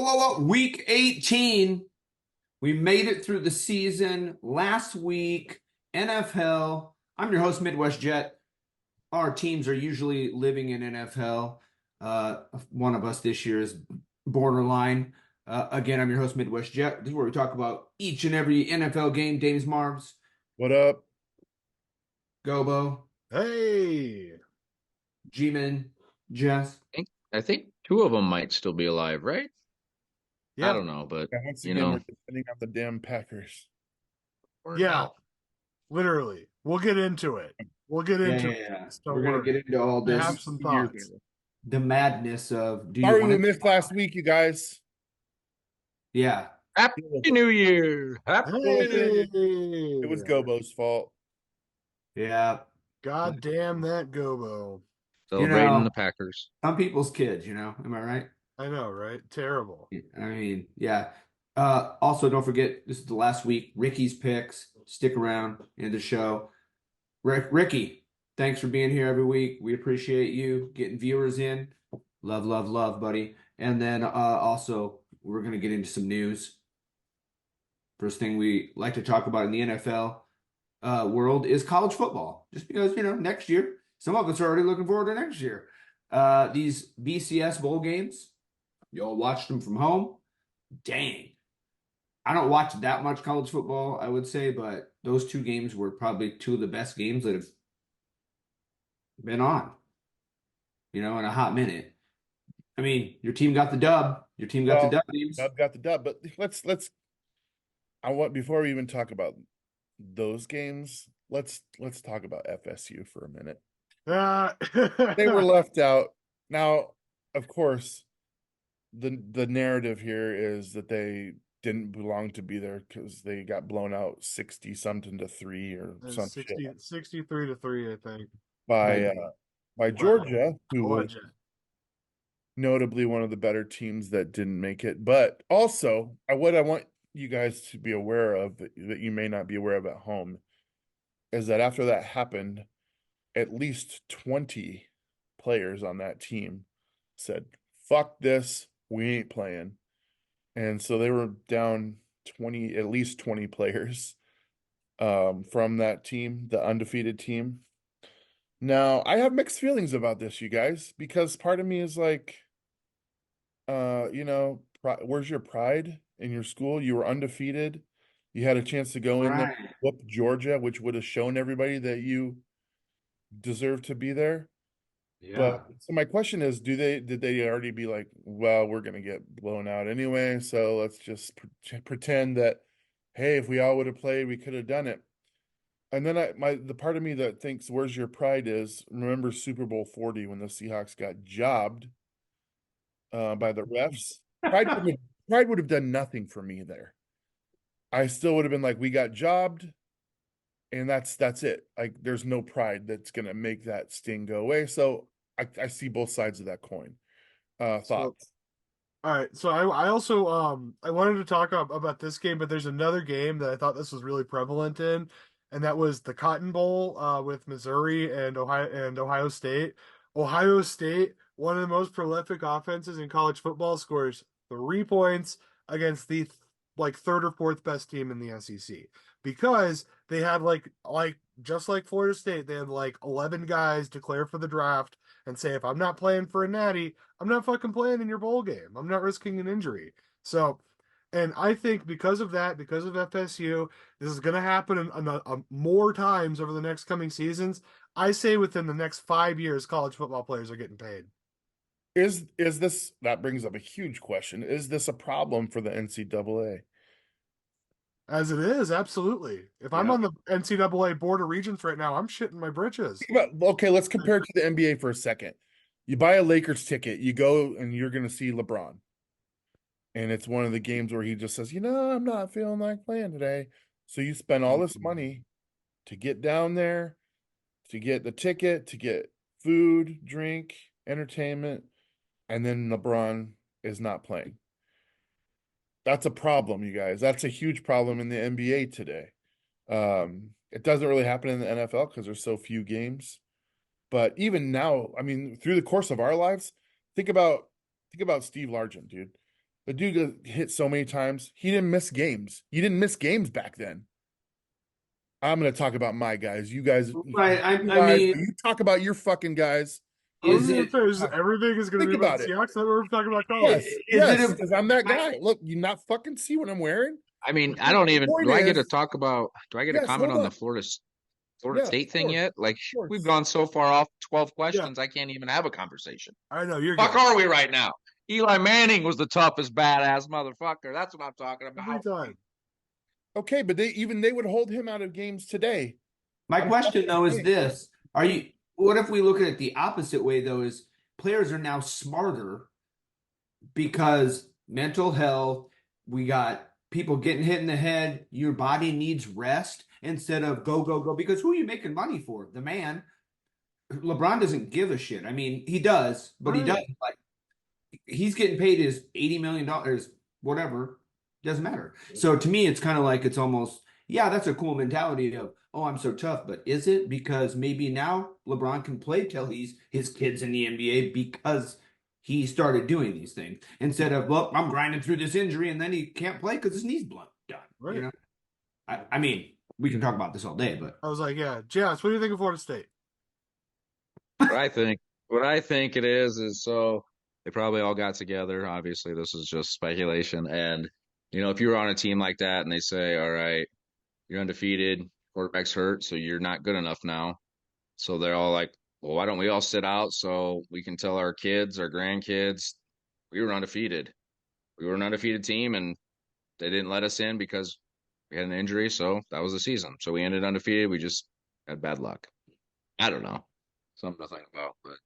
whoa. Week 18. We made it through the season last week. NFHell. I'm your host, Midwest Jet. Our teams are usually living in NFHell. One of us this year is borderline. Again, I'm your host, Midwest Jet. This is where we talk about each and every NFL game. Dames Marvs, What up? Gobo, Hey. G-Man, Jess. I think two of them might still be alive, right? I Yeah. don't know, but Once you again, know, we're depending on the damn Packers. Yeah, literally. We'll get into it. We'll get into it. Yeah. Don't We're gonna worry. get into all I this, have some Years thoughts. ago. the madness of do you Sorry we want to? missed last week, you guys. Yeah. Happy New Year! Happy New Year! It was Gobo's fault. Yeah. God damn that Gobo. Celebrating the Packers. Some people's kids, am I right? I know, right? Terrible. I mean, yeah. Also, don't forget, this is the last week. Ricky's picks. Stick around in the show. Ricky, thanks for being here every week. We appreciate you getting viewers in. Love, buddy. And then also, we're going to get into some news. First thing we like to talk about in the NFL world is college football. Just because, next year, some of us are already looking forward to next year. These BCS bowl games, you all watched them from home. Dang. I don't watch that much college football, I would say, but those two games were probably two of the best games that have been on, in a hot minute. I mean, your team got the dub. Your team got the dub. Dub got the dub, but I want before we even talk about those games, let's talk about FSU for a minute. They were left out. Now, of course, the narrative here is that they didn't belong to be there because they got blown out 60-something to 3 or some 63 to 3, I think. By Georgia, who was Georgia. notably one of the better teams that didn't make it. But also, what I want you guys to be aware of that you may not be aware of at home is that after that happened, at least 20 players on that team said, fuck this, we ain't playing. And so they were down at least 20 players from that team, the undefeated team. Now, I have mixed feelings about this, you guys, because part of me is like, where's your pride in your school? You were undefeated. You had a chance to go in there, whoop Georgia, which would have shown everybody that you deserve to be there. Yeah. But so my question is, did they already be like, well, we're gonna get blown out anyway, so let's just pretend that, hey, if we all would have played, we could have done it. And then the part of me that thinks, where's your pride is, remember Super Bowl 40 when the Seahawks got jobbed by the refs? Pride would have done nothing for me there. I still would have been like, we got jobbed, and that's it. Like, there's no pride that's gonna make that sting go away. So I see both sides of that coin. Thoughts? All right. So I also I wanted to talk about this game, but there's another game that I thought this was really prevalent in, and that was the Cotton Bowl with Missouri and Ohio State. Ohio State, one of the most prolific offenses in college football, scores 3 points against the third or fourth best team in the SEC because they had just like Florida State, they had 11 guys declare for the draft and say, if I'm not playing for a natty, I'm not fucking playing in your bowl game. I'm not risking an injury. So, and I think because of that, because of FSU, this is going to happen more times over the next coming seasons. I say within the next 5 years, college football players are getting paid. Is this, that brings up a huge question. Is this a problem for the NCAA? As it is, absolutely. If I'm on the NCAA Board of Regents right now, I'm shitting my britches. Okay, let's compare it to the NBA for a second. You buy a Lakers ticket, you go and you're going to see LeBron. And it's one of the games where he just says, I'm not feeling like playing today. So you spend all this money to get down there, to get the ticket, to get food, drink, entertainment, and then LeBron is not playing. That's a problem, you guys. That's a huge problem in the NBA today. It doesn't really happen in the NFL because there's so few games. But even now, I mean, through the course of our lives, think about Steve Largent, dude. The dude got hit so many times. He didn't miss games. You didn't miss games back then. I'm going to talk about my guys. You guys, Right. I guys, mean, you talk about your fucking guys. I was is gonna it say everything is gonna Think be about about the it. Seahawks. That we're talking about college. Yes, is it yes, a because I'm that guy. Look, you not fucking see what I'm wearing? I mean, I don't even. Point Do I get to is, talk about? Do I get to yes, comment hold on the on. Florida Yeah, State of thing course, yet? Like, of we've course. gone so far off 12 Yeah, questions, I can't even have a conversation. I know you're Fuck good are we right now? Eli Manning was the toughest badass motherfucker. That's what I'm talking every about. time. Okay, but they would hold him out of games today. My I'm question though is saying. this: what if we look at it the opposite way though? Is players are now smarter because mental health, we got people getting hit in the head, your body needs rest instead of go, go, go. Because who are you making money for? The man. LeBron doesn't give a shit. I mean, he does, but he Right. does like he's getting paid his $80 million, whatever. Doesn't matter. So to me, it's kind of like it's almost, yeah, that's a cool mentality of, oh, I'm so tough. But is it because maybe now LeBron can play till he's his kids in the NBA because he started doing these things instead of, well, I'm grinding through this injury and then he can't play because his knee's blown done. Right. You know, I mean, we can talk about this all day, but I was like, yeah, Jazz, what do you think of Florida State? What I think, what I think it is so they probably all got together. Obviously, this is just speculation. And, if you were on a team like that and they say, all right, you're undefeated, quarterback's hurt, so you're not good enough now. So they're all like, well, why don't we all sit out so we can tell our kids, our grandkids, we were undefeated. We were an undefeated team and they didn't let us in because we had an injury. So that was the season. So we ended undefeated. We just had bad luck. I don't know. Something to think about, but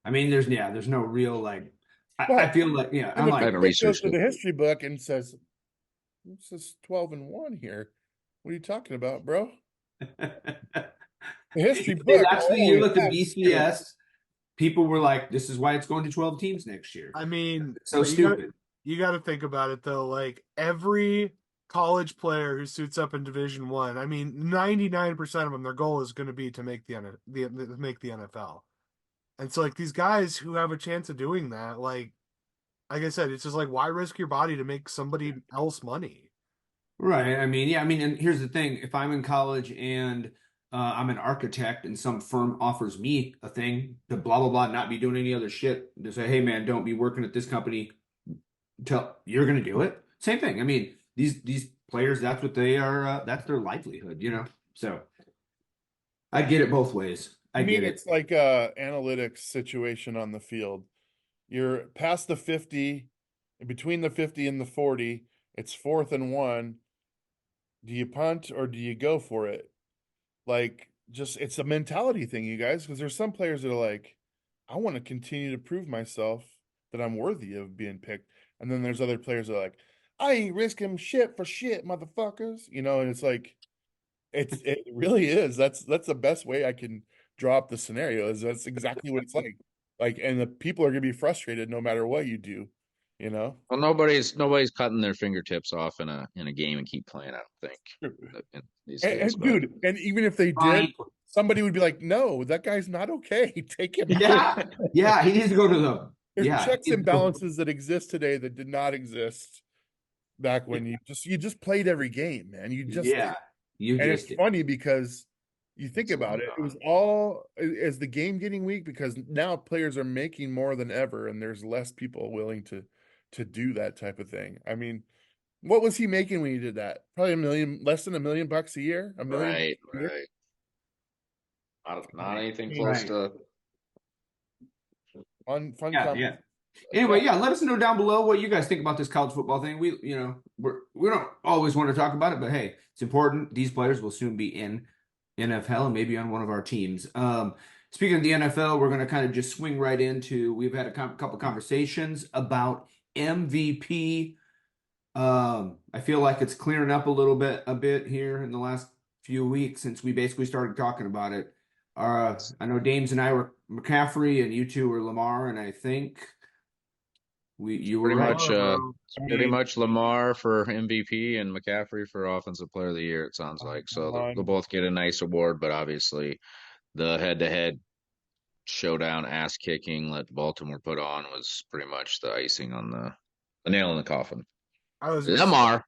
I mean, there's no real like, I But feel like, yeah, and I'm the I like, haven't book goes researched to it. the history book and says, "This is 12-1 here." What are you talking about, bro? The history book that's the year only that the has here. BCS people were like, this is why it's going to 12 teams next year. I mean, So but stupid. you got to think about it though. Like every college player who suits up in Division One, I mean, 99% of them, their goal is going to be to make make the NFL. And so, like these guys who have a chance of doing that, like I said, it's just like why risk your body to make somebody else money? Right. I mean, yeah, I mean, and here's the thing. If I'm in college and I'm an architect and some firm offers me a thing to blah, blah, blah, not be doing any other shit, to say, hey, man, don't be working at this company until you're going to do it. Same thing. I mean, these players, that's what they are. That's their livelihood. So I get it both ways. I To me, get it. it's like a analytics situation on the field. You're past the 50, between the 50 and the 40, it's 4th and 1. Do you punt or do you go for it? Like, just it's a mentality thing, you guys, because there's some players that are like, I want to continue to prove myself that I'm worthy of being picked. And then there's other players that are like, I ain't risking shit for shit, motherfuckers. And it's like it really is. That's the best way I can draw up the scenario, is that's exactly what it's like. Like, and the people are gonna be frustrated no matter what you do, you know? Well, nobody's cutting their fingertips off in a game and keep playing. I don't think these days, but Dude, and even if they did, Fine. somebody would be like, no, that guy's not okay. Take him out. Yeah. Yeah. He needs to go to There's yeah. checks and balances that exist today that did not exist back when you just played every game, man. You just Yeah. You and just it's did. funny because you think about it, it was all as the game getting weak because now players are making more than ever and there's less people willing to do that type of thing. I mean, what was he making when he did that? Probably less than $1 million a year, $1 million right, a year. right. Not anything close Right. to. Fun Yeah. Yeah. Anyway, yeah, let us know down below what you guys think about this college football thing. We don't always want to talk about it, but hey, it's important. These players will soon be in NFHell and maybe on one of our teams. Speaking of the NFL, we're going to kind of just swing right into. We've had a couple conversations about MVP. I feel like it's clearing up a bit here in the last few weeks since we basically started talking about it. I know Dames and I were McCaffrey, and you two were Lamar, and I think you were Pretty right. much, Bro. pretty much Lamar for MVP and McCaffrey for Offensive Player of the Year. It sounds like so they'll both get a nice award, but obviously the head-to-head showdown, ass kicking that Baltimore put on was pretty much the icing on a nail in the coffin. I was gonna say, Lamar.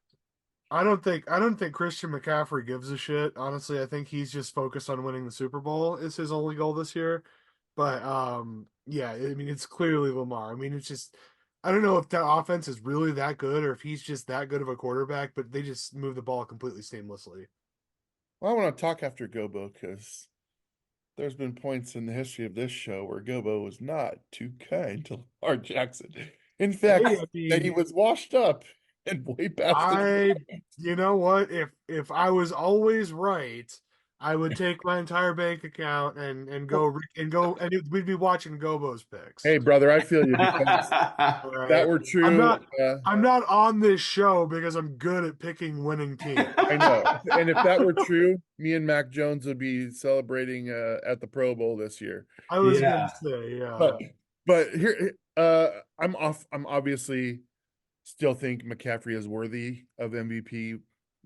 I don't think Christian McCaffrey gives a shit. Honestly, I think he's just focused on winning the Super Bowl is his only goal this year. But yeah, I mean it's clearly Lamar. I mean it's just I don't know if that offense is really that good or if he's just that good of a quarterback, but they just move the ball completely seamlessly. Well, I want to talk after Gobo because there's been points in the history of this show where Gobo was not too kind to Lamar Jackson. In fact, Hey, I that he mean, was washed up and way past it. you know what? If I was always right, I would take my entire bank account and go and we'd be watching Gobo's picks. Hey, brother, I feel you because All if right. that were I'm true. not I'm not on this show because I'm good at picking winning teams. I know. And if that were true, me and Mac Jones would be celebrating at the Pro Bowl this year. I was Yeah. gonna say, yeah. But here I'm obviously still think McCaffrey is worthy of MVP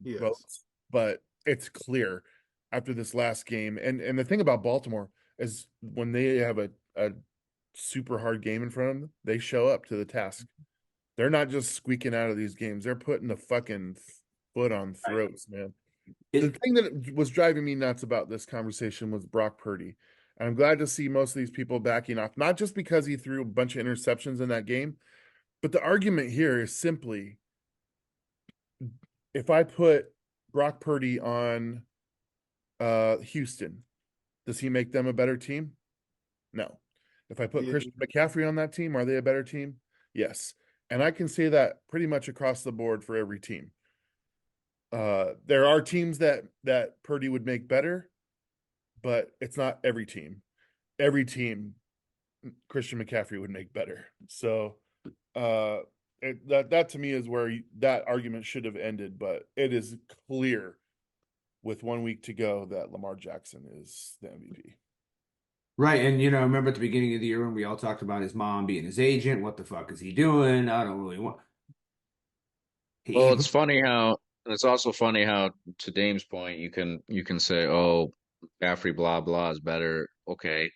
Yes. votes, but it's clear after this last game. And the thing about Baltimore is when they have a super hard game in front of them, they show up to the task. They're not just squeaking out of these games. They're putting the fucking foot on throats, man. The thing that was driving me nuts about this conversation was Brock Purdy. And I'm glad to see most of these people backing off, not just because he threw a bunch of interceptions in that game, but the argument here is simply if I put Brock Purdy on Houston, does he make them a better team? No. If I put Yeah. Christian McCaffrey on that team, are they a better team? Yes. And I can say that pretty much across the board for every team. There are teams that Purdy would make better, but it's not every team. Every team Christian McCaffrey would make better. So that to me is where that argument should have ended, but it is clear with 1 week to go that Lamar Jackson is the MVP. Right, and remember at the beginning of the year when we all talked about his mom being his agent. What the fuck is he doing? I don't really want. Well, it's also funny how, to Dame's point, you can say, oh, McCaffrey, blah blah is better. Okay,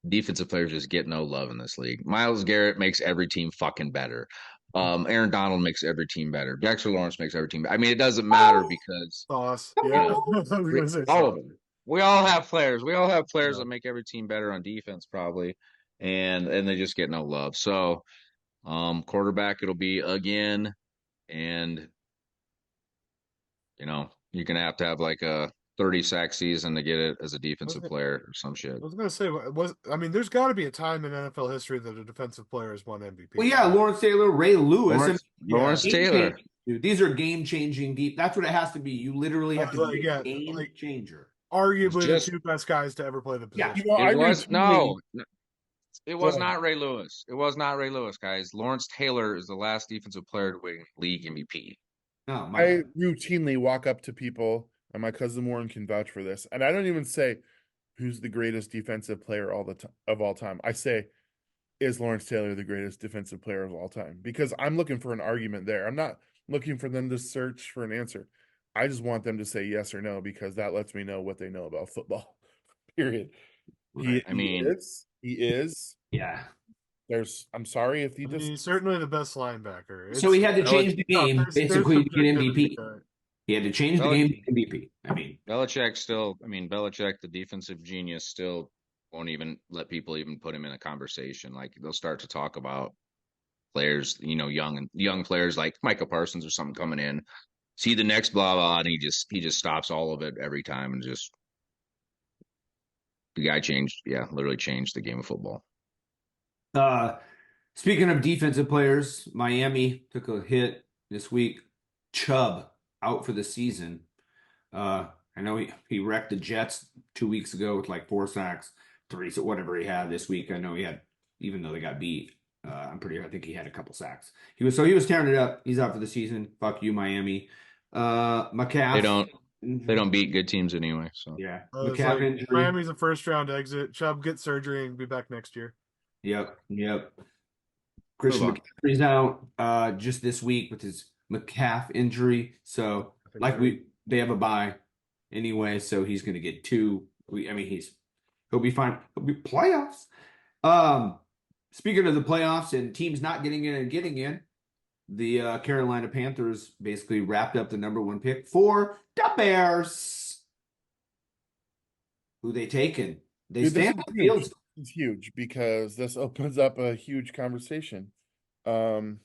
defensive players just get no love in this league. Myles Garrett makes every team fucking better. Aaron Donald makes every team better. Dexter Lawrence makes every team. I mean, it doesn't matter because Sauce. Yeah. I was gonna say all of sauce. them. We all have players. We all have players Yeah. that make every team better on defense, probably, and they just get no love. So, quarterback it'll be again, and you're gonna have to have like a 30 sack season to get it as a defensive player or some shit. I was gonna say, there's got to be a time in NFL history that a defensive player has won MVP. Well, yeah, Lawrence Taylor, Ray Lewis, Lawrence Taylor. Dude, these are game-changing deep. That's what it has to be. You literally have to be a game changer. Arguably the two best guys to ever play the position. Yeah, it was not Ray Lewis. It was not Ray Lewis, guys. Lawrence Taylor is the last defensive player to win league MVP. Oh, I routinely walk up to people, and my cousin Warren can vouch for this, and I don't even say who's the greatest defensive player of all time. I say, is Lawrence Taylor the greatest defensive player of all time? Because I'm looking for an argument there. I'm not looking for them to search for an answer. I just want them to say yes or no because that lets me know what they know about football. Period. Right. He is. Yeah. I'm sorry if he's certainly the best linebacker. So he had to change the game basically to get MVP. He had to change the game to MVP. I mean, Belichick, the defensive genius, still won't even let people even put him in a conversation. Like they'll start to talk about players, young players like Micah Parsons or something coming in. See the next blah blah, and he just stops all of it every time, and just the guy literally changed the game of football. Speaking of defensive players, Miami took a hit this week. Chubb out for the season. I know he wrecked the Jets 2 weeks ago with like 4 sacks, 3, so whatever he had this week. I know he had, even though they got beat. I think he had a couple sacks. He was tearing it up. He's out for the season. Fuck you, Miami. McCaff. They don't beat good teams anyway. So yeah, McCaff injury. Miami's a first round exit. Chubb gets surgery and be back next year. Yep. Christian McCaffrey's out just this week with his McCaff injury. So they have a bye anyway, so he's going to get 2. He'll be fine. He'll be playoffs. Speaking of the playoffs and teams not getting in and getting in, the Carolina Panthers basically wrapped up the number 1 pick for the Bears. Who they taking? They Dude, this stand is on huge. Fields. This is huge because this opens up a huge conversation. Personally,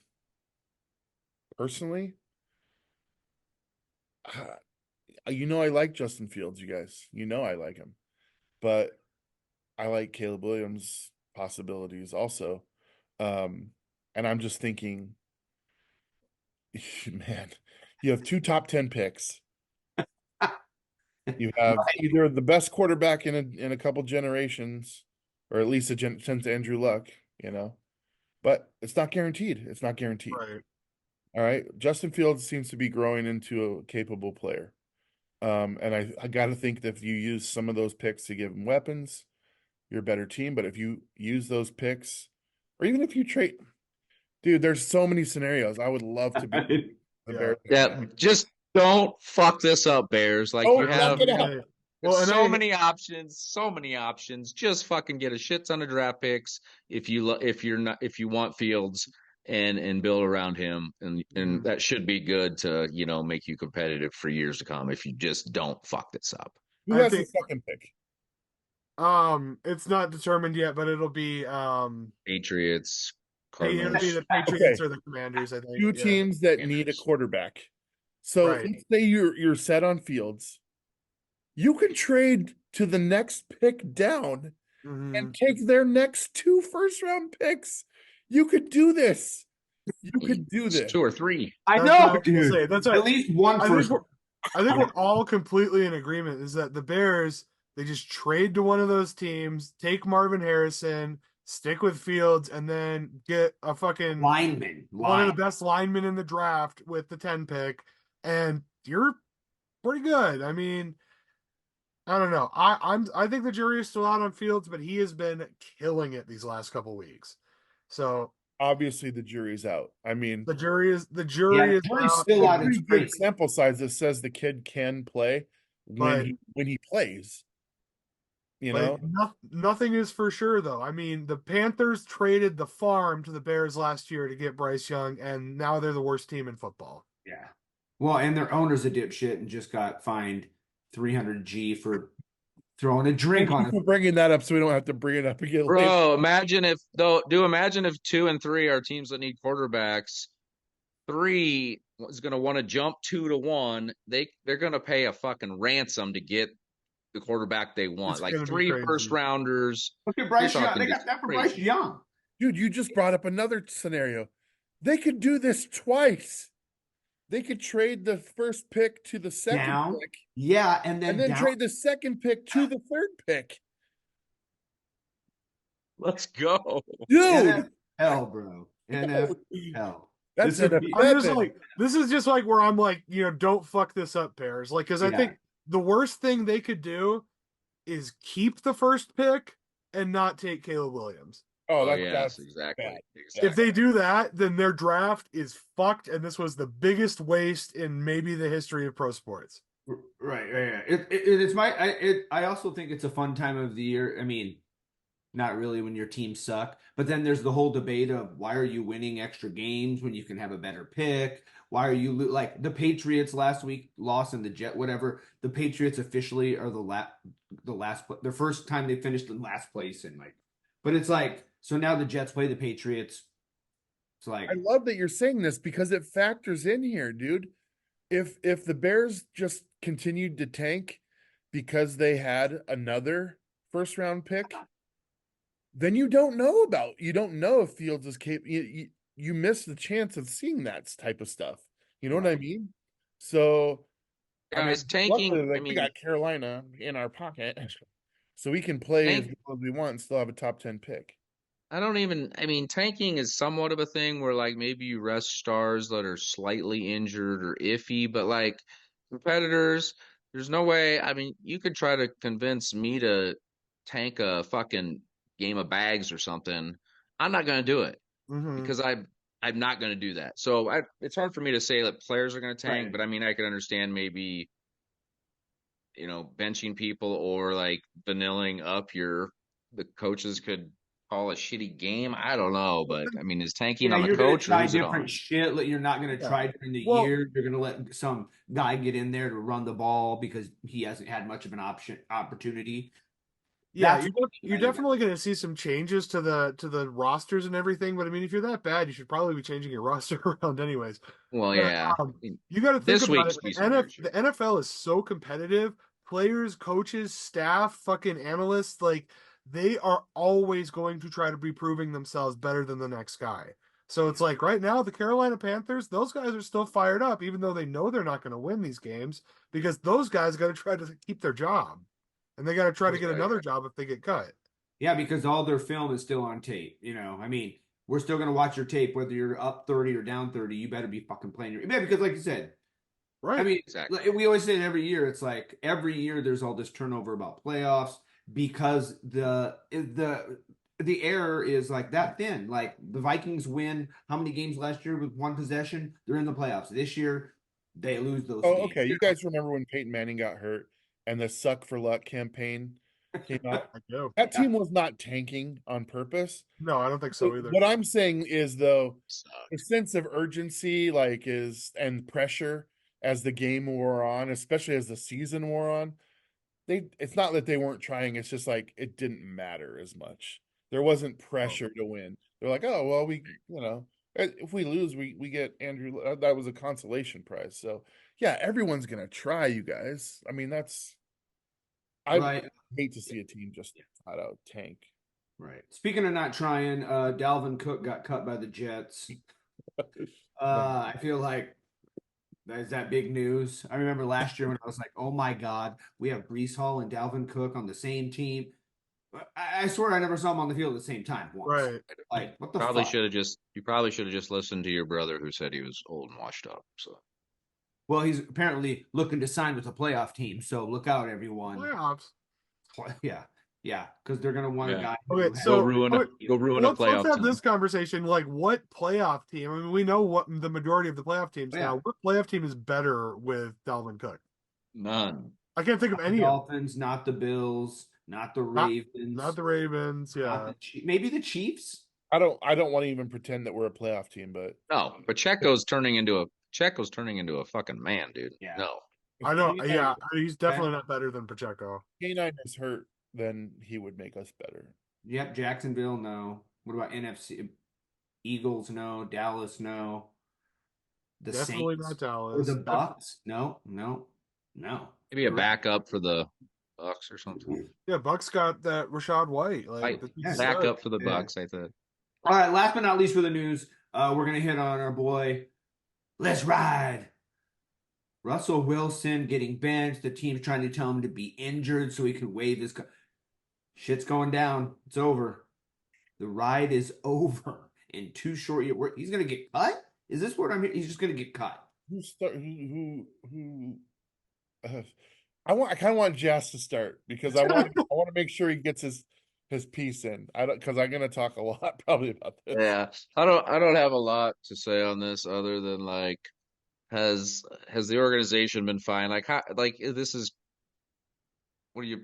I like Justin Fields, you guys. You know I like him. But I like Caleb Williams' possibilities also. And I'm just thinking, man, you have 2 top 10 picks. You have either the best quarterback in a couple generations, or at least since Andrew Luck, but it's not guaranteed. It's not guaranteed. Right. All right. Justin Fields seems to be growing into a capable player. And I got to think that if you use some of those picks to give him weapons, you're a better team. But if you use those picks, or even if you trade, dude, there's so many scenarios. I would love to be the Yeah. Bears. Yeah, just don't fuck this up, Bears. Like Don't you have fuck it up. Well, and so many options, so many options. Just fucking get a shit ton of draft picks if you want Fields and build around him, and that should be good to make you competitive for years to come if you just don't fuck this up. Who I has the think second pick? it's not determined yet, but it'll be Patriots, it'll be Cardinals. the Patriots Okay. or the Commanders, I think. 2 Yeah. teams that need a Commanders. quarterback. So Right. let's say you're set on Fields. You can trade to the next pick down and take their next 2 first-round picks. You could do this. You could do It's this. 2 or 3. I That's what I know, was gonna dude. say. That's At right. least one I think first. we're all completely in agreement is that the Bears, they just trade to one of those teams, take Marvin Harrison, stick with Fields, and then get a fucking Lineman. one of the best linemen in the draft with the 10 pick, and you're pretty good. I mean, I don't know. I think the jury is still out on Fields, but he has been killing it these last couple weeks. So Obviously, the jury's out. I mean, the jury is Yeah, the jury's still a out. pretty It's good crazy. sample size that says the kid can play But- when he plays. Nothing is for sure though. I mean, the Panthers traded the farm to the Bears last year to get Bryce Young, and now they're the worst team in football. Yeah. Well, and their owner's a dipshit and just got fined $300G for throwing a drink Thank on you his. for bringing that up so we don't have to bring it up again later. Bro, imagine if 2 and 3 are teams that need quarterbacks. 3 is going to want to jump 2 to 1. They're going to pay a fucking ransom to get the quarterback they want. It's Like gonna be 3 crazy. first rounders. Look at Bryce You're Young. talking They got just that for crazy. Bryce Young. Dude, you just brought up another scenario. They could do this twice. They could trade the first pick to the second Down. pick, Yeah, and then down. trade the second pick to the third pick. Let's go. Dude, NFL, bro. NFL. that's This would an be- I'm just event. like, this is just like where I'm like, don't fuck this up, Bears. Like, because I Yeah. think the worst thing they could do is keep the first pick and not take Caleb Williams. Oh, yes, that's exactly. bad. Exactly. If they do that, then their draft is fucked, and this was the biggest waste in maybe the history of pro sports. Right. I also think it's a fun time of the year. I mean, not really when your teams suck, but then there's the whole debate of why are you winning extra games when you can have a better pick? Why are you like the Patriots last week lost in the Jet whatever? The Patriots officially are the last the first time they finished in last place in like, but it's like so now the Jets play the Patriots. It's like I love that you're saying this because it factors in here, dude. If the Bears just continued to tank because they had another first round pick, then you don't know if Fields is capable. You miss the chance of seeing that type of stuff. You know what I mean? So, Guys, tanking. luckily, we got Carolina in our pocket, so we can play as well as we want and still have a top 10 pick. Tanking is somewhat of a thing where like maybe you rest stars that are slightly injured or iffy, but like competitors, there's no way. I mean, you could try to convince me to tank a fucking game of bags or something. I'm not going to do it because I'm not going to do that. So it's hard for me to say that players are going to tank, Right. but I mean, I could understand maybe, benching people or like vanilling up the coaches could call a shitty game. I don't know, but I mean, is tanking Yeah, on the you're gonna coach or try who's it on? different shit. You're not gonna Yeah. try during the Well, year. You're gonna let some guy get in there to run the ball because he hasn't had much of an opportunity. yeah, That's you're definitely going to see some changes to the rosters and everything. But I mean, if you're that bad, you should probably be changing your roster around anyways. Well, But yeah. you got to think This about week it. should be some weird The shit. NFL is so competitive. Players, coaches, staff, fucking analysts, like they are always going to try to be proving themselves better than the next guy. So it's like right now, the Carolina Panthers, those guys are still fired up, even though they know they're not going to win these games because those guys got to try to keep their job, and they got to try to get another job if they get cut. Yeah, because all their film is still on tape. I mean, we're still gonna watch your tape whether you're up 30 or down 30. You better be fucking playing your yeah, because like you said, I Right. mean, Exactly. we always say it every year. It's like every year there's all this turnover about playoffs because the error is like that thin. Like the Vikings win how many games last year with one possession? They're in the playoffs. This year they lose those Oh, games. okay. You guys remember when Peyton Manning got hurt and the suck for luck campaign came out? I do. That team was not tanking on purpose. No, I don't think so either. What I'm saying is though, Suck. the sense of urgency and pressure as the game wore on, especially as the season wore on, it's not that they weren't trying, it's just like it didn't matter as much. There wasn't pressure to win. They're like, oh well, if we lose, we get Andrew. That was a consolation prize. So yeah, everyone's gonna try, you guys. I mean, I Right. hate to see a team just flat out tank. Right. Speaking of not trying, Dalvin Cook got cut by the Jets. I feel like is that big news? I remember last year when I was like, "Oh my God, we have Brees Hall and Dalvin Cook on the same team." I swear I never saw them on the field at the same time once. Right. Like, what the Probably fuck? should have just you probably should have just listened to your brother who said he was old and washed up. So Well, he's apparently looking to sign with a playoff team, so look out, everyone. Playoffs. Yeah, because they're gonna want a Yeah. guy. Okay, so go ruin a let's playoff have team. this conversation. Like, what playoff team? I mean, we know what the majority of the playoff teams Yeah. now. What playoff team is better with Dalvin Cook? None. I can't think of The any of Dolphins, not the Bills, not the Ravens, not the Ravens. not Yeah, the maybe the Chiefs. I don't want to even pretend that we're a playoff team, but No, but Checo's turning into a fucking man, dude. Yeah. No. I know. K9 Yeah, he's definitely not better than Pacheco. K9 is hurt, then he would make us better. Yep, Jacksonville, no. What about NFC? Eagles, no. Dallas, no. The Definitely Saints not or Dallas. the Bucks? No. Maybe a backup for the Bucks or something. Yeah, Bucks got that Rashad White. Like, Right. that's Backup for the Yeah. Bucks, I thought. All right, last but not least for the news, we're gonna hit on our boy. Let's ride. Russell Wilson getting benched. The team's trying to tell him to be injured so he can waive his. Shit's going down. It's over. The ride is over in 2 short years. He's gonna get cut. Is this what I'm hearing? He's just gonna get cut. I kind of want Jazz to start because I want to make sure he gets his piece in. I don't because I'm gonna talk a lot probably about this. Yeah. I don't have a lot to say on this other than like has the organization been fine? Like how this is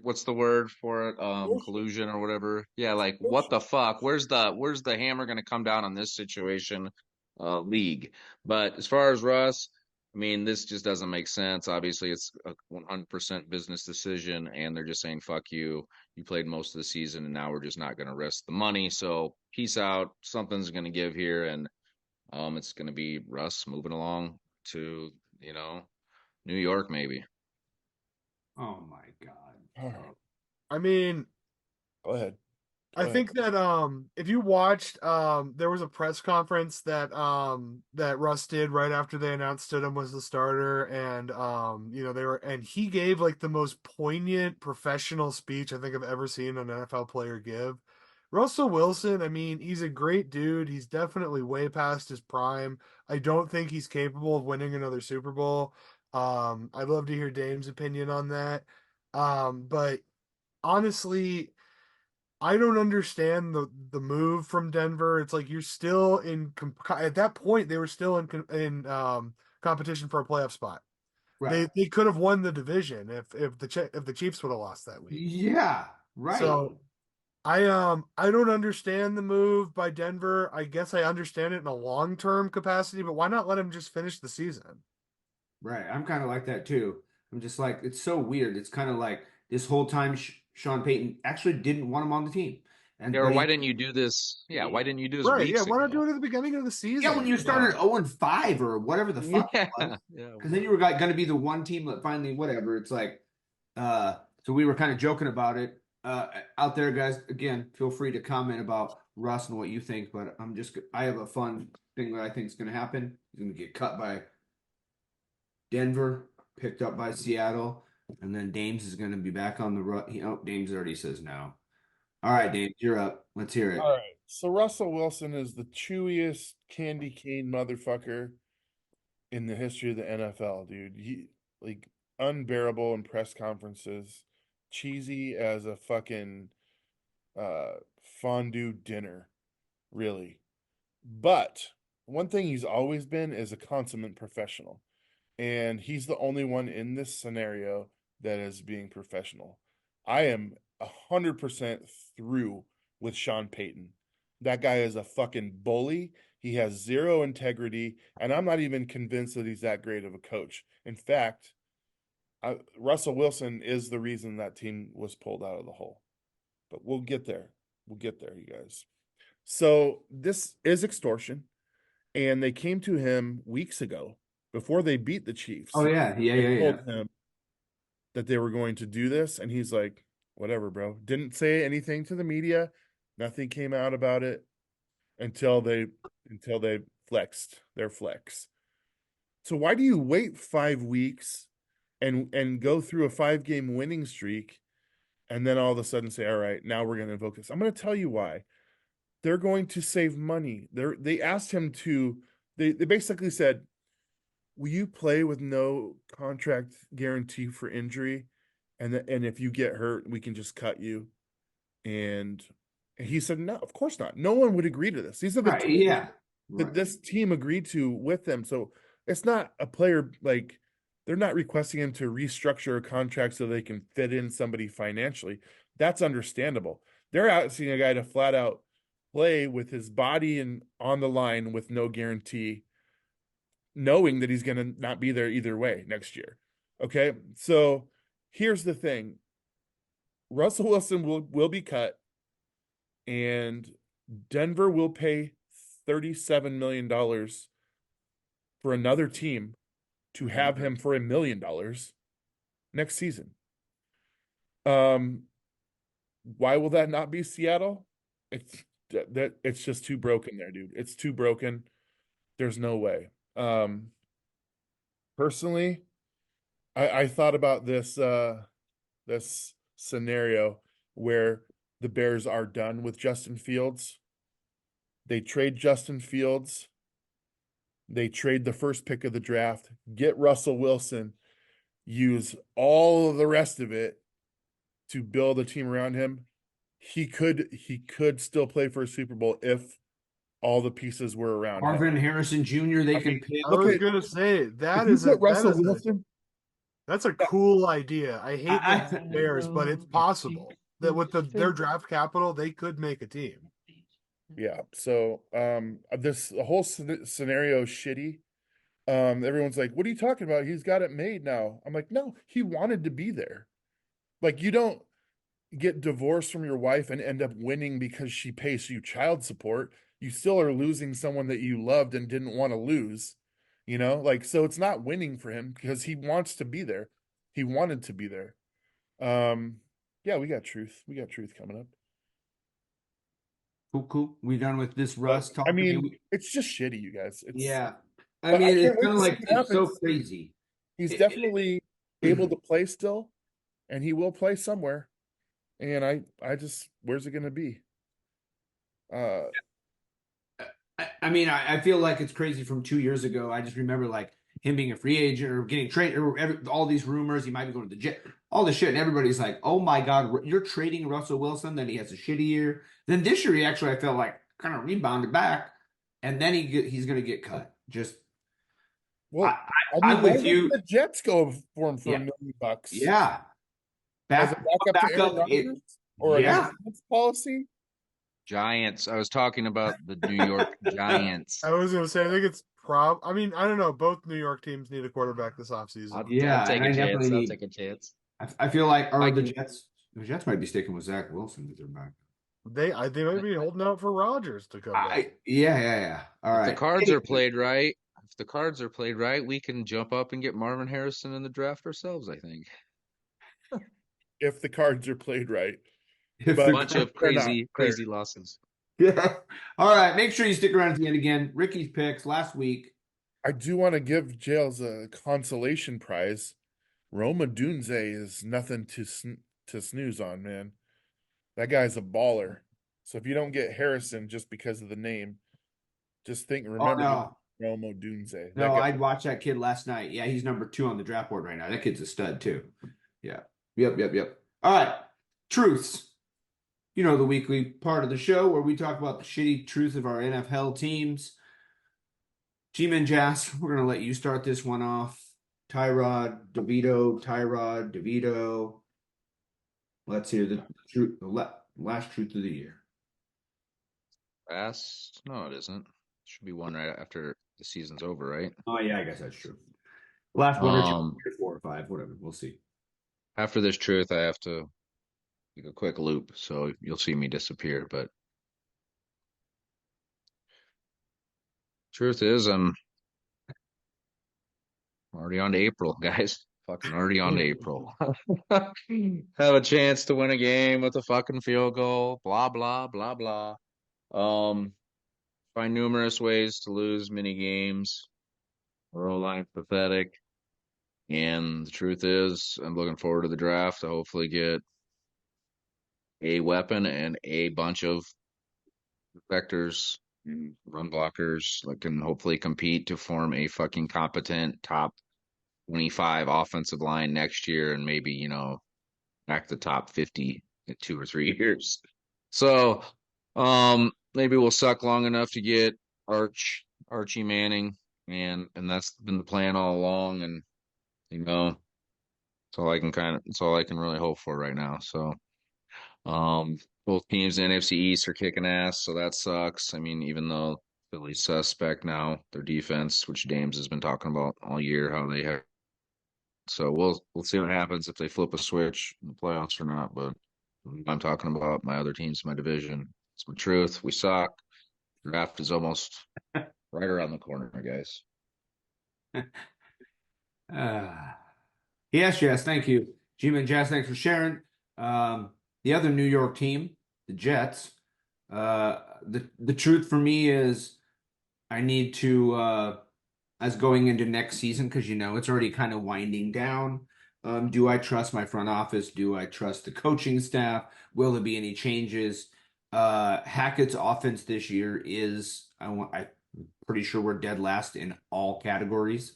what's the word for it? Collusion or whatever. Yeah, like what the fuck? Where's the hammer gonna come down on this situation? League. But as far as Russ, I mean, this just doesn't make sense. Obviously, it's a 100% business decision, and they're just saying, fuck you. You played most of the season, and now we're just not going to risk the money. So, peace out. Something's going to give here, and it's going to be Russ moving along to, New York, maybe. Oh my God. All right, I mean, go ahead. I think that if you watched there was a press conference that that Russ did right after they announced Stidham was the starter, and he gave like the most poignant professional speech I think I've ever seen an NFL player give. Russell Wilson, I mean, he's a great dude. He's definitely way past his prime. I don't think he's capable of winning another Super Bowl. I'd love to hear Dame's opinion on that. But honestly, I don't understand the move from Denver. It's like you're still at that point they were still in competition for a playoff spot. Right. They could have won the division if the Chiefs would have lost that week. Yeah. Right. So I don't understand the move by Denver. I guess I understand it in a long-term capacity, but why not let him just finish the season? Right. I'm kind of like that too. I'm just like, it's so weird. It's kind of like this whole time Sean Payton actually didn't want him on the team. Yeah, And or but why he didn't you do this? Yeah, why didn't you do this Right, yeah, weeks why not do ago? it at the beginning of the yeah, when season? you started 0-5 or whatever the fuck it Yeah, was, yeah. because then you were like going to be the one team that finally whatever. It's like so we were kind of joking about it. Out there, guys, again, feel free to comment about Russ and what you think, but I have a fun thing that I think is going to happen. He's going to get cut by Denver, picked up by Seattle, and then Dames is going to be back on the run. Dames already says no. All right, Dames, you're up. Let's hear it. All right. So Russell Wilson is the chewiest candy cane motherfucker in the history of the NFL, dude. He like unbearable in press conferences, cheesy as a fucking uh fondue dinner, really. But one thing he's always been is a consummate professional. And he's the only one in this scenario that is being professional. I am 100% through with Sean Payton. That guy is a fucking bully. He has zero integrity, and I'm not even convinced that he's that great of a coach. In fact, Russell Wilson is the reason that team was pulled out of the hole. But we'll get there. We'll get there, you guys. So this is extortion, and they came to him weeks ago before they beat the Chiefs. Oh yeah, yeah, They yeah, told yeah. him that they were going to do this, and he's like, whatever, bro. Didn't say anything to the media. Nothing came out about it until they flexed their flex. So why do you wait 5 weeks and go through a 5-game winning streak and then all of a sudden say, all right, now we're going to invoke this? I'm going to tell you why. They're going to save money. They asked him to, they basically said, will you play with no contract guarantee for injury? And if you get hurt, we can just cut you. And he said, no, of course not. No one would agree to this. These are the Right, yeah. that Right. this team agreed to with them. So it's not a player like they're not requesting him to restructure a contract so they can fit in somebody financially. That's understandable. They're asking a guy to flat out play with his body and on the line with no guarantee, knowing that he's going to not be there either way next year. Okay. So here's the thing. Russell Wilson will be cut, and Denver will pay $37 million for another team to have him for $1 million next season. Why will that not be Seattle? It's just too broken there, dude. It's too broken. There's no way. Personally, I thought about this scenario where the Bears are done with Justin Fields. They trade Justin Fields. They trade the first pick of the draft, get Russell Wilson, use all of the rest of it to build a team around him. He could still play for a Super Bowl if all the pieces were around him. Marvin Harrison Jr. They can pick. I was gonna say that's a cool idea. I hate the Bears, but it's possible that with their draft capital, they could make a team. Yeah. So this whole scenario is shitty. Everyone's like, what are you talking about? He's got it made now. I'm like, no, he wanted to be there. Like, you don't get divorced from your wife and end up winning because she pays you child support. You still are losing someone that you loved and didn't want to lose, like, so it's not winning for him because he wants to be there. He wanted to be there. Yeah, we got truth coming up. Cool. We done with this Russ talk. I mean, it's just shitty, you guys. Yeah. I mean, it's kind of like it's so crazy. He's definitely able to play still, and he will play somewhere. And I just, where's it going to be? I mean, I feel like it's crazy from 2 years ago. I just remember like him being a free agent or getting traded, or all these rumors he might be going to the jet, all this shit. And everybody's like, "Oh my God, you're trading Russell Wilson." Then he has a shitty year. Then this year, he actually I felt like kind of rebounded back, and then he's going to get cut. Just well, I'm with you. The Jets go for him for $1 million. Yeah, backup. Or an Yeah. insurance policy? Giants. I was talking about the New York Giants. I was gonna say I think it's I mean, I don't know. Both New York teams need a quarterback this offseason. I'll Yeah, take and a I chance. definitely I'll need. take a chance. I feel like, I or the can. Jets. The Jets might be sticking with Zach Wilson with their back. They might be holding out for Rodgers to come back. Yeah. All If the right. cards Hey, are played right, we can jump up and get Marvin Harrison in the draft ourselves. I think. If the cards are played right. if But the Bunch of they're not. crazy losses. Yeah. All right. Make sure you stick around at the end again. Ricky's picks last week. I do want to give Jails a consolation prize. Roma Dunze is nothing to snooze on, man. That guy's a baller. So if you don't get Harrison just because of the name, just Oh remember no. Roma Dunze. That No, guy, I'd watch that kid last night. Yeah, he's number 2 on the draft board right now. That kid's a stud too. Yeah. Yep. All right. Truths. You know, the weekly part of the show where we talk about the shitty truth of our NFHell teams. G-Man Jazz, we're going to let you start this one off. Tyrod, DeVito. Let's hear the truth, last truth of the year. Fast? No, it isn't. Should be one right after the season's over, right? Oh, yeah, I guess that's true. Last one or two, Um, 4 or 5, whatever. We'll see. After this truth, I have to take a quick loop, so you'll see me disappear. But truth is, I'm already on to April, guys. Fucking already on to April. Have a chance to win a game with a fucking field goal. Blah blah blah blah. Find numerous ways to lose many games. Our O-line pathetic. And the truth is, I'm looking forward to the draft to hopefully get a weapon and a bunch of vectors and run blockers that can hopefully compete to form a fucking competent top 25 offensive line next year and maybe, back the top 50 in 2 or 3 years. So, maybe we'll suck long enough to get Archie Manning, and that's been the plan all along. And it's all I can really hope for right now. So, both teams in NFC East are kicking ass, so that sucks. I mean, even though Philly's suspect now, their defense, which Dames has been talking about all year, how they have. So we'll see what happens if they flip a switch in the playoffs or not. But I'm talking about my other teams, my division. It's my truth. We suck. Draft is almost right around the corner, guys. Yes, thank you. G-Man Jazz, thanks for sharing. The other New York team, the Jets. The truth for me is I need to as going into next season, because it's already kind of winding down. Do I trust my front office? Do I trust the coaching staff? Will there be any changes? Hackett's offense this year is I'm pretty sure we're dead last in all categories.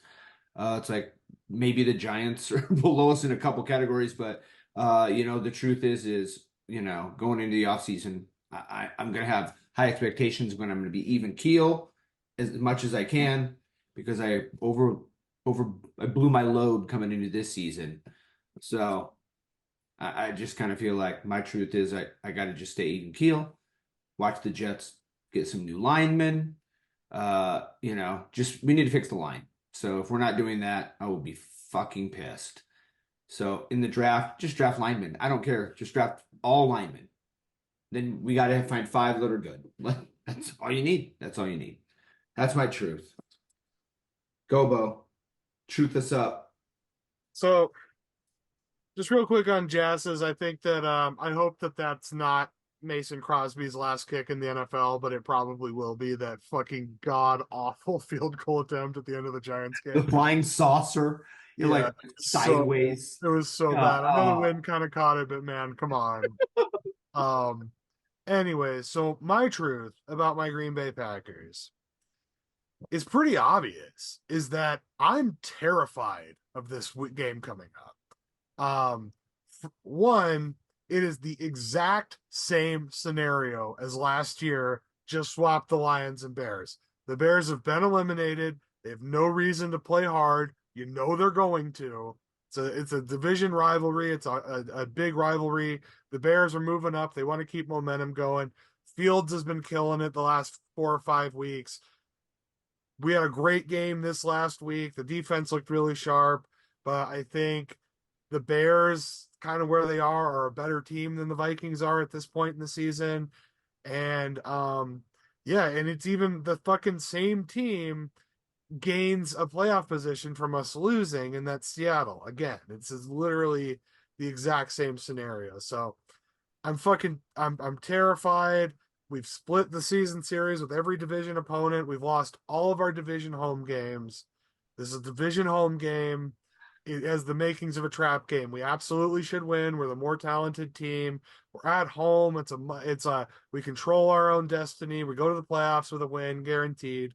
It's like maybe the Giants are below us in a couple categories, but the truth is going into the offseason, I'm gonna have high expectations when I'm gonna be even keel as much as I can, because I blew my load coming into this season. So I just kind of feel like my truth is I got to just stay even keel, watch the Jets get some new linemen. Just we need to fix the line. So if we're not doing that, I will be fucking pissed. So in the draft, just draft linemen. I don't care. Just draft all linemen. Then we got to find 5 that are good. That's all you need. That's all you need. That's my truth. Gobo, truth us up. So, just real quick on Jazz's, I think that I hope that that's not Mason Crosby's last kick in the NFL, but it probably will be that fucking god awful field goal attempt at the end of the Giants The game. flying saucer. You're like sideways. It was so bad. I know the wind kind of caught it, but man, come on. Anyway, so my truth about my Green Bay Packers is pretty obvious, is that I'm terrified of this game coming up. One, it is the exact same scenario as last year, just swap the Lions and Bears. The Bears have been eliminated. They have no reason to play hard. They're going to. It's a division rivalry. It's a big rivalry. The Bears are moving up. They want to keep momentum going. Fields has been killing it the last 4 or 5 weeks. We had a great game this last week. The defense looked really sharp, but I think the Bears, kind of where they are a better team than the Vikings are at this point in the season. And yeah, and it's even the fucking same team gains a playoff position from us losing, and that's Seattle. Again, it's literally the exact same scenario. So I'm terrified. We've split the season series with every division opponent. We've lost all of our division home games. This is a division home game. It has the makings of a trap game. We absolutely should win. We're the more talented team. We're at home. We control our own destiny. We go to the playoffs with a win, guaranteed.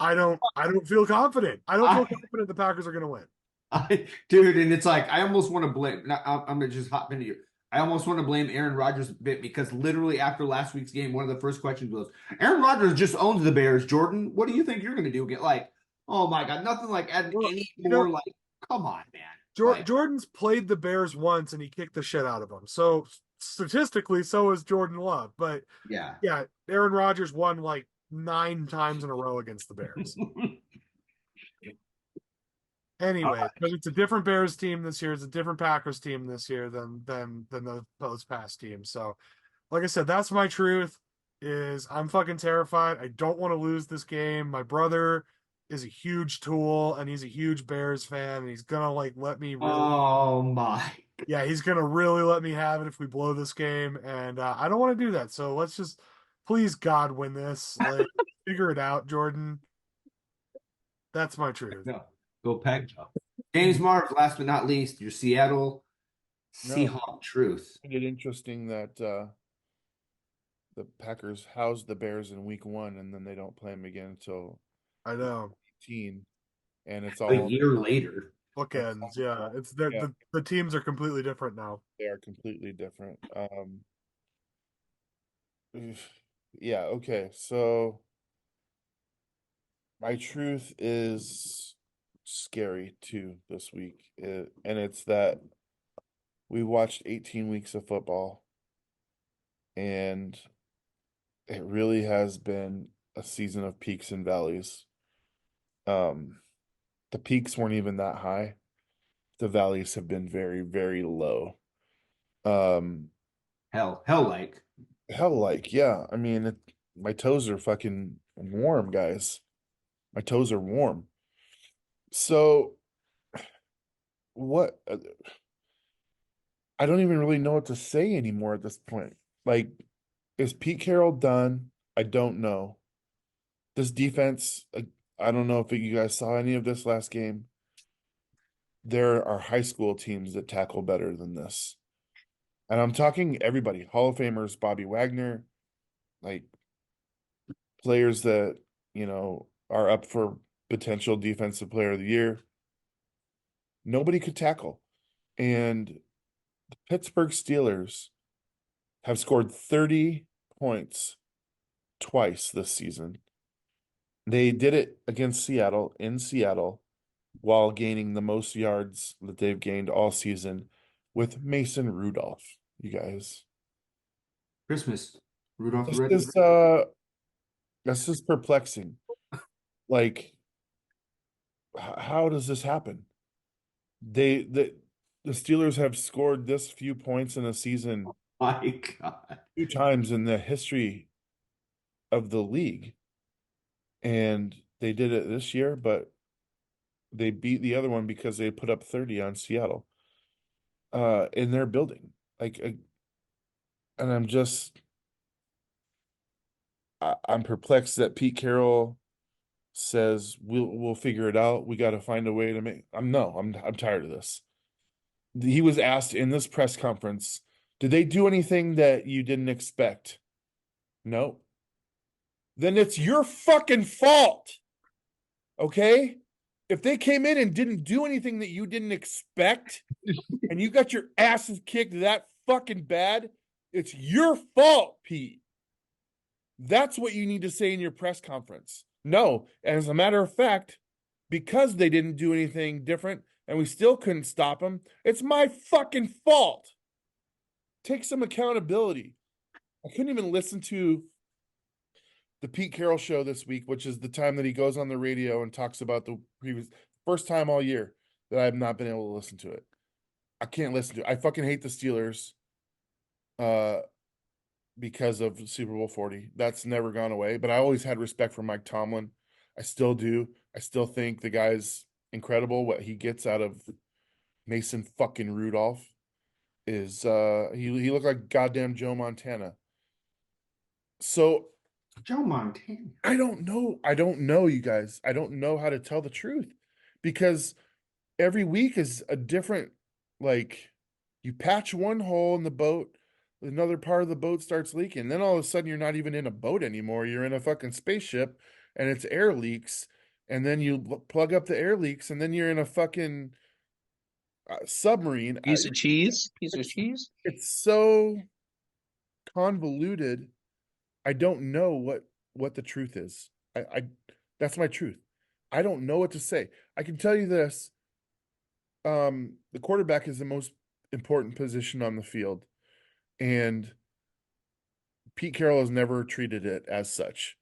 I don't feel confident. I don't feel confident the Packers are going to win. Dude, and it's like I almost want to blame. I'm gonna just hop into you. I almost want to blame Aaron Rodgers a bit because literally after last week's game, one of the first questions was, "Aaron Rodgers just owns the Bears. Jordan, what do you think you're gonna do?" Get like, oh my God, nothing like adding any more. Like, come on, man. Jordan's played the Bears once and he kicked the shit out of them. So statistically, so is Jordan Love. But yeah, Aaron Rodgers won like 9 times in a row against the Bears. Anyway, but it's a different Bears team this year. It's a different Packers team this year than those past teams. So, like I said, that's my truth. Is I'm fucking terrified. I don't want to lose this game. My brother is a huge Tool, and he's a huge Bears fan, and he's gonna like let me. Oh my. Yeah, he's gonna really let me have it if we blow this game, and I don't want to do that. So let's just, please God, win this. Like, figure it out, Jordan. That's my truth. No, go Pack. James Marv, last but not least, your Seattle Seahawk truth. I find it interesting that the Packers housed the Bears in week 1 and then they don't play them again until I know. 18, and it's all A year later. Bookends, yeah. The teams are completely different now. They are completely different. Yeah, okay. So my truth is scary too this week. And it's that we watched 18 weeks of football and it really has been a season of peaks and valleys. The peaks weren't even that high. The valleys have been very, very low. Hell like. Yeah. I mean, my toes are fucking warm, guys. My toes are warm. So, what? I don't even really know what to say anymore at this point. Like, is Pete Carroll done? I don't know. This defense, I don't know if you guys saw any of this last game. There are high school teams that tackle better than this. And I'm talking everybody, Hall of Famers, Bobby Wagner, like players that, are up for potential defensive player of the year. Nobody could tackle. And the Pittsburgh Steelers have scored 30 points twice this season. They did it against Seattle, in Seattle, while gaining the most yards that they've gained all season with Mason Rudolph, you guys. Christmas. Rudolph the Red. This is perplexing. Like, how does this happen? The Steelers have scored this few points in a season. My God. 2 times in the history of the league. And they did it this year, but they beat the other one because they put up 30 on Seattle in their building. And I'm perplexed that Pete Carroll says we'll figure it out. We got to find a way to make. I'm tired of this. He was asked in this press conference, did they do anything that you didn't expect? No. Then it's your fucking fault. Okay? If they came in and didn't do anything that you didn't expect and you got your asses kicked that fucking bad, it's your fault, Pete. That's what you need to say in your press conference. No, as a matter of fact, because they didn't do anything different and we still couldn't stop them. It's my fucking fault. Take some accountability. I couldn't even listen to the Pete Carroll show this week, which is the time that he goes on the radio and talks about the previous first time all year that I have not been able to listen to it. I can't listen to it. I fucking hate the Steelers because of Super Bowl 40. That's never gone away. But I always had respect for Mike Tomlin. I still do. I still think the guy's incredible. What he gets out of Mason fucking Rudolph is he looked like goddamn Joe Montana. So Joe Montana. I don't know, you guys. I don't know how to tell the truth because every week is a different, like, you patch one hole in the boat, another part of the boat starts leaking. Then all of a sudden you're not even in a boat anymore. You're in a fucking spaceship and it's air leaks. And then you plug up the air leaks and then you're in a fucking submarine. Piece of cheese. Piece of cheese. It's so convoluted. I don't know what the truth is. I that's my truth. I don't know what to say. I can tell you this. The quarterback is the most important position on the field. And Pete Carroll has never treated it as such.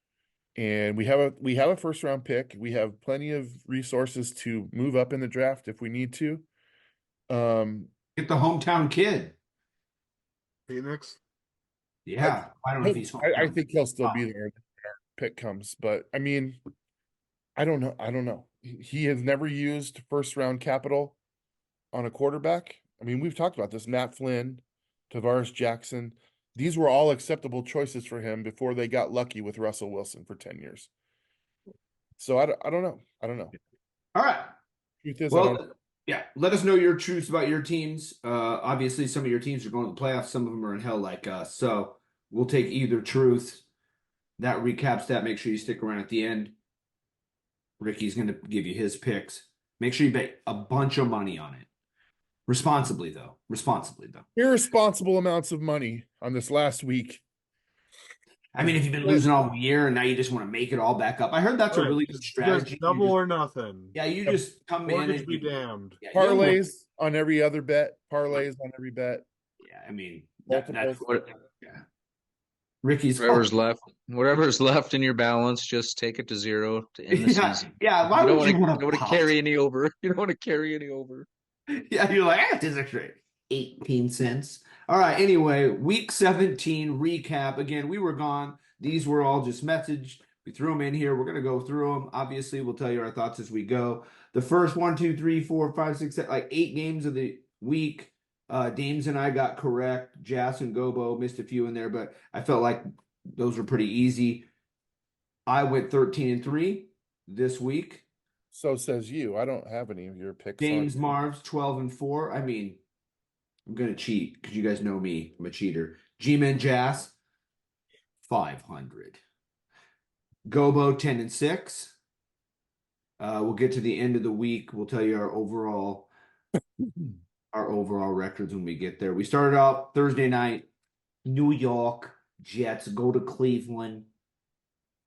And we have a first round pick. We have plenty of resources to move up in the draft if we need to. Get the hometown kid. Phoenix. Yeah. I don't know if he's I think he'll still be there when our pick comes, but I mean, I don't know. He has never used first round capital on a quarterback. I mean, we've talked about this. Matt Flynn, Tavares Jackson. These were all acceptable choices for him before they got lucky with Russell Wilson for 10 years. So I don't know. All right. Truth is, well, yeah. Let us know your truths about your teams. Obviously, some of your teams are going to the playoffs. Some of them are in hell like us. So we'll take either truth. That recaps that. Make sure you stick around at the end. Ricky's going to give you his picks. Make sure you bet a bunch of money on it. Responsibly, though. Irresponsible amounts of money on this last week. I mean, if you've been losing all year and now you just want to make it all back up. I heard that's a really good strategy. Just double or nothing. Yeah, you just come in and be damned. Yeah, parlays on every other bet. Parlays on every bet. Yeah, I mean, that's what. Yeah. Ricky's whatever's left in your balance, just take it to zero to end the season. Yeah, why would you want to carry any over? You don't want to carry any over. Yeah, you're like, this is extra 18 cents. All right, anyway, week 17 recap. Again, we were gone. These were all just messaged. We threw them in here. We're going to go through them. Obviously, we'll tell you our thoughts as we go. The first 1, 2, 3, 4, 5, 6, 7, like 8 games of the week. Dames and I got correct. Jas and Gobo missed a few in there, but I felt like those were pretty easy. I went 13-3 this week. So says you. I don't have any of your picks. Dames Marv's 12-4. I mean, I'm gonna cheat because you guys know me. I'm a cheater. G-Man Jas 500. Gobo 10-6. We'll get to the end of the week. We'll tell you our overall records when we get there. We started out Thursday night. New York Jets go to Cleveland.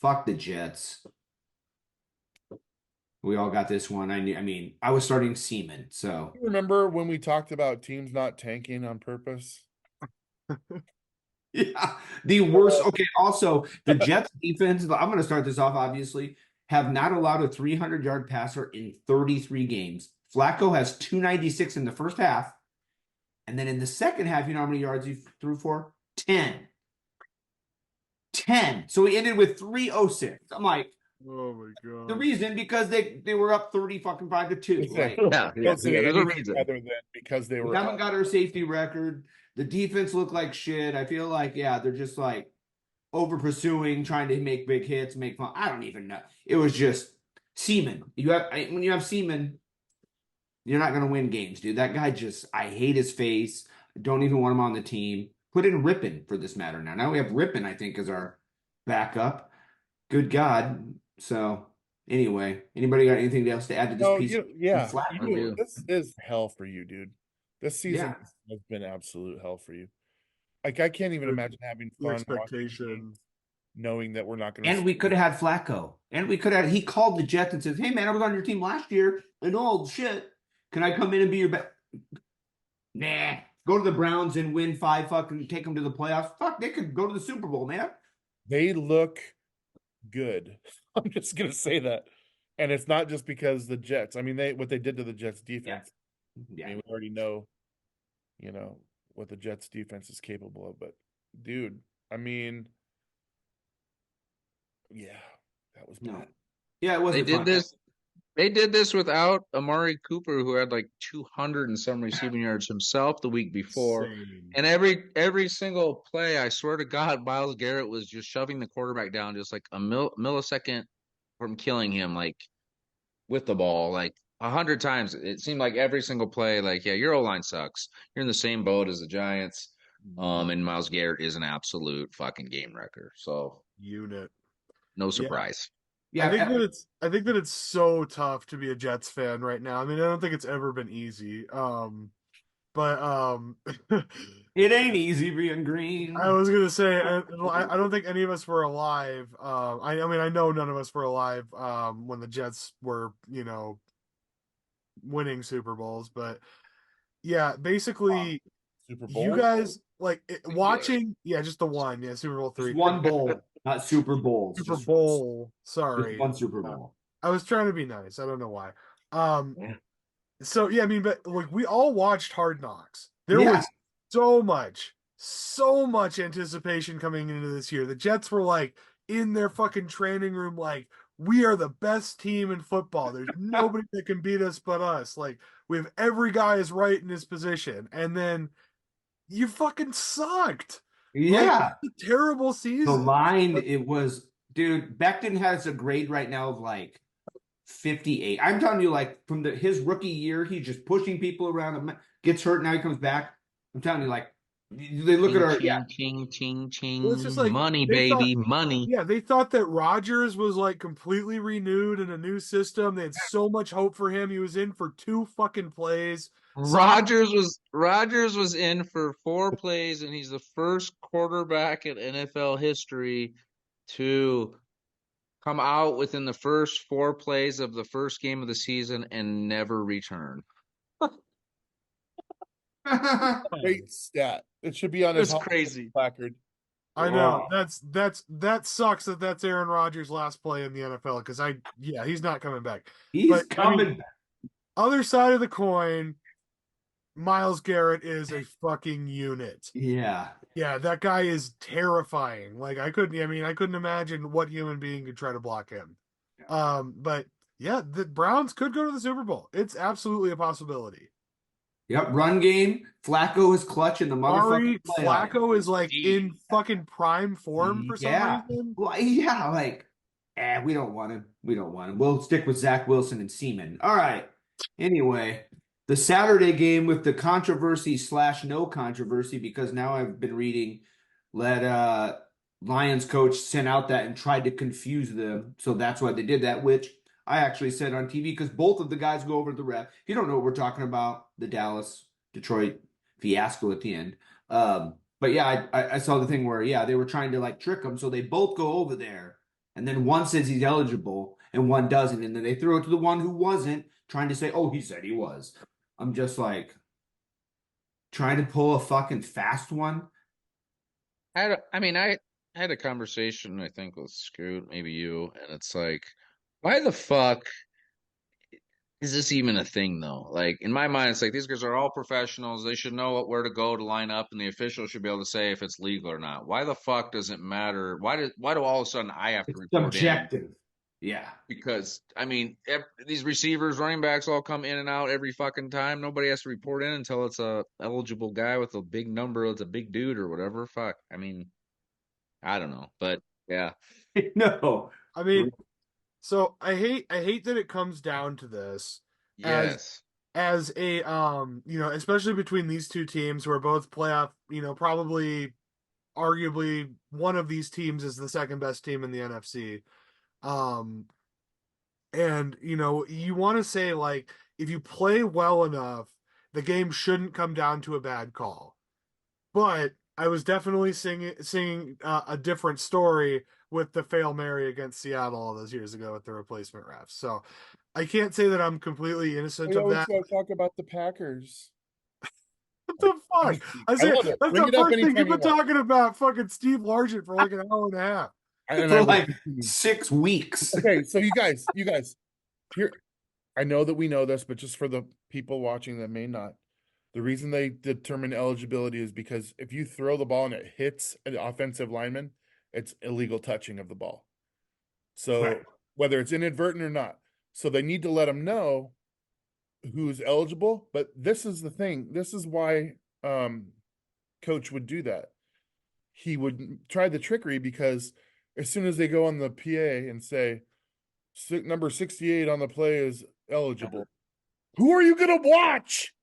Fuck the Jets. We all got this one. I was starting Seaman, so. You remember when we talked about teams not tanking on purpose? Yeah, the worst. Okay, also, the Jets defense, I'm going to start this off, obviously, have not allowed a 300-yard passer in 33 games. Flacco has 296 in the first half. And then in the second half, you know how many yards he threw for? 10. So he ended with 306. I'm like, oh my god. The reason because they were up 30-5 to 2. Like, There's a reason. Other than because they were. We haven't got our safety record. The defense looked like shit. I feel like they're just like over pursuing, trying to make big hits, make fun. I don't even know. It was just Seaman. When you have Seaman, you're not gonna win games, dude. That guy I hate his face. I don't even want him on the team. Put in Rippon for this matter now. Now we have Rippon, I think, as our backup. Good God. So anyway, anybody got anything else to add to this piece? This is hell for you, dude. This season has been absolute hell for you. Like, I can't even imagine having fun. Expectation. knowing that we're not going to. And we could have had Flacco. And we could have. He called the Jets and says, "Hey man, I was on your team last year. And oh shit, can I come in and be your back?" Nah. Go to the Browns and win 5 fucking take them to the playoffs. Fuck, they could go to the Super Bowl, man. They look good. I'm just gonna say that. And it's not just because the Jets. I mean, what they did to the Jets defense. Yeah. I mean, we already know, what the Jets defense is capable of. But dude, I mean, yeah, that was bad. No. Yeah, it wasn't fun. They did this without Amari Cooper, who had like 200 and some receiving yards himself the week before. Insane. And every single play, I swear to God, Myles Garrett was just shoving the quarterback down just like a millisecond from killing him, like with the ball, like 100 times. It seemed like every single play, like, yeah, your O-line sucks. You're in the same boat as the Giants. And Myles Garrett is an absolute fucking game wrecker. So Unit. no surprise. Yeah, I think that it's so tough to be a Jets fan right now. I mean, I don't think it's ever been easy. But it ain't easy being green. I was gonna say I don't think any of us were alive. I mean I know none of us were alive when the Jets were winning Super Bowls, but yeah, basically Super Bowl. you guys watching just the one Super Bowl 3. Just one bowl, not Super Bowls. Super Bowl. Sorry, just one Super Bowl. I was trying to be nice. I don't know why. Yeah. So yeah, I mean, but we all watched Hard Knocks. There was so much anticipation coming into this year. The Jets were like in their fucking training room, like, we are the best team in football. There's nobody that can beat us but us. Like, we have every guy is right in his position, and then you fucking sucked. Yeah, a terrible season. The line, it was, dude. Becton has a grade right now of like 58. I'm telling you, like, from his rookie year, he's just pushing people around him, gets hurt, now he comes back. I'm telling you, like, they look at our ching. Well, it's just like money, baby, money. Yeah, they thought that Rodgers was like completely renewed in a new system. They had so much hope for him. He was in for 2 fucking plays. Rodgers was in for 4 plays, and he's the first quarterback in NFL history to come out within the first 4 plays of the first game of the season and never return. Great stat. It should be on his crazy placard. I know. That sucks that that's Aaron Rodgers' last play in the NFL, because he's not coming back. He's coming back. Other side of the coin, Myles Garrett is a fucking unit. Yeah. Yeah, that guy is terrifying. Like, I couldn't imagine what human being could try to block him. But yeah, the Browns could go to the Super Bowl. It's absolutely a possibility. Yep, run game. Flacco is clutch in the motherfucking playoff. Flacco is like in fucking prime form for some reason. Well, yeah, like, we don't want him. We'll stick with Zach Wilson and Seaman. All right. Anyway, the Saturday game with the controversy / no controversy, because now I've been reading, Lions coach sent out that and tried to confuse them. So that's why they did that, which I actually said on TV, because both of the guys go over the ref. If you don't know what we're talking about, the Dallas-Detroit fiasco at the end. But yeah, I saw the thing where, they were trying to like trick him. So they both go over there, and then one says he's eligible and one doesn't. And then they throw it to the one who wasn't, trying to say, oh, he said he was. I'm just like, trying to pull a fucking fast one. I had a conversation, I think, with Scoot, maybe you, and it's like, why the fuck is this even a thing, though? Like, in my mind, it's like, these guys are all professionals. They should know where to go to line up, and the official should be able to say if it's legal or not. Why the fuck does it matter? Why do all of a sudden I have to report subjective. in? Yeah. Because, these receivers, running backs all come in and out every fucking time. Nobody has to report in until it's a eligible guy with a big number. It's a big dude or whatever. Fuck. I don't know. But, yeah. No. So I hate that it comes down to this. Yes. As a especially between these two teams who are both playoff, probably arguably one of these teams is the second best team in the NFC. And you want to say, like, if you play well enough, the game shouldn't come down to a bad call. But I was definitely singing a different story with the Fail Mary against Seattle all those years ago with the replacement refs. So I can't say that I'm completely innocent We of always that. gotta talk about the Packers. What the fuck? I I say love it. that's Bring the it up first thing anytime you've you been want. talking about fucking Steve Largent for like an hour and a half. And For I will like continue. 6 weeks. Okay, so you guys, here, I know that we know this, but just for the people watching that may not, the reason they determine eligibility is because if you throw the ball and it hits an offensive lineman, it's illegal touching of the ball. So Right. whether it's inadvertent or not, so they need to let them know who's eligible. But this is the thing. This is why coach would do that. He would try the trickery because as soon as they go on the PA and say number 68 on the play is eligible, who are you going to watch?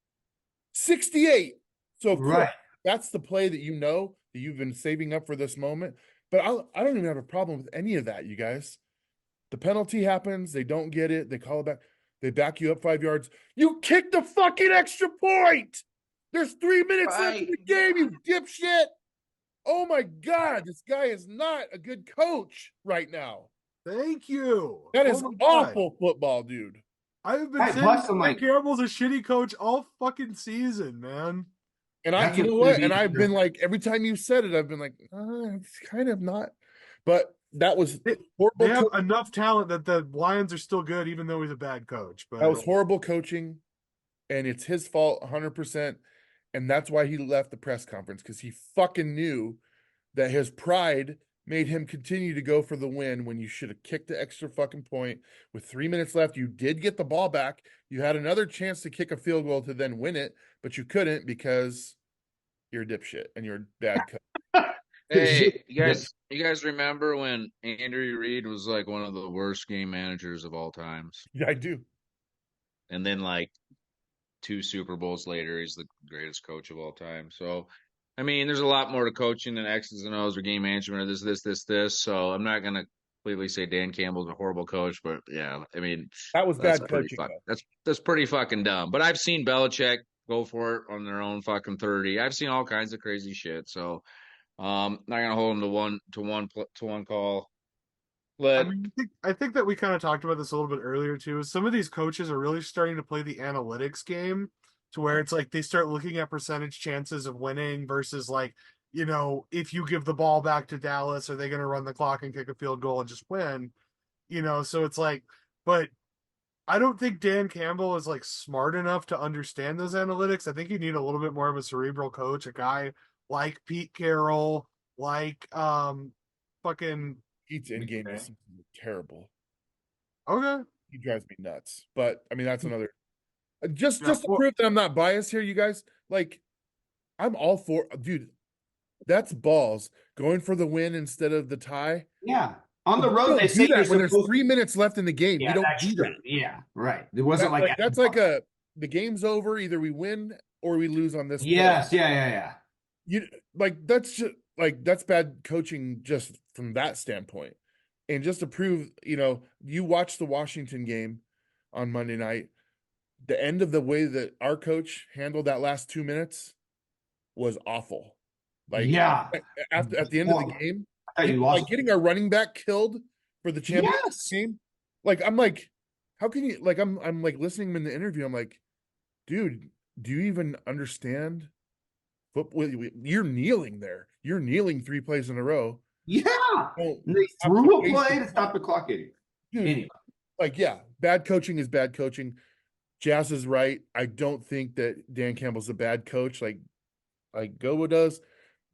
68. So of course, Right. that's the play that you know that you've been saving up for this moment. But I don't even have a problem with any of that, you guys. The penalty happens, they don't get it, they call it back, they back you up 5 yards. You kick the fucking extra point. There's 3 minutes left in the game, you dipshit. Oh my God, this guy is not a good coach right now. Thank you. That is Oh my God. awful football, dude. I've been Right, saying plus I'm Mike like- Campbell's a shitty coach all fucking season, man. And That's you what's know gonna what? be And I've been the- like, every time you said it, I've been like, it's kind of not. But that was They horrible. have enough talent that the Lions are still good, even though he's a bad coach. But That was horrible coaching, and it's his fault 100%. And that's why he left the press conference, because he fucking knew that his pride made him continue to go for the win when you should have kicked the extra fucking point with 3 minutes left. You did get the ball back. You had another chance to kick a field goal to then win it, but you couldn't because you're a dipshit and you're a bad coach. Hey, you guys remember when Andrew Reid was like one of the worst game managers of all times? Yeah, I do. And then like 2 Super Bowls later, he's the greatest coach of all time. So, I mean, there's a lot more to coaching than X's and O's or game management or this. So I'm not gonna completely say Dan Campbell's a horrible coach, but yeah, I mean That was that's bad pretty coaching, though. that's pretty fucking dumb. But I've seen Belichick go for it on their own fucking 30. I've seen all kinds of crazy shit. So not gonna hold him to one call. I But mean, I think that we kind of talked about this a little bit earlier too. Some of these coaches are really starting to play the analytics game to where it's like they start looking at percentage chances of winning versus like, if you give the ball back to Dallas, are they going to run the clock and kick a field goal and just win? So it's like, but I don't think Dan Campbell is like smart enough to understand those analytics. I think you need a little bit more of a cerebral coach, a guy like Pete Carroll, like fucking Pete's in-game decisions are terrible. okay. He drives me nuts. But I mean, that's another. Just Yeah, to prove that I'm not biased here, you guys. Like, I'm all for, dude. That's balls going for the win instead of the tie. Yeah. On the You road, don't they do say that you're when there's supposed 3 minutes left in the game. Yeah, You don't that's do true. that. Yeah, right. It wasn't like that's like the game's over. Either we win or we lose on this. Yes, play. yeah. You that's just that's bad coaching just from that standpoint. And just to prove, you watched the Washington game on Monday night. The end of the way that our coach handled that last 2 minutes was awful. Like, Yeah. at the end of the game, You lost. getting our running back killed for the championship Yes. game. I'm like, how can you I'm like listening in the interview. I'm like, dude, do you even understand football? You're kneeling there. You're kneeling 3 plays in a row. Yeah. Don't And they have threw to a waste play your to stop the clock hitting. dude. Anyway. Bad coaching is bad coaching. Jazz is right. I don't think that Dan Campbell's a bad coach like Gobo does.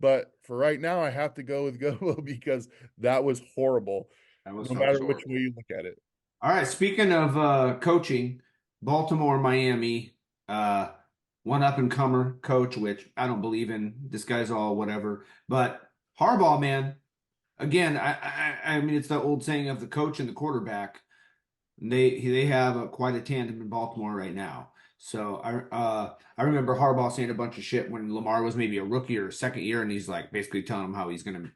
But for right now, I have to go with Gobo because that was horrible. That was No matter horrible. which way you look at it. All right. Speaking of coaching, Baltimore, Miami, one up and comer coach, which I don't believe in. This guy's all whatever. But Harbaugh, man, again, I mean, it's the old saying of the coach and the quarterback. They have quite a tandem in Baltimore right now. So I remember Harbaugh saying a bunch of shit when Lamar was maybe a rookie or a second year, and he's like basically telling him how he's going to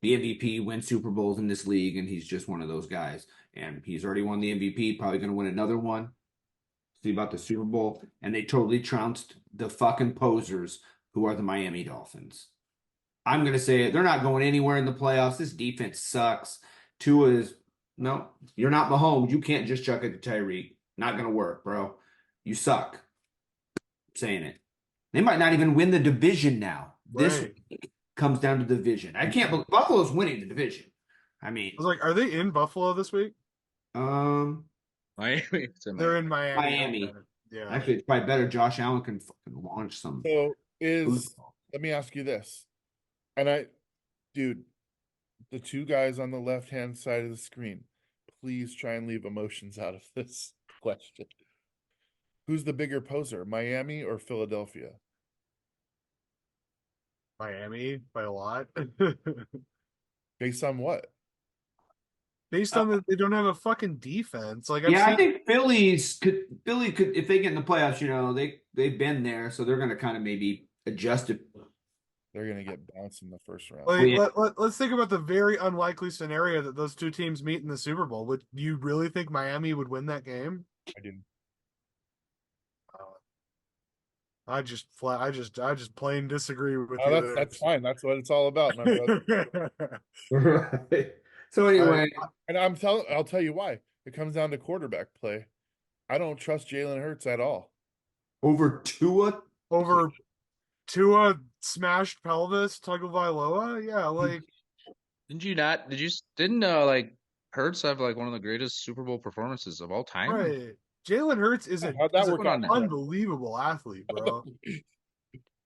be MVP, win Super Bowls in this league, and he's just one of those guys. And he's already won the MVP, probably going to win another one. See about the Super Bowl, and they totally trounced the fucking posers who are the Miami Dolphins. I'm going to say it. They're not going anywhere in the playoffs. This defense sucks. Tua is, no, you're not Mahomes. You can't just chuck it to Tyreek. Not going to work, bro. You suck. I'm saying it. They might not even win the division now. This Right. week comes down to the division. I can't believe Buffalo's winning the division. I mean, I was like, are they in Buffalo this week? um, Miami. It's in They're Miami. in Miami. Miami. Okay. Yeah. Actually, it's probably better. Josh Allen can fucking launch some. So let me ask you this. And dude, the two guys on the left-hand side of the screen, please try and leave emotions out of this question. Who's the bigger poser, Miami or Philadelphia? Miami by a lot. Based on what? Based on that they don't have a fucking defense. Like Yeah, I think Philly could if they get in the playoffs, they've been there, so they're gonna kind of maybe adjust it. They're gonna get bounced in the first round. like, yeah. let's think about the very unlikely scenario that those two teams meet in the Super Bowl. Would you really think Miami would win that game? I do. I just plain disagree with Oh, you that's fine. That's what it's all about, my brother. there. Right. So anyway, And I'll tell you why. It comes down to quarterback play. I don't trust Jalen Hurts at all. over Tua. Over Tua smashed pelvis Tagovailoa? Yeah, like Didn't like Hurts have like one of the greatest Super Bowl performances of all time? right. Jalen Hurts is How'd that an work out? unbelievable athlete, bro.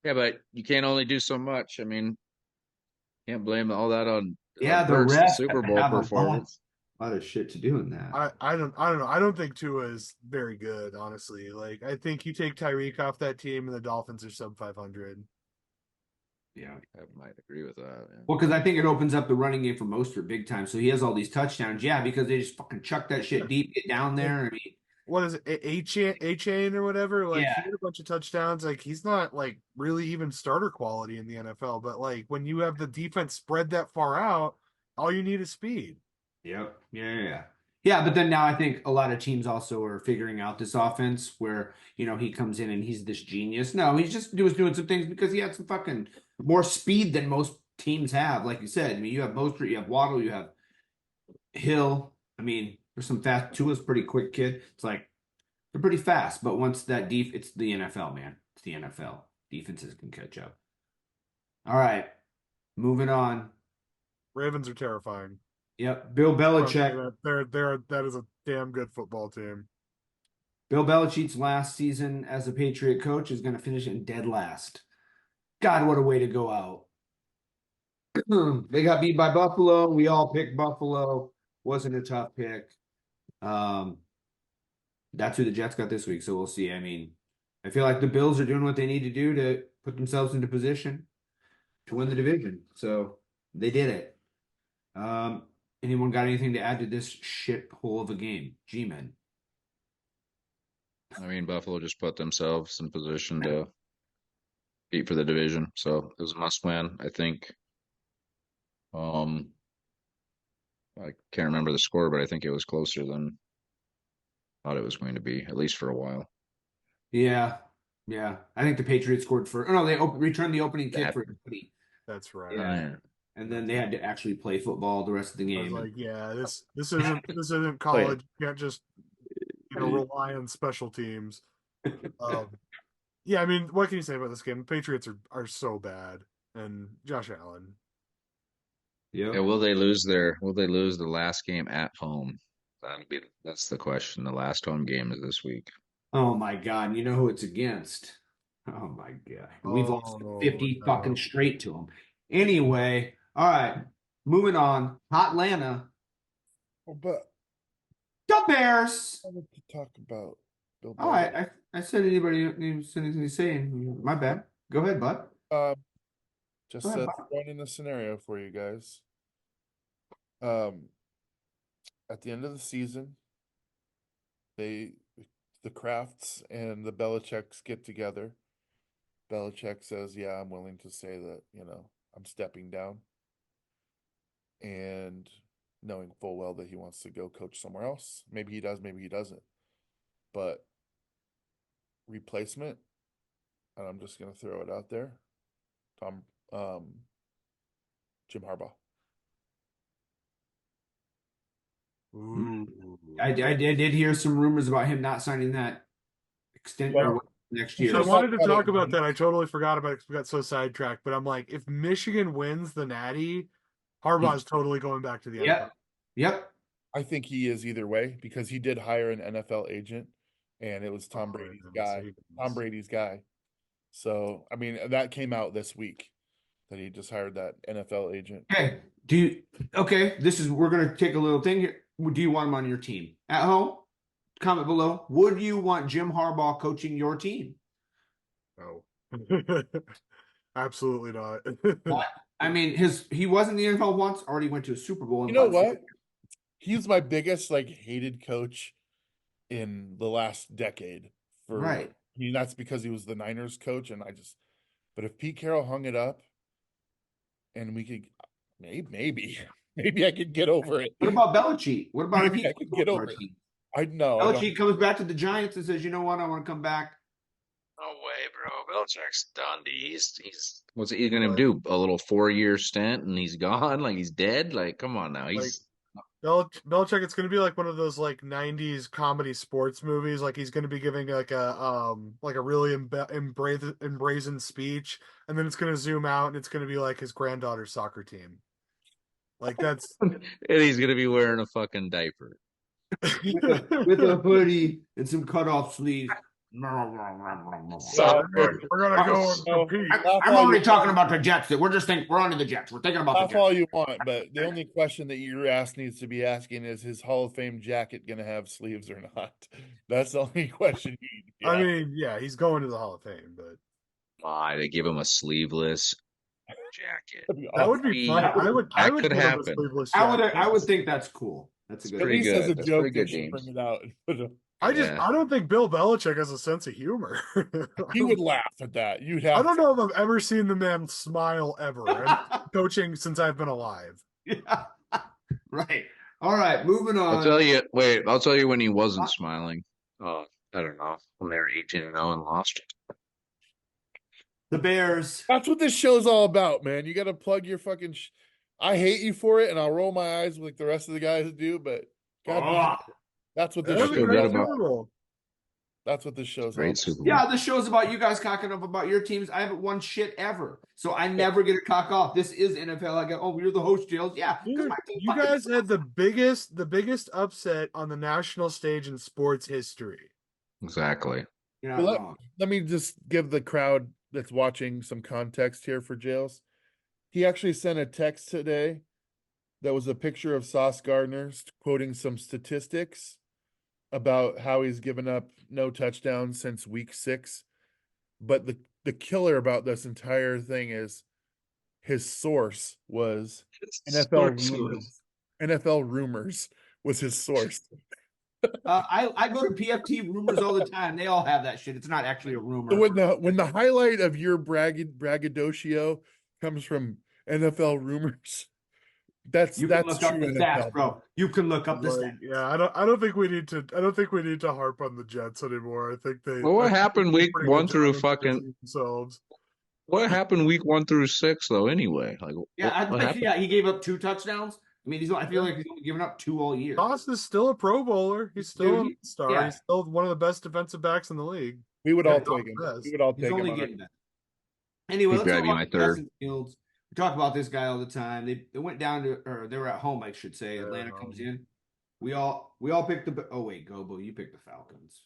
Yeah, but you can't only do so much. I mean, can't blame all that on Yeah, the Hurts, the refs Super have Bowl a performance. lot of shit to do in that. I don't know. I don't think Tua is very good, honestly. Like I think you take Tyreek off that team and the Dolphins are sub 500. Yeah. I might agree with that. Yeah. Well, because I think it opens up the running game for Mostert big time. So he has all these touchdowns. Yeah, because they just fucking chuck that shit deep, get down there. I mean, What is it? A-Chain or whatever? Like Yeah. he had a bunch of touchdowns. Like he's not like really even starter quality in the NFL, but like when you have the defense spread that far out, all you need is speed. Yep. Yeah. Yeah, but then now I think a lot of teams also are figuring out this offense where, he comes in and he's this genius. No, he was doing some things because he had some fucking more speed than most teams have. Like you said, I mean, you have Mostert, you have Waddle, you have Hill. I mean, there's some fast. Tua's pretty quick kid. It's like they're pretty fast, but once that it's the NFL, man. It's the NFL. Defenses can catch up. All right, moving on. Ravens are terrifying. Yep, Bill Belichick. That is a damn good football team. Bill Belichick's last season as a Patriot coach is going to finish in dead last. God, what a way to go out. They got beat by Buffalo. We all picked Buffalo. Wasn't a tough pick. That's who the Jets got this week, so we'll see. I mean, I feel like the Bills are doing what they need to do to put themselves into position to win the division. So they did it. Anyone got anything to add to this shit hole of a game? G-Men. I mean, Buffalo just put themselves in position to beat for the division, so it was a must win. I think. I can't remember the score, but I think it was closer than I thought it was going to be, at least for a while. Yeah. I think the Patriots scored for. Oh no, they returned the opening kick for Cody. That's right. Yeah. And then they had to actually play football the rest of the I was game. like, yeah, this isn't college. You can't just rely on special teams. Yeah, I mean, what can you say about this game? The Patriots are so bad, and Josh Allen. Yeah, will they lose the last game at home? That's the question. The last home game is this week. Oh my God! You know who it's against? Oh my God! We've lost 50 fucking straight to them. Anyway, all right, moving on. Hotlanta. But The Bears. I want to talk about Bill. All right, I said anybody needs anything to say? My bad. Go ahead, bud. Just Go ahead, throwing in the scenario for you guys. At the end of the season, the Krafts and the Belichicks get together. Belichick says, "Yeah, I'm willing to say that, I'm stepping down." And knowing full well that he wants to go coach somewhere else. Maybe he does, maybe he doesn't. But replacement, and I'm just going to throw it out there. Jim Harbaugh. Ooh. I did hear some rumors about him not signing that extension Yeah. next We year. I should've wanted to talked about talk it. about that. I totally forgot about it 'cause we got so sidetracked. But I'm like, if Michigan wins the Natty, Harbaugh's totally going back to the NFL. Yep. Yep. I think he is either way because he did hire an NFL agent, and it was Tom Brady's guy. Tom Brady's guy. So I mean, that came out this week that he just hired that NFL agent. Okay. We're gonna take a little thing here. Do you want him on your team? At home? Comment below. Would you want Jim Harbaugh coaching your team? No. Absolutely not. What? I mean, he was in the NFL once, already went to a Super Bowl. You know what? He's my biggest hated coach in the last decade. Right. I mean, that's because he was the Niners coach, and but if Pete Carroll hung it up, and we could maybe I could get over it. What about Belichick? What about if Maybe he I could get over it. I know. Belichick comes back to the Giants and says, "You know what? I want to come back." No way, bro. Belichick's done. What's he gonna do? A little 4-year stint and he's gone? Like he's dead? Like, come on now. Belichick, it's going to be like one of those 90s comedy sports movies. Like he's going to be giving like a really brazen speech, and then it's going to zoom out and it's going to be like his granddaughter's soccer team. Like that's and he's gonna be wearing a fucking diaper with a hoodie and some cutoff sleeves. we're gonna go and compete. I'm only talking about the Jets. We're on to the Jets. We're thinking about the That's Jets. all you want, but the only question that your ass needs to be asking is his Hall of Fame jacket going to have sleeves or not? That's the only question you need to be asking. I mean, yeah, he's going to the Hall of Fame, but why they give him a sleeveless jacket. that would be fun. I would could give him a happen. sleeveless I jacket. would think that's cool. That's a good. At pretty least good. as a That's joke, pretty they good, should James. bring it out. I don't think Bill Belichick has a sense of humor. He would laugh at that. You'd have. I don't know if I've ever seen the man smile ever. I'm coaching since I've been alive. Yeah. Right. All right. Moving on. I'll tell you when he wasn't smiling. I don't know. When they were 18-0 and lost. The Bears. That's what this show's all about, man. You got to plug your fucking. I hate you for it, and I'll roll my eyes like the rest of the guys do. But God, that's what this That was a show. great Super Bowl. That's what this show's all Great about. Super Bowl. Yeah, the show's about you guys cocking up about your teams. I haven't won shit ever, so I never get a cock off. This is NFL. I go, oh, you're the host, Jails. Yeah, Dude, you guys had the biggest upset on the national stage in sports history. Exactly. You're not wrong. Let me just give the crowd that's watching some context here for Jails. He actually sent a text today that was a picture of Sauce Gardner quoting some statistics about how he's given up no touchdowns since week 6. But the killer about this entire thing is his source was NFL rumors was his source. I go to PFT rumors all the time. They all have that shit. It's not actually a rumor. So when the highlight of your braggadocio comes from NFL rumors, that's look true up the NFL. stats, bro. You can look up the stats. Yeah, I don't think we need to harp on the Jets anymore. I think they. Well, what happened week pretty 1 good through job fucking? themselves. What happened week 1 through 6 though? Anyway, like Yeah, what happened? he gave up 2 touchdowns. I mean, I feel like he's only given up 2 all year. Sauce is still a Pro Bowler. He's still a star. Yeah. He's still one of the best defensive backs in the league. We would Yeah, all he's take him. best. We would all He's take only him. getting better. Anyway, He's let's gotta talk be about my the third. Justin Fields. We talk about this guy all the time. They went down to, or they were at home, I should say. Atlanta comes in. We all picked the. Oh wait, Gobo, you picked the Falcons.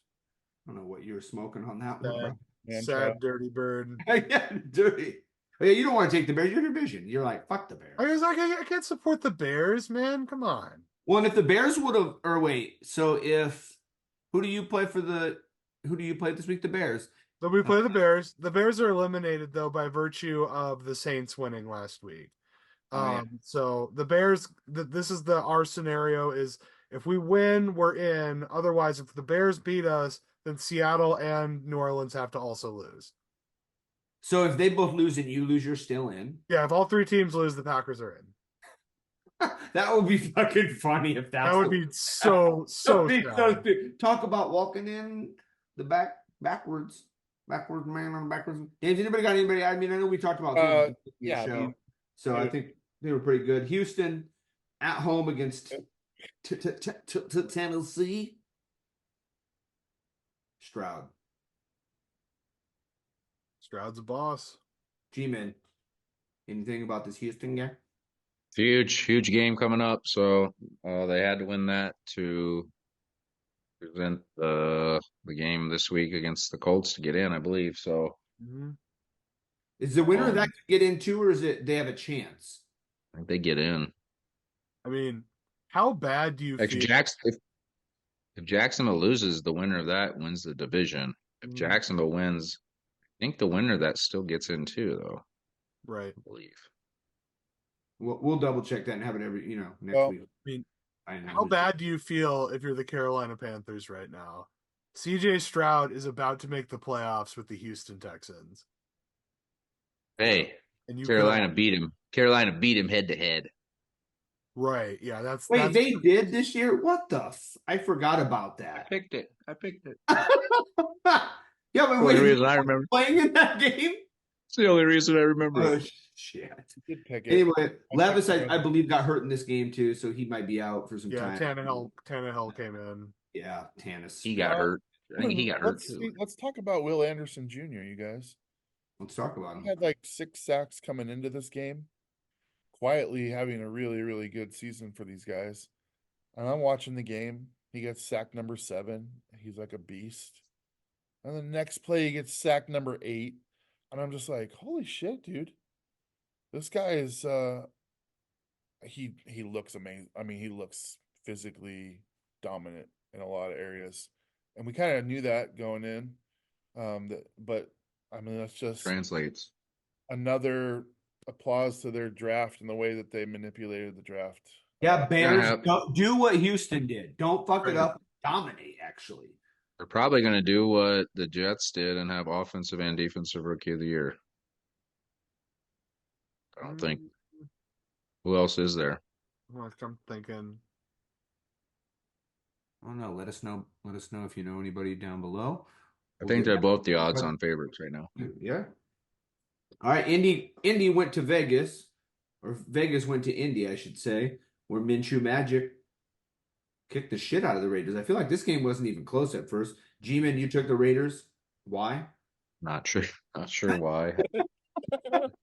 I don't know what you were smoking on that one. Sad dirty bird. Yeah, dirty. Oh, yeah, you don't want to take the Bears. Your division. You're like, fuck the Bears. I was like, I can't support the Bears, man. Come on. Well, and if the Bears would have, or wait, so who do you play this week? The Bears. So we play the Bears. The Bears are eliminated though by virtue of the Saints winning last week. So the Bears, this is our scenario is if we win, we're in. Otherwise, if the Bears beat us, then Seattle and New Orleans have to also lose. So if they both lose and you lose, you're still in. Yeah, if all 3 teams lose, the Packers are in. That would be fucking funny if that would be so sad. Talk about walking in the backwards man on the backwards. James, anybody got anybody? I mean, I know we talked about Yeah. show. So I think They were pretty good. Houston at home against Tennessee. Stroud. Stroud's a boss. G-Man, anything about this Houston game? Huge game coming up. So they had to win that to present the game this week against the Colts to get in, I believe. So Mm-hmm. Is the winner of that get in too, or is it they have a chance? I think they get in. I mean, how bad do you If feel? if Jacksonville loses, the winner of that wins the division. If Mhm. Jacksonville wins, I think the winner of that still gets in too, though. Right. I believe. We'll double check that and have it every next Well, week. I mean, I know. how bad do you feel if you're the Carolina Panthers right now? CJ Stroud is about to make the playoffs with the Houston Texans. Hey, And you Carolina beat him. Carolina beat him head to head. Right. Yeah, that's Wait, they did this year? What the I forgot about I that. picked it. Yeah, but The only reason I remember. playing in that game? It's the only reason I remember Oh, it. shit. did pick it. Anyway, Levis, checked I believe, got hurt in this game too, so he might be out for some time. Tannehill came in. Yeah, Tannis. He got hurt. I think he got hurt too. Let's talk about Will Anderson Jr., you guys. Let's talk about him. He had like 6 sacks coming into this game. Quietly having a really, really good season for these guys. And I'm watching the game. He gets sack number 7. He's like a beast. And the next play, he gets sack number 8. And I'm just like, holy shit, dude. This guy is he looks amazing. I mean, he looks physically dominant in a lot of areas. And we kind of knew that going in. But I mean, that's just Translates. another applause to their draft and the way that they manipulated the draft. Yeah, Bears, Yeah. don't do what Houston did. Don't fuck it up. Dominate, actually. They're probably going to do what the Jets did and have offensive and defensive rookie of the year. I don't think. Who else is there? I'm thinking. Oh no, let us know. Let us know if you know anybody down below. I think they're both the odds-on favorites right now. Yeah. All right, Indy went to Vegas, or Vegas went to Indy, I should say, where Minshew Magic kicked the shit out of the Raiders. I feel like this game wasn't even close at first. G-Man, you took the Raiders. Why? Not sure why.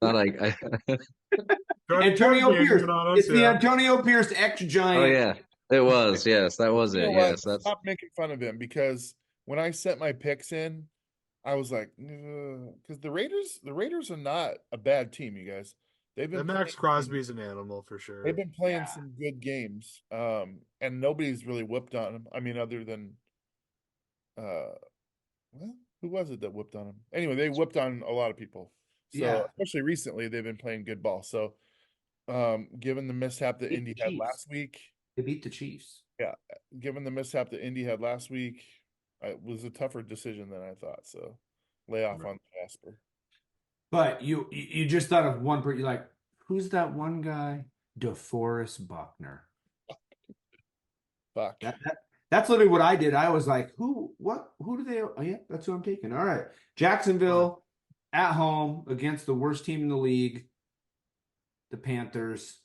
Not like Antonio Pierce. It's the yeah. Antonio Pierce ex-Giant. Oh yeah, it was. Yes, that was You it. know Yes, what? that's Stop making fun of him, because when I set my picks in, I was like, because the Raiders are not a bad team, you guys. They've been Max Crosby's an animal for sure. They've been playing some good games, and nobody's really whooped on them. I mean, other than, well, who was it that whooped on them? Anyway, they whooped on a lot of people. So especially recently, they've been playing good ball. So, given the mishap that Indy had last week, they beat the Chiefs. Yeah, given the mishap that Indy had last week, it was a tougher decision than I thought. So, lay off on Casper. But you just thought of one person. You're like, who's that one guy? DeForest Buckner. Fuck. That's literally what I did. I was like, who do they? Oh, yeah, that's who I'm taking. All right. Jacksonville at home against the worst team in the league, the Panthers.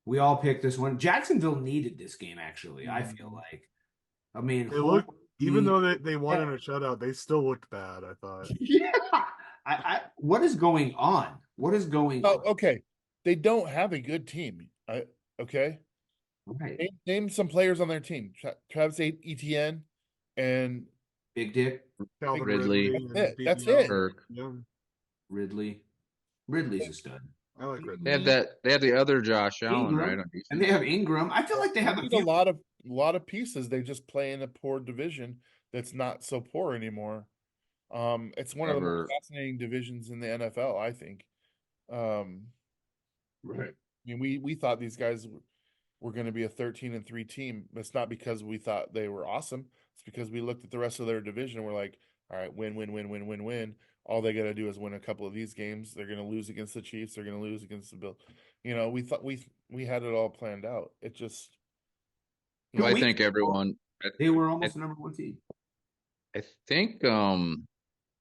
We all picked this one. Jacksonville needed this game, actually, I feel like. I mean, they looked, even though they won in a shutout, they still looked bad, I thought. Yeah. What is going on? What is going on? Okay. They don't have a good team. Okay. Right. Name some players on their team. Travis Etienne and Big Dick. Calvin Ridley. That's it. Kirk. Yeah. Ridley's a stud. I like Ridley. They had the other Josh Allen, right? And they have Ingram. I feel like they have a lot of pieces. They just play in a poor division that's not so poor anymore. It's one of the most fascinating divisions in the NFL, I think. Right. I mean, we thought these guys were going to be a 13-3 team. It's not because we thought they were awesome. It's because we looked at the rest of their division and we're like, all right, win. All they got to do is win a couple of these games. They're going to lose against the Chiefs. They're going to lose against the Bills. You know, we thought we had it all planned out. It just. Well, I think everyone. They were almost the number one team. I think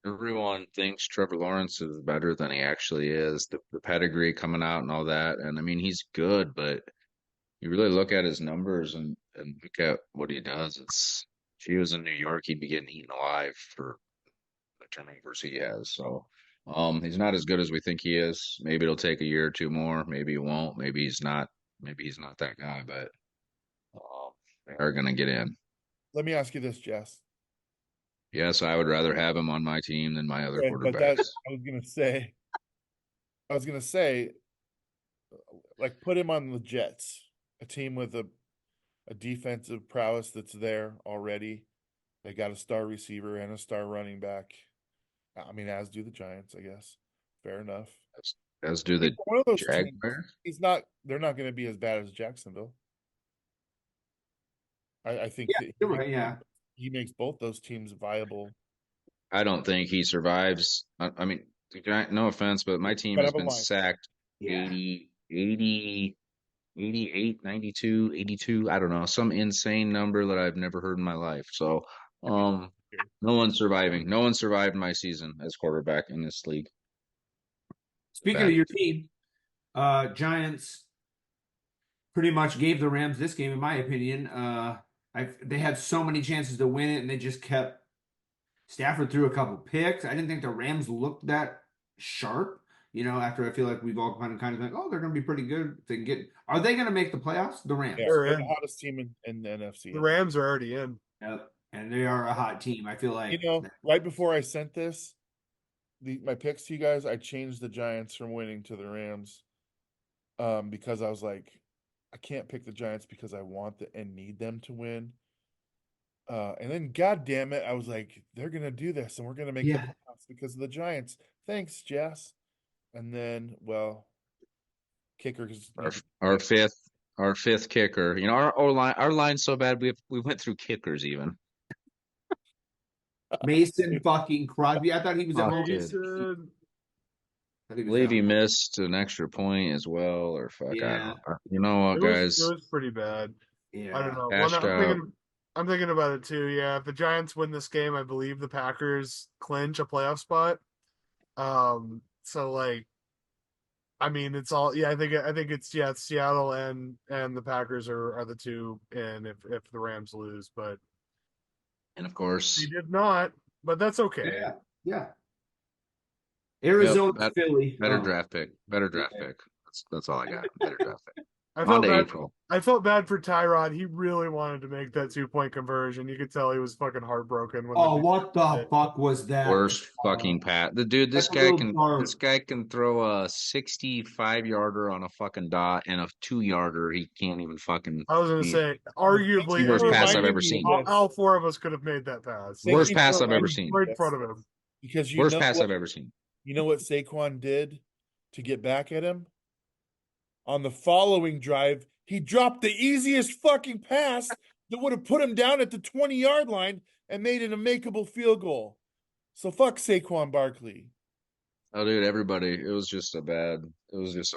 everyone thinks Trevor Lawrence is better than he actually is. The pedigree coming out and all that, and I mean he's good, but you really look at his numbers and look at what he does. It's if he was in New York, he'd be getting eaten alive for the turnovers he has. So, he's not as good as we think he is. Maybe it'll take a year or two more. Maybe he won't. Maybe he's not. Maybe he's not that guy. But they are gonna get in. Let me ask you this, Jess. Yes, I would rather have him on my team than my other Okay, but that quarterbacks. I was gonna say, like, put him on the Jets, a team with a defensive prowess that's there already. They got a star receiver and a star running back. I mean, as do the Giants, I guess. Fair enough. As do the One of those teams, Jaguars. they're not going to be as bad as Jacksonville. I think Yeah, you're right. Yeah. he makes both those teams viable. I don't think he survives. I mean, no offense, but my team But has have a been line. sacked Yeah. 80, 88, 92, 82. I don't know, some insane number that I've never heard in my life. So, no one's surviving. No one survived my season as quarterback in this league. Speaking of your team, Giants pretty much gave the Rams this game, in my opinion. They had so many chances to win it, and they just kept. Stafford threw a couple picks. I didn't think the Rams looked that sharp. After I feel like we've all kind of like, oh, they're going to be pretty good. If they can get, are they going to make the playoffs? The Rams. Yeah, They're they're the hottest team in the NFC. The Rams are already in. Yep. And they are a hot team. I feel like right before I sent this, my picks to you guys, I changed the Giants from winning to the Rams. Because I was like, I can't pick the Giants because I want and need them to win. And then, God damn it, I was like, they're gonna do this, and we're gonna make the playoffs because of the Giants. Thanks, Jess. And then, well, kickers. Our fifth kicker. Our line's so bad we went through kickers even. Mason fucking Crosby. I thought he was at home. I believe he missed an extra point as well, or fuck. Yeah. I don't know. You know what, guys? It was pretty bad. Yeah. I don't know. Well, I'm thinking about it too. Yeah, if the Giants win this game, I believe the Packers clinch a playoff spot. So like, I mean, it's all. Yeah, I think it's Seattle and the Packers are the two in if the Rams lose, but and of course they did not. But that's okay. Yeah. Arizona, Philly. Better draft pick. That's all I got. Better draft pick. I felt bad for Tyrod. He really wanted to make that 2-point conversion. You could tell he was fucking heartbroken. What the fuck was that? Worst fucking pat. The dude, this guy can throw a 65-yarder on a fucking dot and a 2-yarder. He can't even fucking. I was gonna say, arguably, worst pass I've ever seen. All four of us could have made that pass. Worst pass I've ever seen. Right in front of him. Because worst pass I've ever seen. You know what Saquon did to get back at him? On the following drive, he dropped the easiest fucking pass that would have put him down at the 20-yard line and made an makeable field goal. So fuck Saquon Barkley. Oh, dude, everybody. It was just a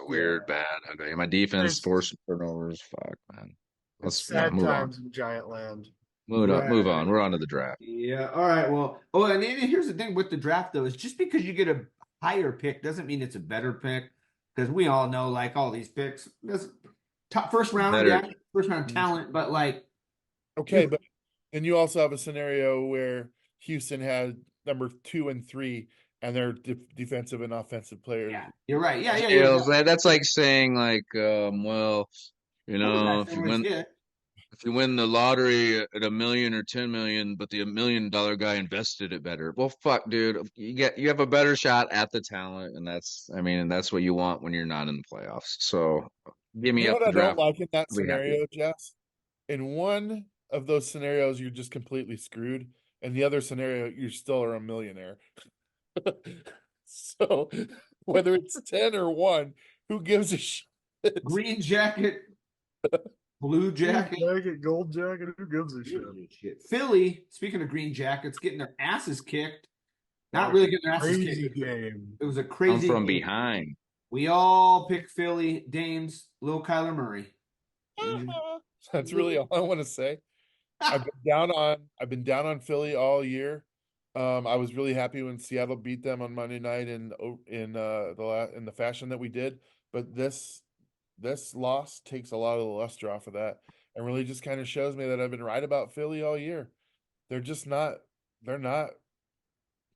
weird, bad. Okay, my defense forced turnovers. Fuck, man. Let's sad times in Giant land. Move on. We're on to the draft. Yeah. All right. Well, and here's the thing with the draft, though, is just because you get a higher pick doesn't mean it's a better pick. Because we all know, like, all these picks, top first round talent, but like. Okay, but then you also have a scenario where Houston had number 2 and 3, and they're defensive and offensive players. Yeah, you're right. Yeah. That's like saying, like, well, if you win the lottery at $1 million or $10 million, but the $1 million guy invested it better. Well, fuck, dude, you have a better shot at the talent, and that's what you want when you're not in the playoffs. So give me up the draft. I don't like in that scenario, Jess. In one of those scenarios, you're just completely screwed, and the other scenario, you still are a millionaire. So whether it's 10 or 1, who gives a shit? Green jacket. Blue jacket, gold jacket, who gives a shit? Philly, speaking of green jackets, getting their asses kicked. Not really getting their asses kicked. Game. It was a crazy Come from game. behind. We all picked Philly, Dames, little Kyler Murray. That's really all I want to say. I've been down on Philly all year. I was really happy when Seattle beat them on Monday night in the fashion that we did. But this loss takes a lot of the luster off of that, and really just kind of shows me that I've been right about Philly all year. They're just not. They're not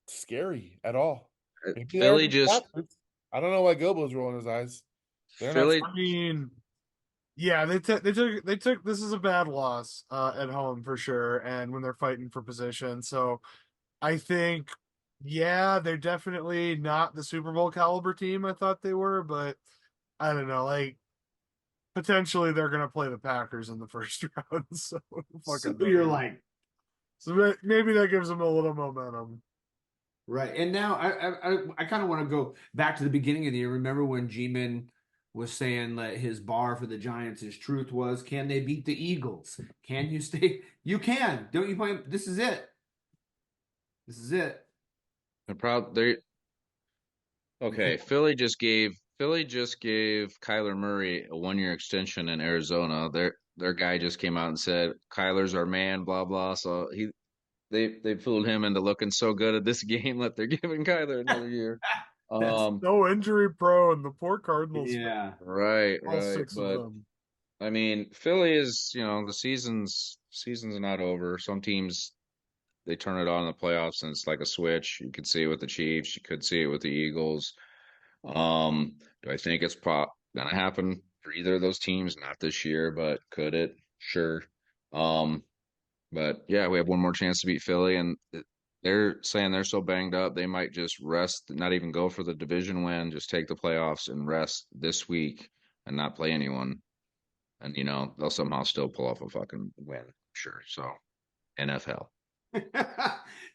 scary at all. Maybe they are Philly against just Packers. I don't know why Gobo's rolling his eyes. They're not. Philly I mean, yeah, they took this is a bad loss at home for sure, and when they're fighting for position. So I think, yeah, they're definitely not the Super Bowl caliber team I thought they were, but I don't know, like potentially they're gonna play the Packers in the first round. So So fucking you're knows. like, So maybe that gives them a little momentum. right. And now I kind of want to go back to the beginning of the year. Remember when G-Man was saying that his bar for the Giants, his truth was, can they beat the Eagles? Can you stay? You can. Don't you play? This is it. This is it. they're probably okay. Philly just gave Kyler Murray a 1 year extension in Arizona. Their guy just came out and said Kyler's our man, blah blah. So they fooled him into looking so good at this game that they're giving Kyler another year. That's So injury prone, the poor Cardinals, yeah. all Right. six of But them. I mean, Philly is, the season's not over. Some teams they turn it on in the playoffs and it's like a switch. You could see it with the Chiefs, you could see it with the Eagles. Do I think it's gonna happen for either of those teams? Not this year, but could it? Sure. Um, but yeah, we have one more chance to beat Philly, and they're saying they're so banged up they might just rest, not even go for the division win, just take the playoffs and rest this week and not play anyone. And they'll somehow still pull off a fucking win. Sure. So NFHell.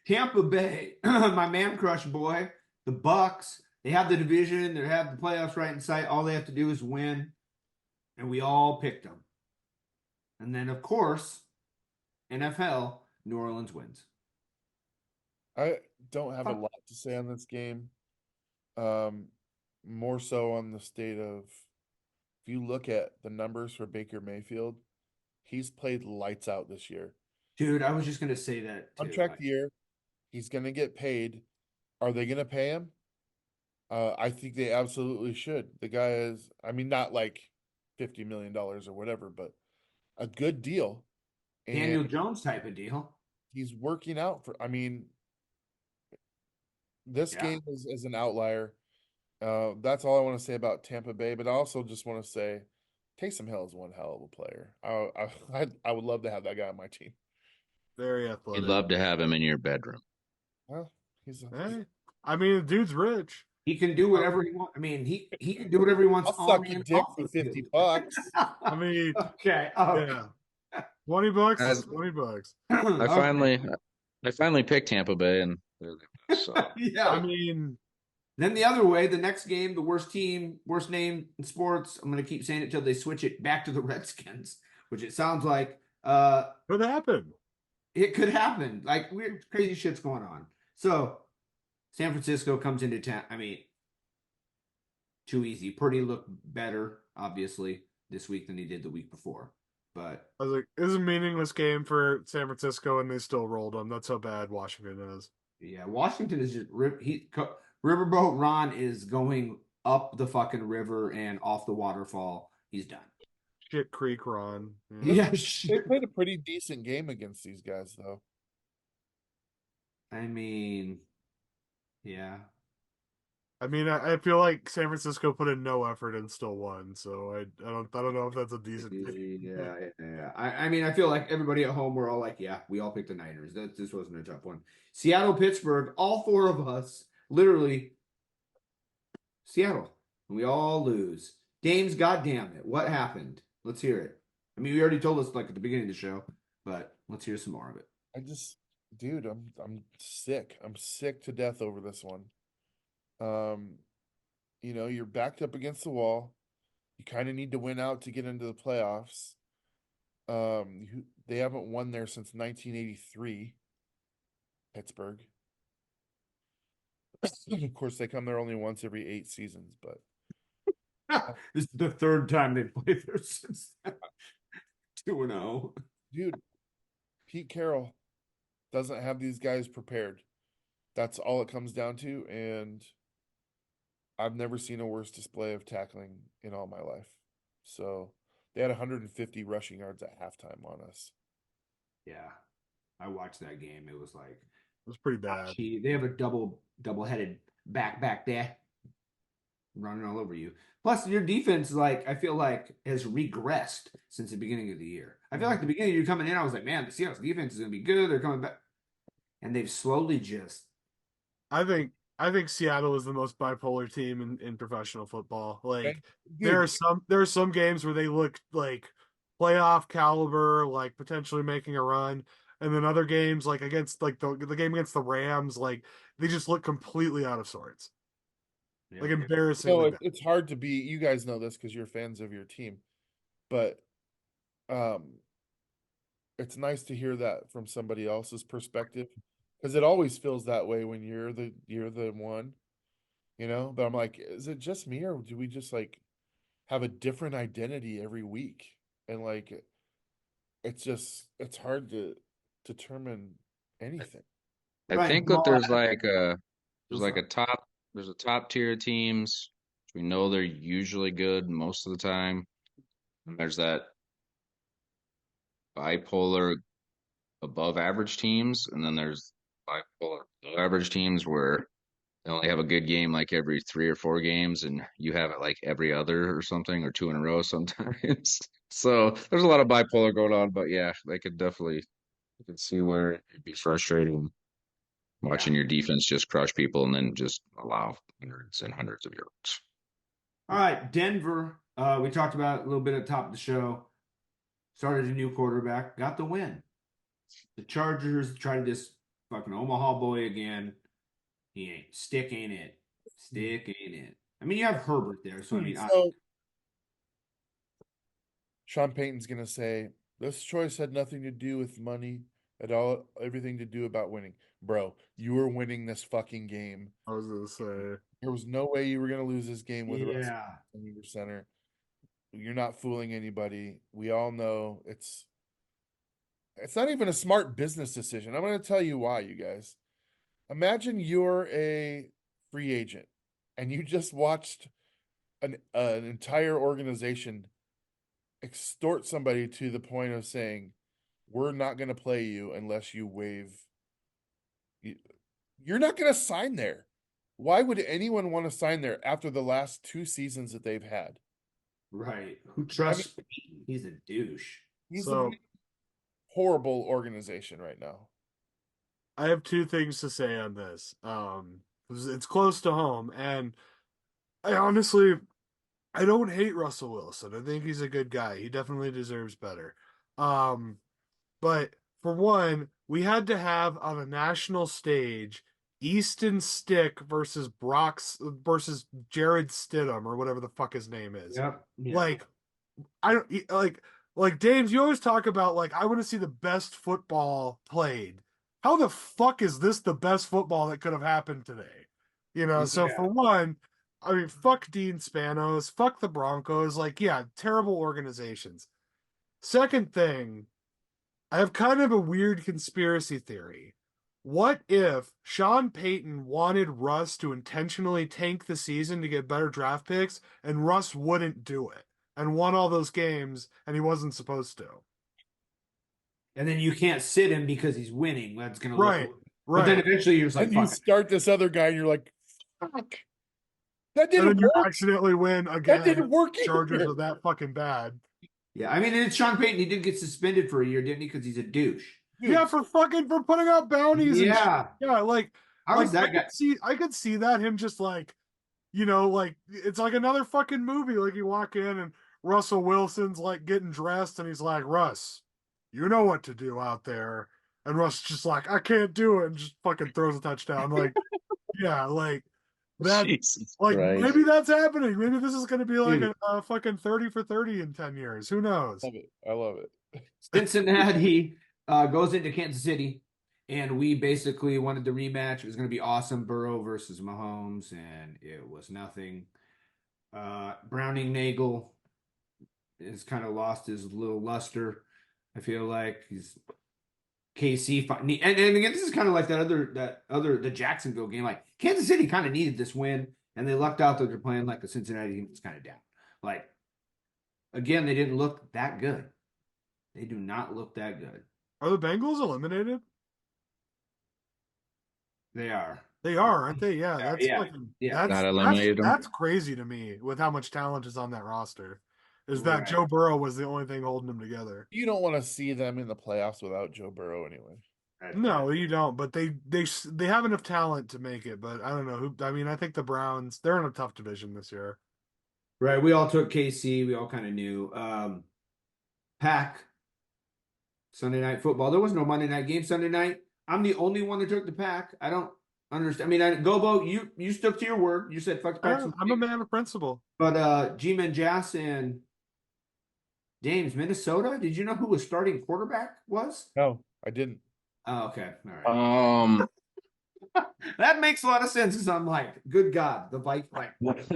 Tampa Bay, my man crush boy, the Bucks. They have the division. They have the playoffs right in sight. All they have to do is win, and we all picked them. And then, of course, NFL, New Orleans wins. I don't have a lot to say on this game. Um, More so on the state of if you look at the numbers for Baker Mayfield, he's played lights out this year. Dude, I was just gonna say that too. Contract year, he's gonna get paid. Are they gonna pay him? I think they absolutely should. The guy is, I mean, not like $50 million or whatever, but a good deal. And Daniel Jones type of deal. he's working out for, I mean, this Yeah. game is an outlier. That's all I want to say about Tampa Bay, but I also just want to say Taysom Hill is one hell of a player. I would love to have that guy on my team. Very You'd athletic. love to have him in your bedroom. Well, he's Hey, I mean, the dude's rich. He can do whatever he wants. I mean, he can do whatever he wants I'll on suck your and dick off for the $50. field. I mean, Okay. Oh. yeah, $20 As- is $20. I Okay. finally picked Tampa Bay, and they're the best, so. Yeah. I mean, Then the other way, the next game, the worst team, worst name in sports. I'm going to keep saying it till they switch it back to the Redskins, which it sounds like what happened? it could happen. Like weird, crazy shit's going on. So San Francisco comes into town. I mean, too easy. Purdy looked better, obviously, this week than he did the week before. But I was like, it was a meaningless game for San Francisco, and they still rolled them. That's how bad Washington is. yeah, Washington is just Riverboat Ron is going up the fucking river and off the waterfall. He's done. Shit Creek Ron. Yeah, They played a pretty decent game against these guys, though. I mean, yeah. I mean, I feel like San Francisco put in no effort and still won. So I don't know if that's a decent game. Yeah. I mean, I feel like everybody at home, we're all like, yeah, we all picked the Niners. This wasn't a tough one. Seattle, Pittsburgh, all four of us, literally, Seattle. We all lose. Dames, goddamn it. What happened? Let's hear it. I mean, you already told us like at the beginning of the show, but let's hear some more of it. Dude, I'm sick. I'm sick to death over this one. You're backed up against the wall. You kind of need to win out to get into the playoffs. They haven't won there since 1983, Pittsburgh. Of course, they come there only once every 8 seasons, but This is the third time they've played there since 2-0. dude, Pete Carroll doesn't have these guys prepared. That's all it comes down to, and I've never seen a worse display of tackling in all my life. So they had 150 rushing yards at halftime on us. Yeah, I watched that game. It was like It was pretty bad. they have a double-headed back there running all over you. Plus, your defense, like I feel like, has regressed since the beginning of the year. I feel like the beginning of the year coming in, I was like, man, the Seahawks defense is gonna be good. They're coming back, and they've slowly just I think Seattle is the most bipolar team in professional football. Like Okay? there are Dude, some games where they look like playoff caliber, like potentially making a run, and then other games like against like the game against the Rams, like they just look completely out of sorts. Like yeah. embarrassingly bad. it's hard to be, you guys know this because you're fans of your team, but um it's nice to hear that from somebody else's perspective because it always feels that way when you're the one, But I'm like, is it just me or do we just like have a different identity every week? And like it's hard to determine anything. I Right. think that I'm there's like sorry. a top tier teams. We know they're usually good most of the time. And there's that bipolar above average teams, and then there's bipolar below average teams where they only have a good game like every 3 or 4 games, and you have it like every other or something, or 2 in a row sometimes. So there's a lot of bipolar going on, but yeah, they could definitely you could see where it'd be frustrating Yeah. watching your defense just crush people and then just allow hundreds and hundreds of yards. All right, Denver. We talked about it a little bit at the top of the show. Started a new quarterback, got the win. The Chargers tried this fucking Omaha boy again. He ain't stick, ain't it? Stick, ain't it? I mean, you have Herbert there, so I mean, So Sean Payton's gonna say this choice had nothing to do with money at all, everything to do about winning. Bro, you were winning this fucking game. I was gonna say. There was no way you were gonna lose this game with Russ yeah, in your center. You're not fooling anybody. We all know it's not even a smart business decision. I'm gonna tell you why, you guys. Imagine you're a free agent and you just watched an entire organization extort somebody to the point of saying, "We're not going to play you unless you waive." You're not going to sign there. Why would anyone want to sign there after the last 2 seasons that they've had? right. Who I mean, trusts Peyton? He's a douche. he's a So horrible organization right now. I have two things to say on this. 'Cause it's close to home, and I honestly I don't hate Russell Wilson. I think he's a good guy. He definitely deserves better. Um, but for one, we had to have on a national stage Easton Stick versus Jared Stidham or whatever the fuck his name is. Yep. Yeah. Like I don't like James, you always talk about like I want to see the best football played. How the fuck is this the best football that could have happened today? So Yeah. for one, I mean, fuck Dean Spanos, fuck the Broncos, like yeah, terrible organizations. Second thing, I have kind of a weird conspiracy theory. What if Sean Payton wanted Russ to intentionally tank the season to get better draft picks and Russ wouldn't do it and won all those games and he wasn't supposed to? And then you can't sit him because he's winning. That's gonna look. Right, But then right. eventually you're just like, And you fuck it. start this other guy, and you're like, "Fuck, that And then didn't you work. accidentally win That again. didn't work Chargers either." are that fucking bad. Yeah, I mean, and it's Sean Payton. He did get suspended for a year, didn't he? Because he's a douche. Dude, Yeah, for putting out bounties and shit. Yeah. Yeah, How is that guy? I could see that him just like it's like another fucking movie. Like you walk in and Russell Wilson's like getting dressed and he's like, Russ, you know what to do out there. And Russ just like, I can't do it, and just fucking throws a touchdown. Like, yeah, like that Jesus like Christ. maybe that's happening. Maybe this is gonna be like Dude. a fucking 30 for 30 in 10 years. Who knows? love it. I love it. Cincinnati goes into Kansas City, and we basically wanted the rematch. It was going to be awesome, Burrow versus Mahomes, and it was nothing. Browning Nagel has kind of lost his little luster. I feel like he's KC and again, this is kind of like the Jacksonville game. Like Kansas City kind of needed this win, and they lucked out that they're playing like the Cincinnati team that's kind of down. Like again, they didn't look that good. They do not look that good. Are the Bengals eliminated? They are. They are, aren't they? Yeah, that's Yeah. fucking Yeah. That eliminated them. that's crazy to me with how much talent is on that roster. Is that Right. Joe Burrow was the only thing holding them together? You don't want to see them in the playoffs without Joe Burrow anyway. No, you don't. But they have enough talent to make it. But I don't know who. I mean, I think the Browns, they're in a tough division this year. Right. We all took KC. We all kind of knew. Pack. Sunday night football. There was no Monday night game Sunday night. I'm the only one that took the Pack. I don't understand. I mean, Gobo, you stuck to your word. You said fuck the Pack. I'm a man of principle. But G-Man Jass and Dames, Minnesota. Did you know who a starting quarterback was? No, I didn't. Oh, okay. All right. That makes a lot of sense because I'm like, good God, the Vikings.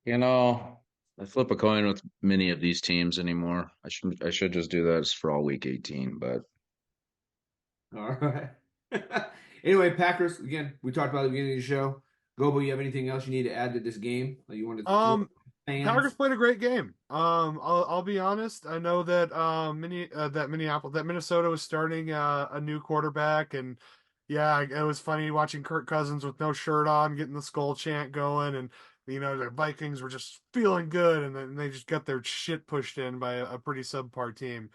You know, I flip a coin with many of these teams anymore. I should just do that for all week 18, but All right. Anyway, Packers, again, we talked about at the beginning of the show. Gobo, you have anything else you need to add to this game that you want to Packers played a great game. I'll be honest. I know that Minnesota was starting a new quarterback, and yeah, it was funny watching Kirk Cousins with no shirt on, getting the skull chant going, and the Vikings were just feeling good, and then they just got their shit pushed in by a pretty subpar team.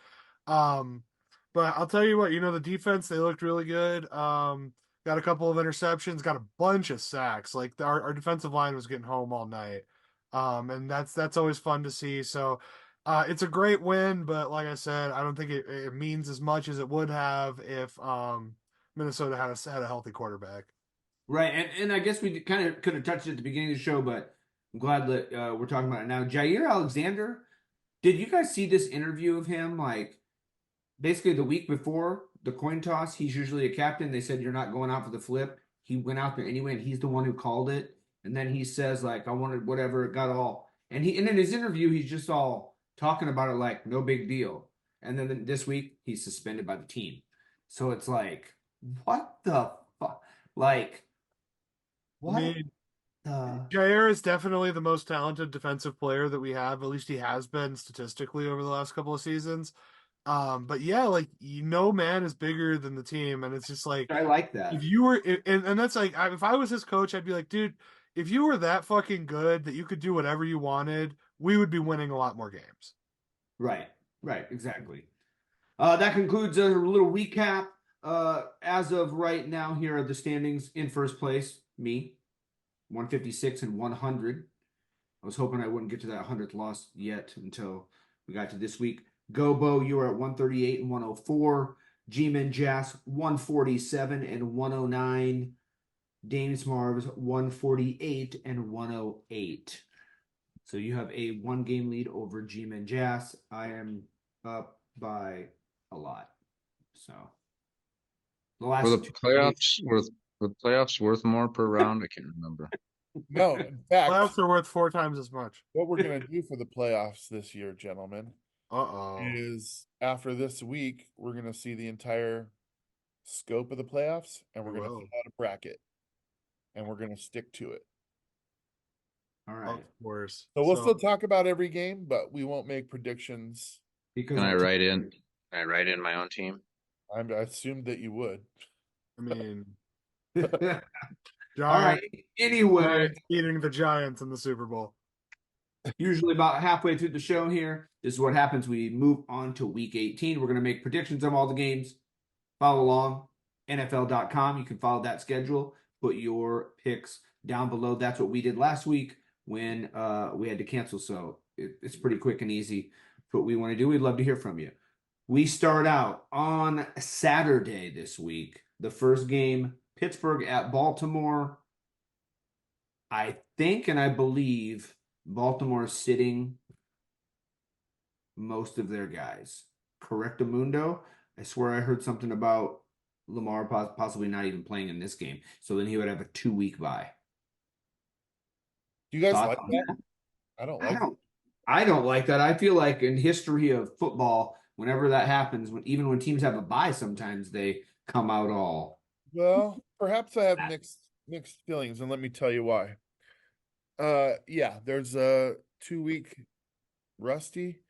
But I'll tell you what, the defense, they looked really good. Got a couple of interceptions, got a bunch of sacks. Like our defensive line was getting home all night. And that's always fun to see. So it's a great win, but like I said, I don't think it means as much as it would have if Minnesota had a healthy quarterback. Right, and I guess we kind of could have touched it at the beginning of the show, but I'm glad that we're talking about it now. Jair Alexander, did you guys see this interview of him? Like, basically the week before the coin toss, he's usually a captain. They said you're not going out for the flip. He went out there anyway, and he's the one who called it. And then he says, like, I wanted whatever, it got all. And in his interview, he's just all talking about it like no big deal. And then this week, he's suspended by the team. So it's like, what the fuck? Like, what? I mean, Jair is definitely the most talented defensive player that we have. At least he has been statistically over the last couple of seasons. But yeah, like man is bigger than the team, and it's just like I like that. If you were, and that's like, if I was his coach, I'd be like, dude, if you were that fucking good that you could do whatever you wanted, we would be winning a lot more games. Right, exactly. That concludes a little recap. As of right now, here are the standings. In first place, me, 156 and 100. I was hoping I wouldn't get to that 100th loss yet until we got to this week. Gobo, you are at 138 and 104. G-Man Jass, 147 and 109. Dames Marv's 148 and 108. So you have a 1-game lead over G-Man Jass. I am up by a lot. So the last were the playoffs worth more per round? I can't remember. No, in fact, Playoffs are worth 4 times as much. what we're going to do for the playoffs this year, gentlemen, Uh-oh. is after this week, we're going to see the entire scope of the playoffs, and we're going to fill out a bracket, and we're going to stick to it. All right. Of course. So we'll still talk about every game, but we won't make predictions. Because Can I write in my own team? I assumed that you would. I mean, all right. Anyway, eating the Giants in the Super Bowl. Usually about halfway through the show here, this is what happens. We move on to week 18. We're going to make predictions of all the games. Follow along, NFL.com. You can follow that schedule. Put your picks down below. That's what we did last week when we had to cancel. So it's pretty quick and easy. What we want to do, we'd love to hear from you. We start out on Saturday this week. The first game, Pittsburgh at Baltimore. I think and I believe Baltimore is sitting most of their guys. Correctamundo. I swear I heard something about Lamar possibly not even playing in this game. So then he would have a 2-week bye. Do you guys like that? I don't like that. I don't like that. I feel like in history of football, whenever that happens, even when teams have a bye, sometimes they come out all. Well, perhaps I have mixed feelings, and let me tell you why. Yeah, there's a 2 week rusty,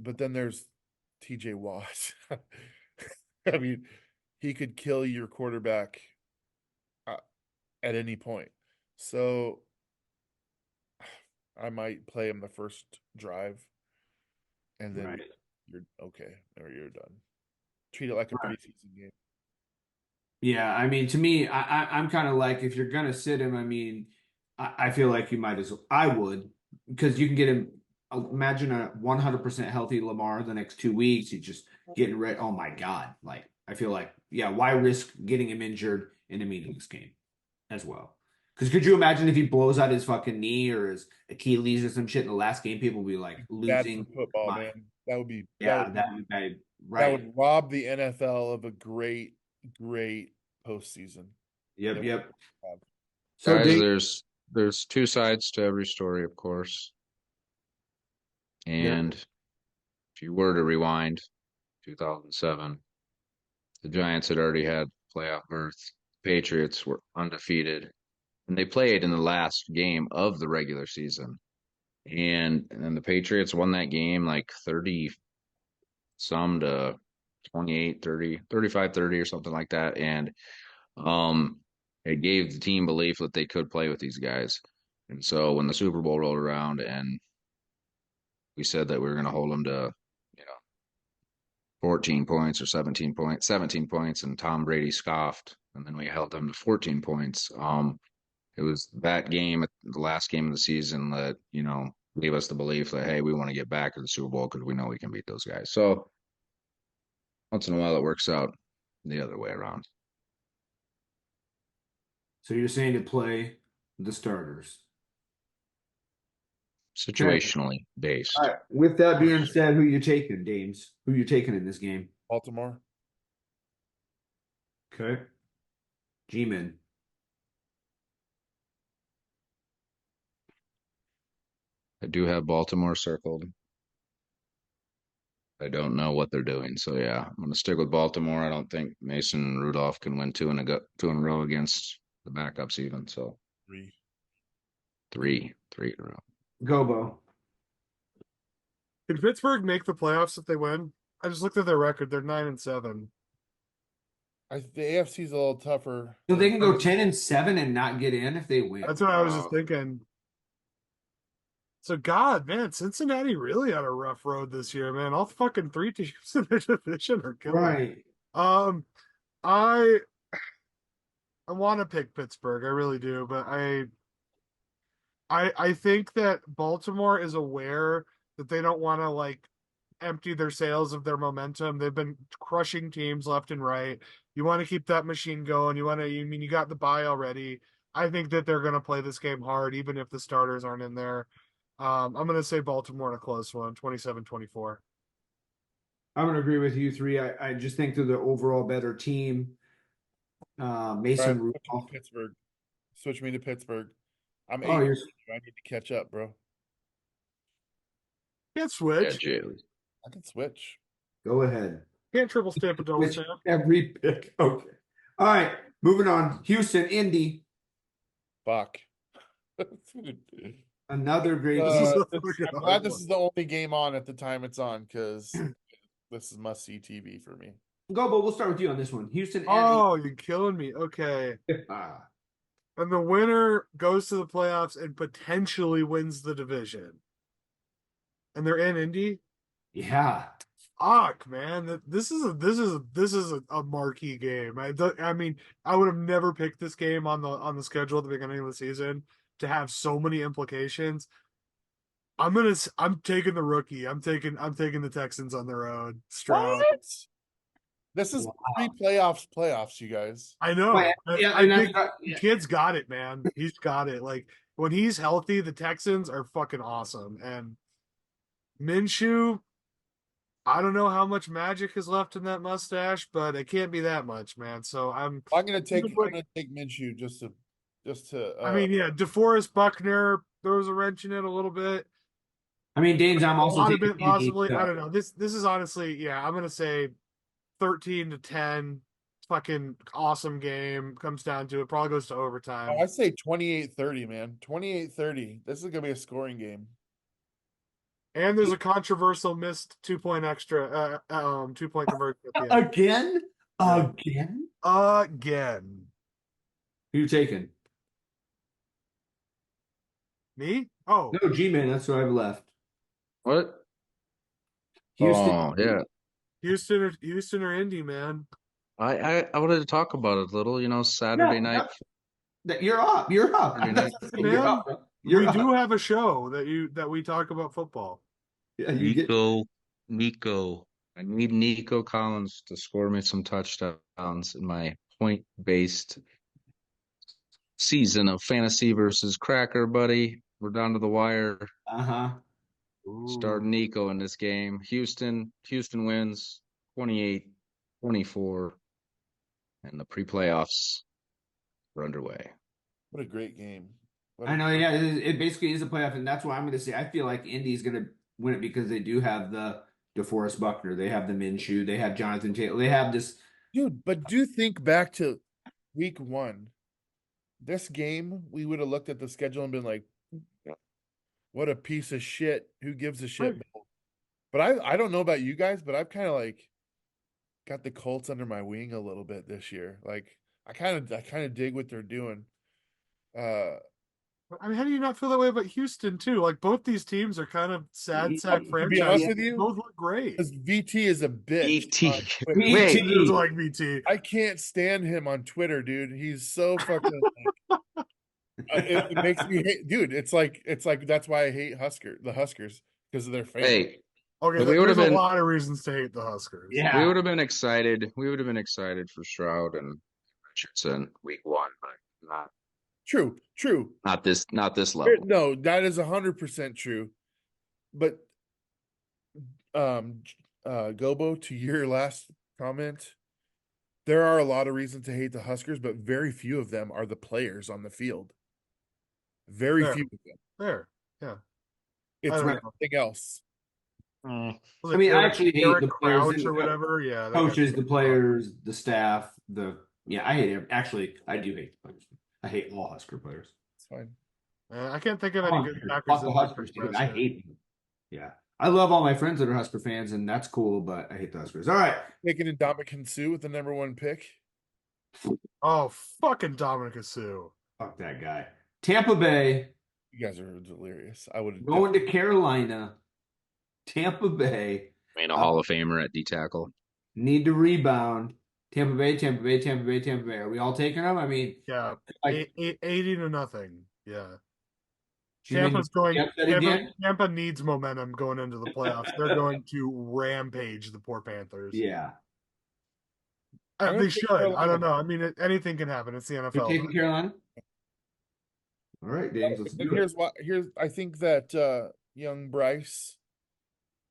but then there's TJ Watt. I mean, he could kill your quarterback at any point. So I might play him the first drive, and then Right. you're okay, or you're done. Treat it like a Right. preseason game. Yeah, I mean, to me, I'm kind of like, if you're gonna sit him, I mean, I feel like you might as well. I would, because you can get him. Imagine a 100% healthy Lamar the next 2 weeks. He's just getting ready. Oh my God! Like, I feel like, yeah, why risk getting him injured in a meaningless game as well? Because could you imagine if he blows out his fucking knee or his Achilles or some shit in the last game? People will be like Bad for losing football, mind. man. That would be Yeah, that that would be would, that right. would rob the NFL of a great postseason. Yep, yep. have. So, Guys, Dave, there's two sides to every story, of course. yeah. And if you were to rewind 2007, the Giants had already had playoff berth. Patriots were undefeated, and they played in the last game of the regular season. And then the Patriots won that game like 30 some to 28, 30, 35, 30 or something like that. And um it gave the team belief that they could play with these guys. And so when the Super Bowl rolled around and we said that we were going to hold them to, 14 points or 17 points, and Tom Brady scoffed, and then we held them to 14 points. It was that game, the last game of the season, that gave us the belief that, hey, we want to get back to the Super Bowl because we know we can beat those guys. So once in a while, it works out the other way around. So you're saying to play the starters. Situationally based. All right. With that being said, who you taking, Dames? Who you taking in this game? Baltimore. Okay. G-Man. I do have Baltimore circled. I don't know what they're doing. So yeah, I'm gonna stick with Baltimore. I don't think Mason Rudolph can win two in a row against the backups even. So three in a row. Gobo. Can Pittsburgh make the playoffs if they win? I just looked at their record. They're 9-7. The AFC's a little tougher. So they can go 10-7 and not get in if they win. That's what I was just thinking. So God, man, Cincinnati really on a rough road this year, man. All fucking three teams in their division are killing. Right. I want to pick Pittsburgh, I really do, but I think that Baltimore is aware that they don't want to like empty their sails of their momentum. They've been crushing teams left and right. You want to keep that machine going. You got the bye already. I think that they're going to play this game hard, even if the starters aren't in there. I'm going to say Baltimore in a close one, 27-24. I'm going to agree with you three. I just think they're the overall better team. Mason Rudolph. Pittsburgh. Switch me to Pittsburgh. I'm 8. Oh, I need to catch up, bro. Can't switch. Yeah, I can switch. Go ahead. Can't triple stamp a double Switch stamp. every pick. Okay. All right. Moving on. Houston, Indy. Fuck. Another great I'm glad this is the only game on at the time it's on, because this is must-see TV for me. Gobo, we'll start with you on this one. Houston. Oh, you're killing me. Okay. And the winner goes to the playoffs and potentially wins the division. And they're in Indy? Yeah. Fuck, man. This is a marquee game. I mean, I would have never picked this game on the schedule at the beginning of the season to have so many implications. I'm taking the rookie. I'm taking the Texans on their own. Stroud. What? This is playoffs, you guys. I know. Yeah, I think the kid's got it, man. He's got it. Like, when he's healthy, the Texans are fucking awesome. And Minshew, I don't know how much magic is left in that mustache, but it can't be that much, man. So I'm gonna take Minshew just to I mean, yeah, DeForest Buckner throws a wrench in it a little bit. I mean, Dames, I'm A also lot of taking it Indy, possibly. so. I don't know. This is honestly, yeah, I'm gonna say 13-10. Fucking awesome game. Comes down to it. Probably goes to overtime. I say 28-30, man. 28-30. This is gonna be a scoring game. And there's a controversial missed 2-point extra, 2-point conversion at the end. Again? Yeah. Again? Again. Who you taking? Me? Oh, No, G-Man, that's who I have left. What? Houston. Oh, yeah. Houston or Indy, man. I wanted to talk about it a little, Saturday night. You're up. You're up. Saturday night. You're Man, up. You're we up. do have a show that we talk about football. Yeah, you get. Nico. I need Nico Collins to score me some touchdowns in my point-based season of fantasy versus cracker, buddy. We're down to the wire. Uh-huh. Start Nico in this game. Houston wins 28-24, and the pre-playoffs are underway. What a great game. I know, yeah, it basically is a playoff, and that's why I'm going to say I feel like Indy's going to win it because they do have the DeForest Buckner, they have the Minshew, they have Jonathan Taylor, they have this. Dude, but do think back to week 1. This game, we would have looked at the schedule and been like, what a piece of shit. Who gives a shit? But I don't know about you guys, but I've kind of like got the Colts under my wing a little bit this year. Like I kind of dig what they're doing. I mean, how do you not feel that way about Houston too? Like both these teams are kind of sad sack To be franchises. honest with you, Both look great. because VT is a bitch. VT. Wait. He does like VT. I can't stand him on Twitter, dude. He's so fucking. It makes me hate, dude. It's like that's why I hate the Huskers because of their fans. Hey, Okay, we would have there's a been- lot of reasons to hate the Huskers. Yeah. we would have been excited. We would have been excited for Stroud and Richardson week 1, but True. not this level. No, that is 100% true. But Gobo, to your last comment, there are a lot of reasons to hate the Huskers, but very few of them are the players on the field. Very Fair. few of them. There. Yeah. It's I don't know. everything else. Was I it mean, I Eric- actually hate Eric the players Crouch and or whatever. Yeah. that coaches, guy- the players, the staff, I hate it. Actually, I do hate the players. I hate all Husker players. It's fine. I can't think of any good Fuck Packers. the in Huskers, the dude. I hate them. Yeah. I love all my friends that are Husker fans, and that's cool, but I hate the Huskers. All right. Taking in Ndamukong Suh with the #1 pick. Oh, fucking Dominic Sue. Fuck that guy. Tampa Bay You guys are delirious. I would going to Carolina. Tampa Bay I mean, a Hall of Famer at D tackle. need to rebound. Tampa Bay. Are we all taking them? I mean, Yeah. like, 80-0. Yeah. G-Man, Tampa's going. you upset again? Tampa needs momentum going into the playoffs. They're going to rampage the poor Panthers. Yeah. I don't They think should. Carolina- I don't know. I mean, anything can happen. It's the You're NFL. taking Carolina? All right, James, let's But do it. here's I think that young Bryce,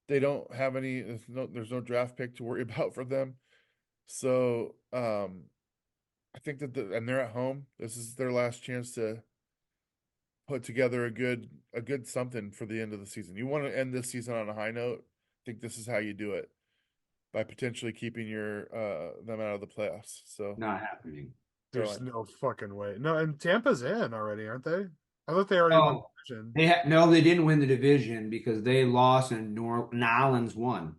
they don't have any. There's no draft pick to worry about for them. So I think that and they're at home. This is their last chance to put together a good something for the end of the season. You want to end this season on a high note. I think this is how you do it, by potentially keeping your them out of the playoffs. So Not happening. There's no fucking way. No, and Tampa's in already, aren't they? I thought they already won Oh, the division. they didn't win the division because they lost and Nolans won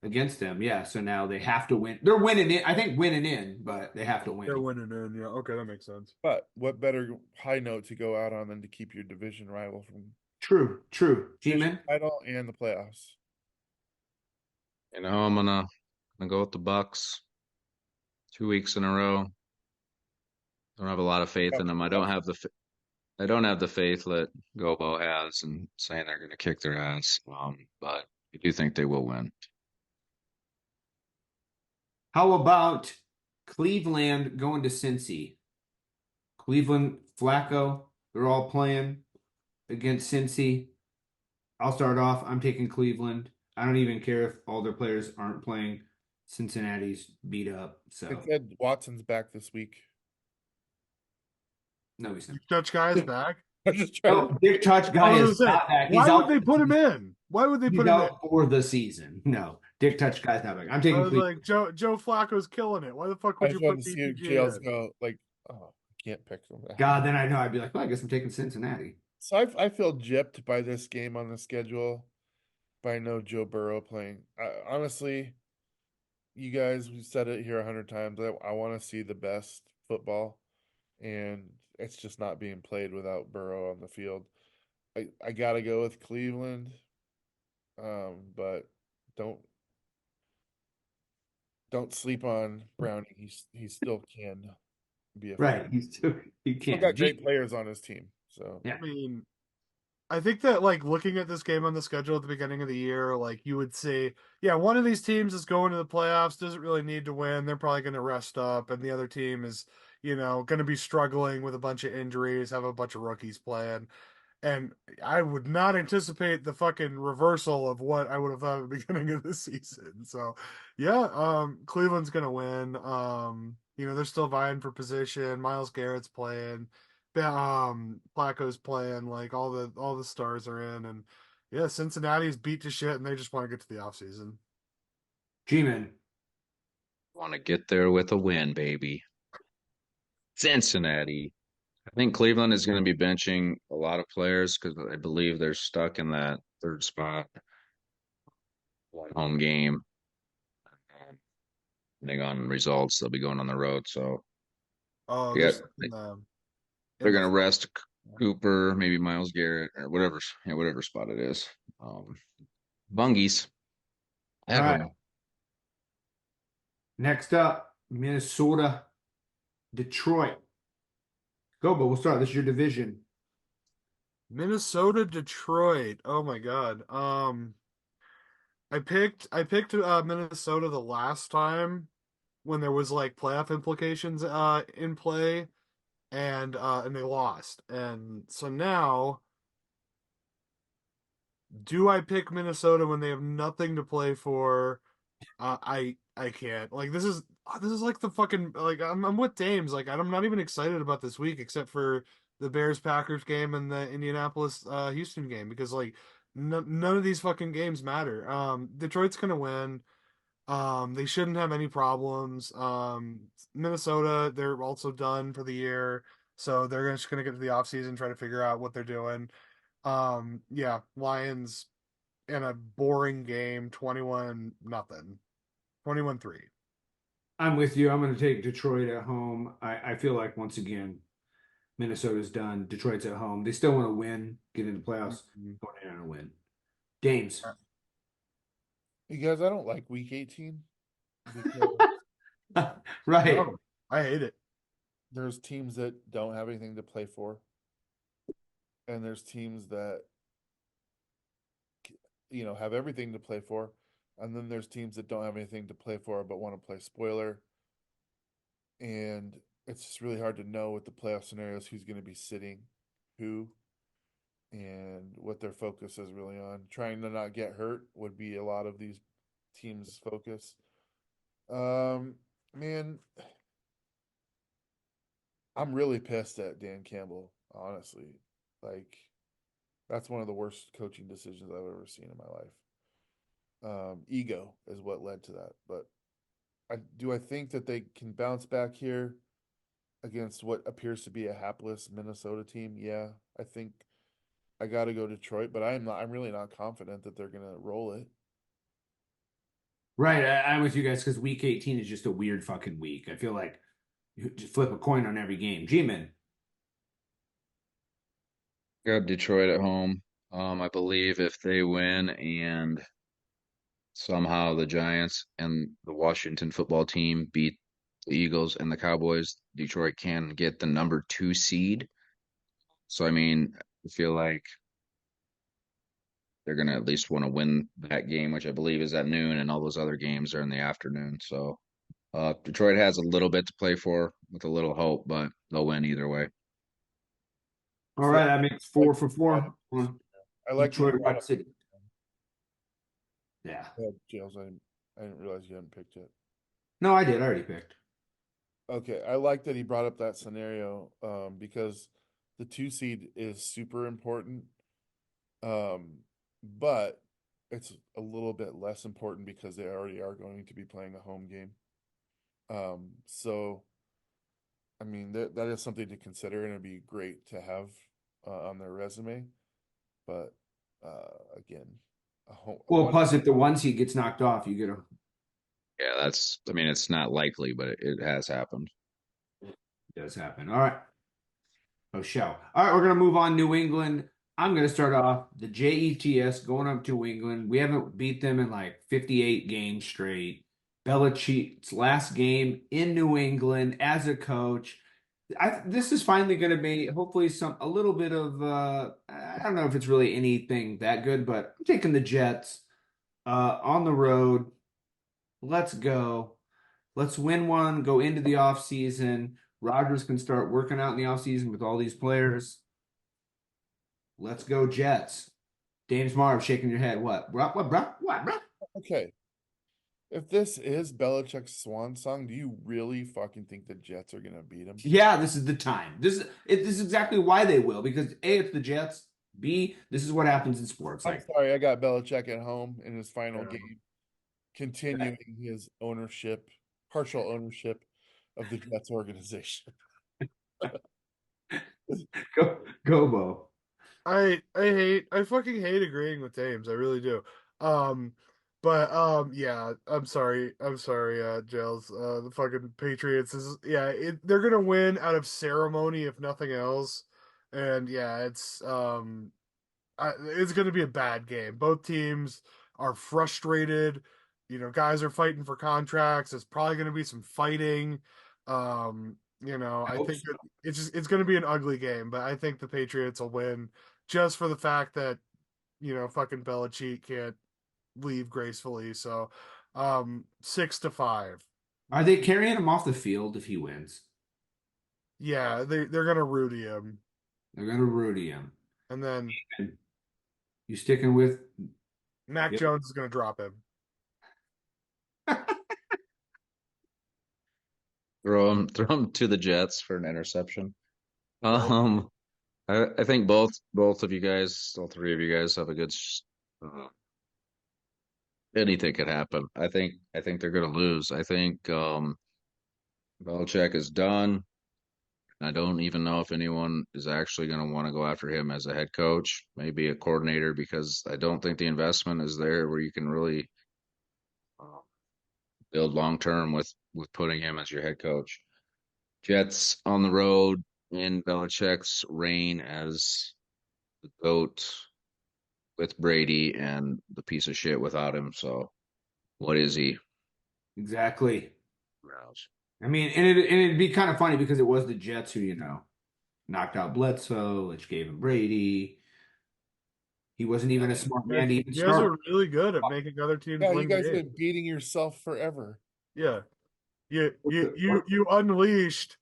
against them. Yeah, so now they have to win. They're winning it. I think winning in, but they have to win. They're winning in. Yeah. Okay, that makes sense. But what better high note to go out on than to keep your division rival from True. G-Man? title and the playoffs? I'm gonna go with the Bucks. 2 weeks in a row. Don't have a lot of faith in them. I don't have the faith that Gobo has and saying they're going to kick their ass. But I do think they will win. How about Cleveland going to Cincy? Cleveland, Flacco, they're all playing against Cincy. I'll start off. I'm taking Cleveland. I don't even care if all their players aren't playing. Cincinnati's beat up. So It said Watson's back this week. no, he's not. Dutch guy's back. I'm just trying to. Dick Touch I guy was is gonna say, not back. why would they put him in? Why would they He's put him in? out for the season. No, Dick Touch guy's not back. I'm I taking was Cleveland. like, Joe Flacco's killing it. Why the fuck I would just you wanted put to see DTG JL's in? go like, oh, I can't pick them. God, then I know I'd be like, well, I guess I'm taking Cincinnati. So I feel gypped by this game on the schedule, but I know Joe Burrow playing. Honestly, you guys, we said it here 100 times. I want to see the best football, and it's just not being played without Burrow on the field. I gotta go with Cleveland, but don't don't sleep on Browning. He still can be Right. effective. He Still can't. got great players on his team. So Yeah. I mean, I think that like looking at this game on the schedule at the beginning of the year, like you would say, yeah, one of these teams is going to the playoffs, doesn't really need to win. They're probably going to rest up, and the other team is, going to be struggling with a bunch of injuries, have a bunch of rookies playing. And I would not anticipate the fucking reversal of what I would have thought at the beginning of the season. So, yeah, Cleveland's gonna win. They're still vying for position. Miles Garrett's playing. Flacco's playing. Like all the stars are in, and yeah, Cincinnati's beat to shit, and they just want to get to the offseason. G-Man. Want to get there with a win, baby. Cincinnati. I think Cleveland is going to be benching a lot of players because I believe they're stuck in that third spot. One home game. Depending on results, they'll be going on the road. So Oh, yeah, just in the they're in going to the rest Cooper, maybe Miles Garrett, or whatever spot it is. Bungies All at right. home. Next up, Minnesota, Detroit. Gobo, we'll start. This is your division. Minnesota, Detroit. Oh my God. I picked Minnesota the last time when there was like playoff implications in play, and they lost. And so now, do I pick Minnesota when they have nothing to play for? I can't. Like this is like the fucking like I'm with Dames. Like I'm not even excited about this week except for the Bears Packers game and the Indianapolis Houston game because like none of these fucking games matter. Detroit's gonna win. They shouldn't have any problems. Minnesota, they're also done for the year, so they're just gonna get to the offseason, try to figure out what they're doing. Yeah, Lions in a boring game, 21 nothing. 21-3. I'm with you. I'm going to take Detroit at home. I feel like once again, Minnesota's done. Detroit's at home. They still want to win, get into playoffs, going in and win. Dames. you guys, I don't like week 18 because Right. No, I hate it. there's teams that don't have anything to play for, and there's teams that have everything to play for, and then there's teams that don't have anything to play for but want to play spoiler. And it's just really hard to know with the playoff scenarios who's going to be sitting who and what their focus is really on. Trying to not get hurt would be a lot of these teams' focus. Man, I'm really pissed at Dan Campbell, honestly. Like, that's one of the worst coaching decisions I've ever seen in my life. Ego is what led to that. But I think that they can bounce back here against what appears to be a hapless Minnesota team. Yeah, I think I got to go Detroit, but I'm really not confident that they're gonna roll it. Right. I'm with you guys because week 18 is just a weird fucking week. I feel like you just flip a coin on every game. G-Man. Got Detroit at home. I believe if they win and somehow the Giants and the Washington football team beat the Eagles and the Cowboys, Detroit can get the number 2 seed. So, I mean, I feel like they're going to at least want to win that game, which I believe is at noon, and all those other games are in the afternoon. So, Detroit has a little bit to play for with a little hope, but they'll win either way. All right. That makes 4 for 4 I on like Detroit the Rock City. Yeah. Jails. I didn't realize you hadn't picked it. No, I did. I already picked. Okay, I like that he brought up that scenario because the 2 seed is super important. But it's a little bit less important because they already are going to be playing a home game. So I mean that is something to consider, and it'd be great to have on their resume. But again, Well, plus if the 1 seed gets knocked off, you get a Yeah, I mean, it's not likely, but it has happened. does happen. All right. Oh, shall. All right, we're gonna move on. New England. I'm gonna start off the Jets going up to England. We haven't beat them in like 58 games straight. Belichick's last game in New England as a coach. This is finally going to be hopefully a little bit of I don't know if it's really anything that good, but I'm taking the Jets on the road. Let's go. Let's win one, go into the offseason. Rodgers can start working out in the offseason with all these players. Let's go, Jets. James Marv shaking your head. What? What, bro? What, bro? Okay. If this is Belichick's swan song, do you really fucking think the Jets are gonna beat him? Yeah, this is the time. This is exactly why they will, because A, it's the Jets. B, this is what happens in sports. I'm Like, sorry, I got Belichick at home in his final Yeah. game, continuing his partial ownership of the Jets organization. Gobo. I fucking hate agreeing with James. I really do. But yeah, I'm sorry, Gels. The fucking Patriots they're gonna win out of ceremony if nothing else. And yeah, it's gonna be a bad game. Both teams are frustrated. Guys are fighting for contracts. It's probably gonna be some fighting. I hope think so. it's gonna be an ugly game, but I think the Patriots will win just for the fact that fucking Belichick can't leave gracefully. So 6-5. Are they carrying him off the field if he wins? Yeah, they're gonna Rudy him. They're gonna Rudy him. And then You sticking with Mac Yep. Jones is gonna drop him. Throw him to the Jets for an interception. Um, I think both of you guys, all three of you guys, have a good. Uh, anything could happen. I think they're gonna lose. I think Belichick is done. I don't even know if anyone is actually going to want to go after him as a head coach, maybe a coordinator, because I don't think the investment is there where you can really uh, build long term with putting him as your head coach. Jets on the road in Belichick's reign as the GOAT with Brady and the piece of shit without him. So what is he? exactly. Rouse. I mean, and it'd be kind of funny because it was the Jets who, knocked out Bledsoe, which gave him Brady. He wasn't even a smart man to even You guys start. are really good at making other teams Yeah, you win guys have games. been beating yourself forever. Yeah. You unleashed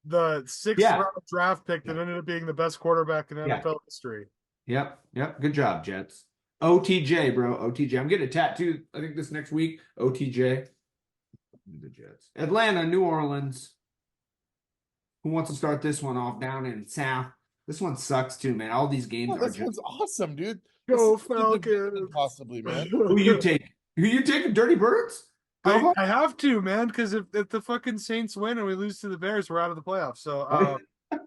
the sixth Yeah. round draft pick that ended up being the best quarterback in Yeah. NFL history. Yep. Good job, Jets. OTJ, bro. OTJ. I'm getting a tattoo, I think, this next week. OTJ. The Jets. Atlanta, New Orleans. Who wants to start this one off down in South? This one sucks too, man. All these games Oh, are this just. one's awesome, dude. Go This is the division, Falcons! possibly, man. Who you take? Who you taking? Dirty Birds? Go I have to, man, because if the fucking Saints win and we lose to the Bears, we're out of the playoffs. So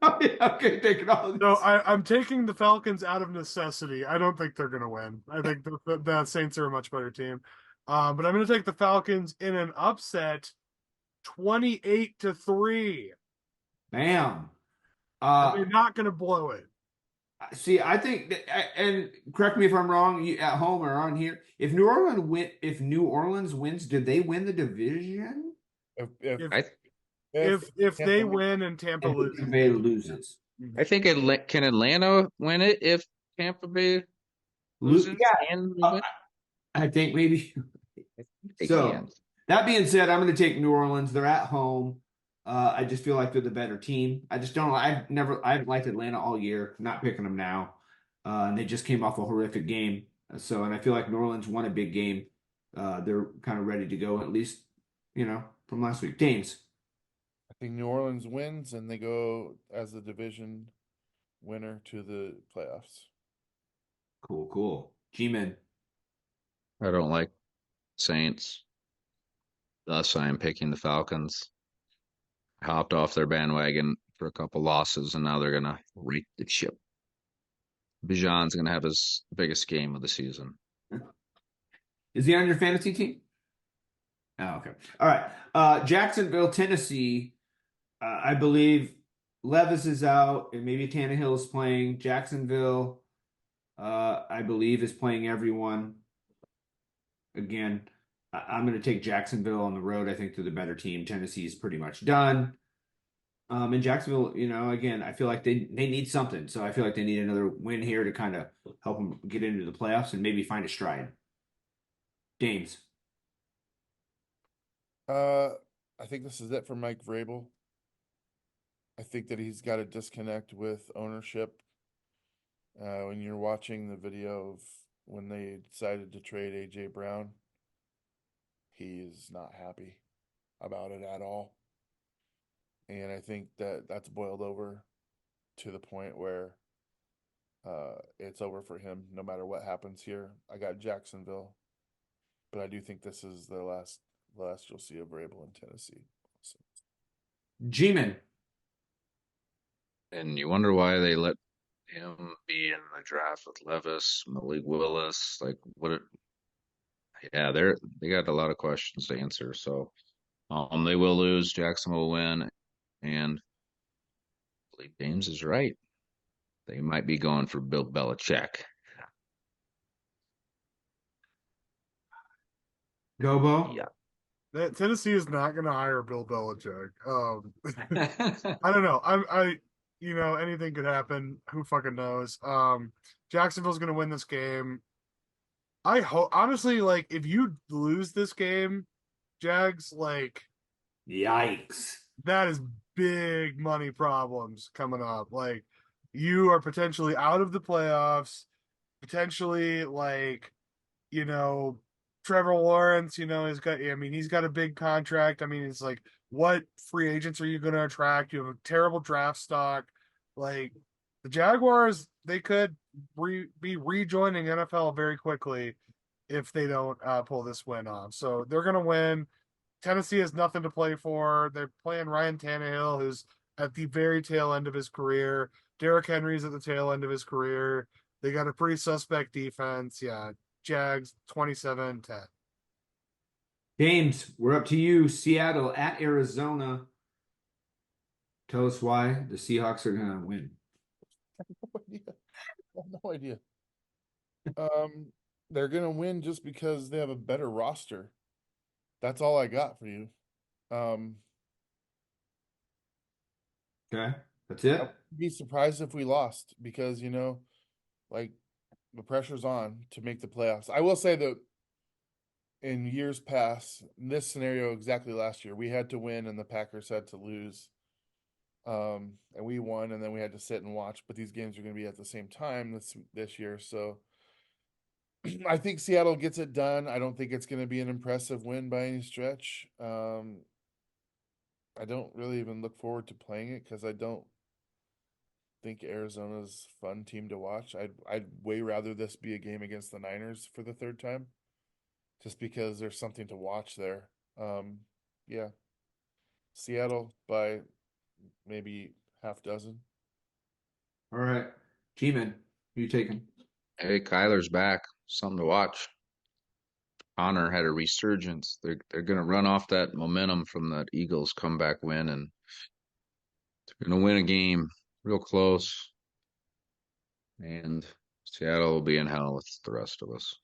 okay, taking all of no, this. I'm taking the Falcons out of necessity. I don't think they're gonna win. I think the Saints are a much better team. But I'm gonna take the Falcons in an upset, 28-3. Bam. And they're not gonna blow it. See, I think and correct me if I'm wrong, you at home or on here. If New Orleans wins, did they win the division? If they Tampa win and Tampa And loses, Tampa Bay loses. I think can Atlanta win it if Tampa Bay loses? Yeah, And win? I think maybe. They So can. that being said, I'm going to take New Orleans. They're at home. I just feel like they're the better team. I just don't. I haven't liked Atlanta all year. Not picking them now. And they just came off a horrific game. And I feel like New Orleans won a big game. They're kind of ready to go, at least, from last week. Dames. I think New Orleans wins and they go as the division winner to the playoffs. Cool. G-Man. I don't like Saints. Thus, I am picking the Falcons. Hopped off their bandwagon for a couple losses, and now they're gonna right the ship. Bijan's gonna have his biggest game of the season. Is he on your fantasy team? Oh, okay. All right. Jacksonville, Tennessee. I believe Levis is out, and maybe Tannehill is playing. Jacksonville, I believe, is playing everyone. Again, I'm going to take Jacksonville on the road. I think they're the better team. Tennessee is pretty much done. And Jacksonville, again, I feel like they need something. So I feel like they need another win here to kind of help them get into the playoffs and maybe find a stride. Dames. I think this is it for Mike Vrabel. I think that he's got to disconnect with ownership. When you're watching the video of when they decided to trade AJ Brown, he is not happy about it at all. And I think that that's boiled over to the point where it's over for him no matter what happens here. I got Jacksonville, but I do think this is the last you'll see of Vrabel in Tennessee. So. G-Man. And you wonder why they let him be in the draft with Levis, Malik Willis. Like, yeah, they got a lot of questions to answer. So, they will lose. Jackson will win, and I believe James is right. They might be going for Bill Belichick. Gobo. Yeah. Tennessee is not going to hire Bill Belichick. I don't know. Anything could happen. Who fucking knows? Jacksonville's going to win this game. I hope, honestly, like, if you lose this game, Jags, like, Yikes. that is big money problems coming up. Like, you are potentially out of the playoffs, potentially, like, Trevor Lawrence, he's got a big contract. I mean, it's like, what free agents are you going to attract? You have a terrible draft stock. Like, the Jaguars, they could be rejoining NFL very quickly if they don't pull this win off. So they're going to win. Tennessee has nothing to play for. They're playing Ryan Tannehill, who's at the very tail end of his career. Derrick Henry's at the tail end of his career. They got a pretty suspect defense. Yeah, Jags 27-10. James, we're up to you. Seattle at Arizona. Tell us why the Seahawks are going to win. I have no idea. They're gonna win just because they have a better roster. That's all I got for you. Okay, that's it. I'd be surprised if we lost because like the pressure's on to make the playoffs. I will say that in years past, in this scenario exactly last year, we had to win and the Packers had to lose. And we won, and then we had to sit and watch. But these games are going to be at the same time this year, so I think Seattle gets it done. I don't think it's going to be an impressive win by any stretch. I don't really even look forward to playing it because I don't think Arizona's a fun team to watch. I'd way rather this be a game against the Niners for the third time, just because there's something to watch there. Yeah, Seattle by maybe half dozen. All right. G-Man, who you taking? Hey, Kyler's back. Something to watch. Connor had a resurgence. They're going to run off that momentum from that Eagles comeback win, and they're going to win a game real close. And Seattle will be in hell with the rest of us.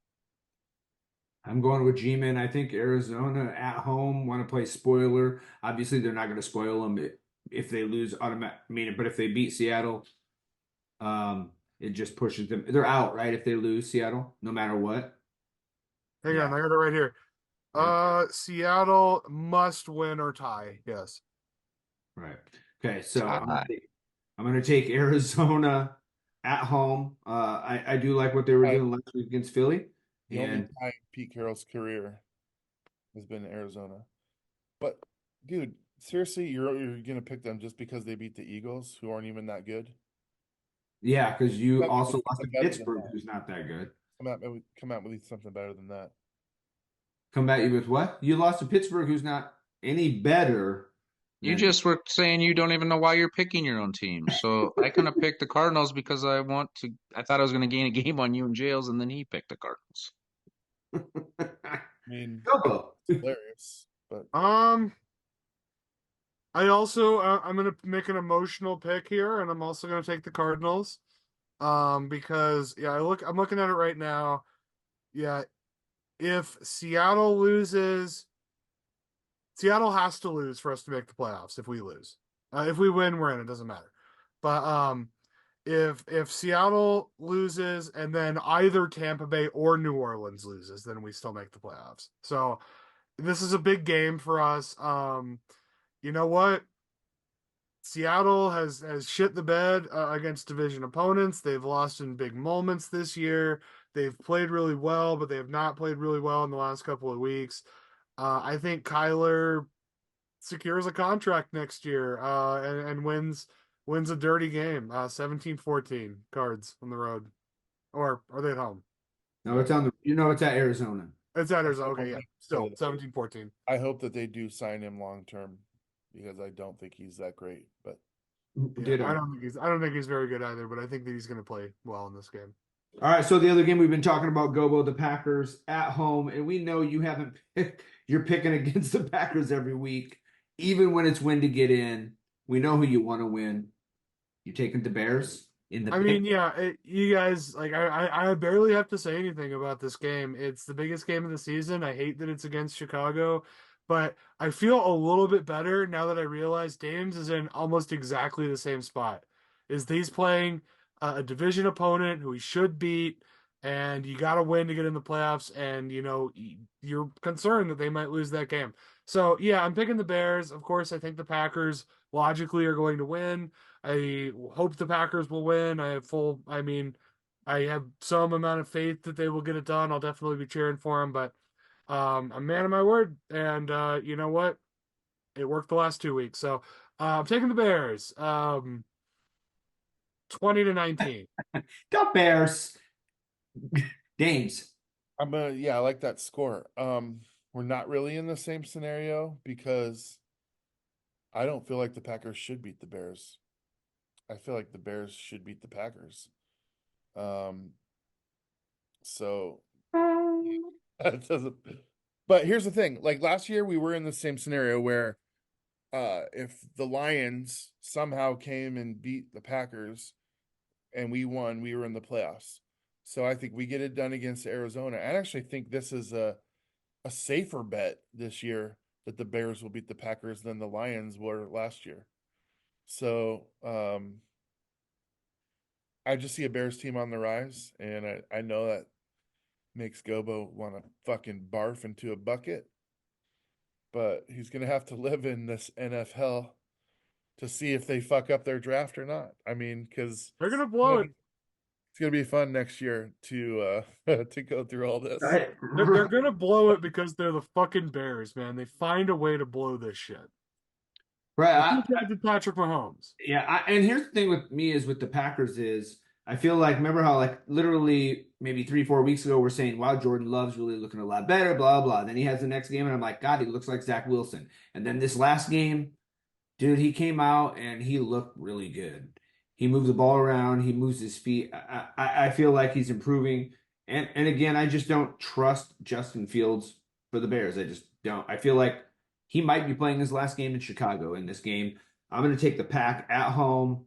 I'm going with G-Man. I think Arizona at home want to play spoiler. Obviously, they're not going to spoil them if they lose but if they beat Seattle, it just pushes them. They're out, right? If they lose Seattle, no matter what. Hang on, I got it right here. Seattle must win or tie. Yes. Right. Okay, so Tie. I'm gonna take Arizona at home. I do like what they were doing last week against Philly. The only And time Pete Carroll's career has been in Arizona. But dude, seriously, you're gonna pick them just because they beat the Eagles, who aren't even that good? Yeah, because you Come out also with lost to something better than Pittsburgh, that. who's not that good. Come out with something better than that. Come at you with what? You lost to Pittsburgh, who's not any better You than. just were saying you don't even know why you're picking your own team. So I kind of picked the Cardinals because I thought I was going to gain a game on you and Jails, and then he picked the Cardinals. I mean, Gobo. it's hilarious, but I also I'm gonna make an emotional pick here, and I'm also gonna take the Cardinals. Because yeah, I'm looking at it right now. Yeah, if Seattle loses, Seattle has to lose for us to make the playoffs. If we lose, if we win, we're in. It doesn't matter. But if Seattle loses and then either Tampa Bay or New Orleans loses, then we still make the playoffs. So this is a big game for us. You know what? Seattle has shit the bed against division opponents. They've lost in big moments this year. They've played really well, but they have not played really well in the last couple of weeks. I think Kyler secures a contract next year and wins a dirty game. 17-14 Cards on the road. Or are they at home? No, it's on the. You know, it's at Arizona. It's at Arizona. Okay, yeah. Still 17-14. I hope that they do sign him long term because I don't think he's that great. But Yeah, I don't think he's very good either, but I think that he's going to play well in this game. All right, so the other game we've been talking about, Gobo, the Packers at home, and we know you haven't picked, you're picking against the Packers every week, even when it's win to get in. We know who you want to win. You taking the Bears in the I pick? mean, yeah, you guys, like, I barely have to say anything about this game. It's the biggest game of the season. I hate that it's against Chicago, but I feel a little bit better now that I realize Dames is in almost exactly the same spot. He's playing a division opponent who he should beat, and you got to win to get in the playoffs, and, you know, you're concerned that they might lose that game. So, yeah, I'm picking the Bears. Of course, I think the Packers logically are going to win. I hope the Packers will win. I have some amount of faith that they will get it done. I'll definitely be cheering for them, but I'm a man of my word. And you know what? It worked the last 2 weeks. So I'm taking the Bears. 20-19. Go Bears. Dames. I like that score. We're not really in the same scenario because I don't feel like the Packers should beat the Bears. I feel like the Bears should beat the Packers. So that doesn't. But here's the thing: like last year, we were in the same scenario where, if the Lions somehow came and beat the Packers, and we won, we were in the playoffs. So I think we get it done against Arizona. I actually think this is a safer bet this year that the Bears will beat the Packers than the Lions were last year. So I just see a Bears team on the rise, and I know that makes Gobo want to fucking barf into a bucket, but he's gonna have to live in this NFHell to see if they fuck up their draft or not. I mean, because They're gonna blow it. it's gonna be fun next year to to go through all this. They're gonna blow it because they're the fucking Bears, man. They find a way to blow this shit. Right. Did Patrick Mahomes. Yeah, and here's the thing with me is with the Packers is I feel like remember how like literally maybe 3-4 weeks ago we're saying wow Jordan Love's really looking a lot better blah blah. Then he has the next game and I'm like God he looks like Zach Wilson. And then this last game, dude, he came out and he looked really good. He moved the ball around. He moves his feet. I feel like he's improving. And again, I just don't trust Justin Fields for the Bears. I just don't. I feel like he might be playing his last game in Chicago in this game. I'm going to take the Pack at home,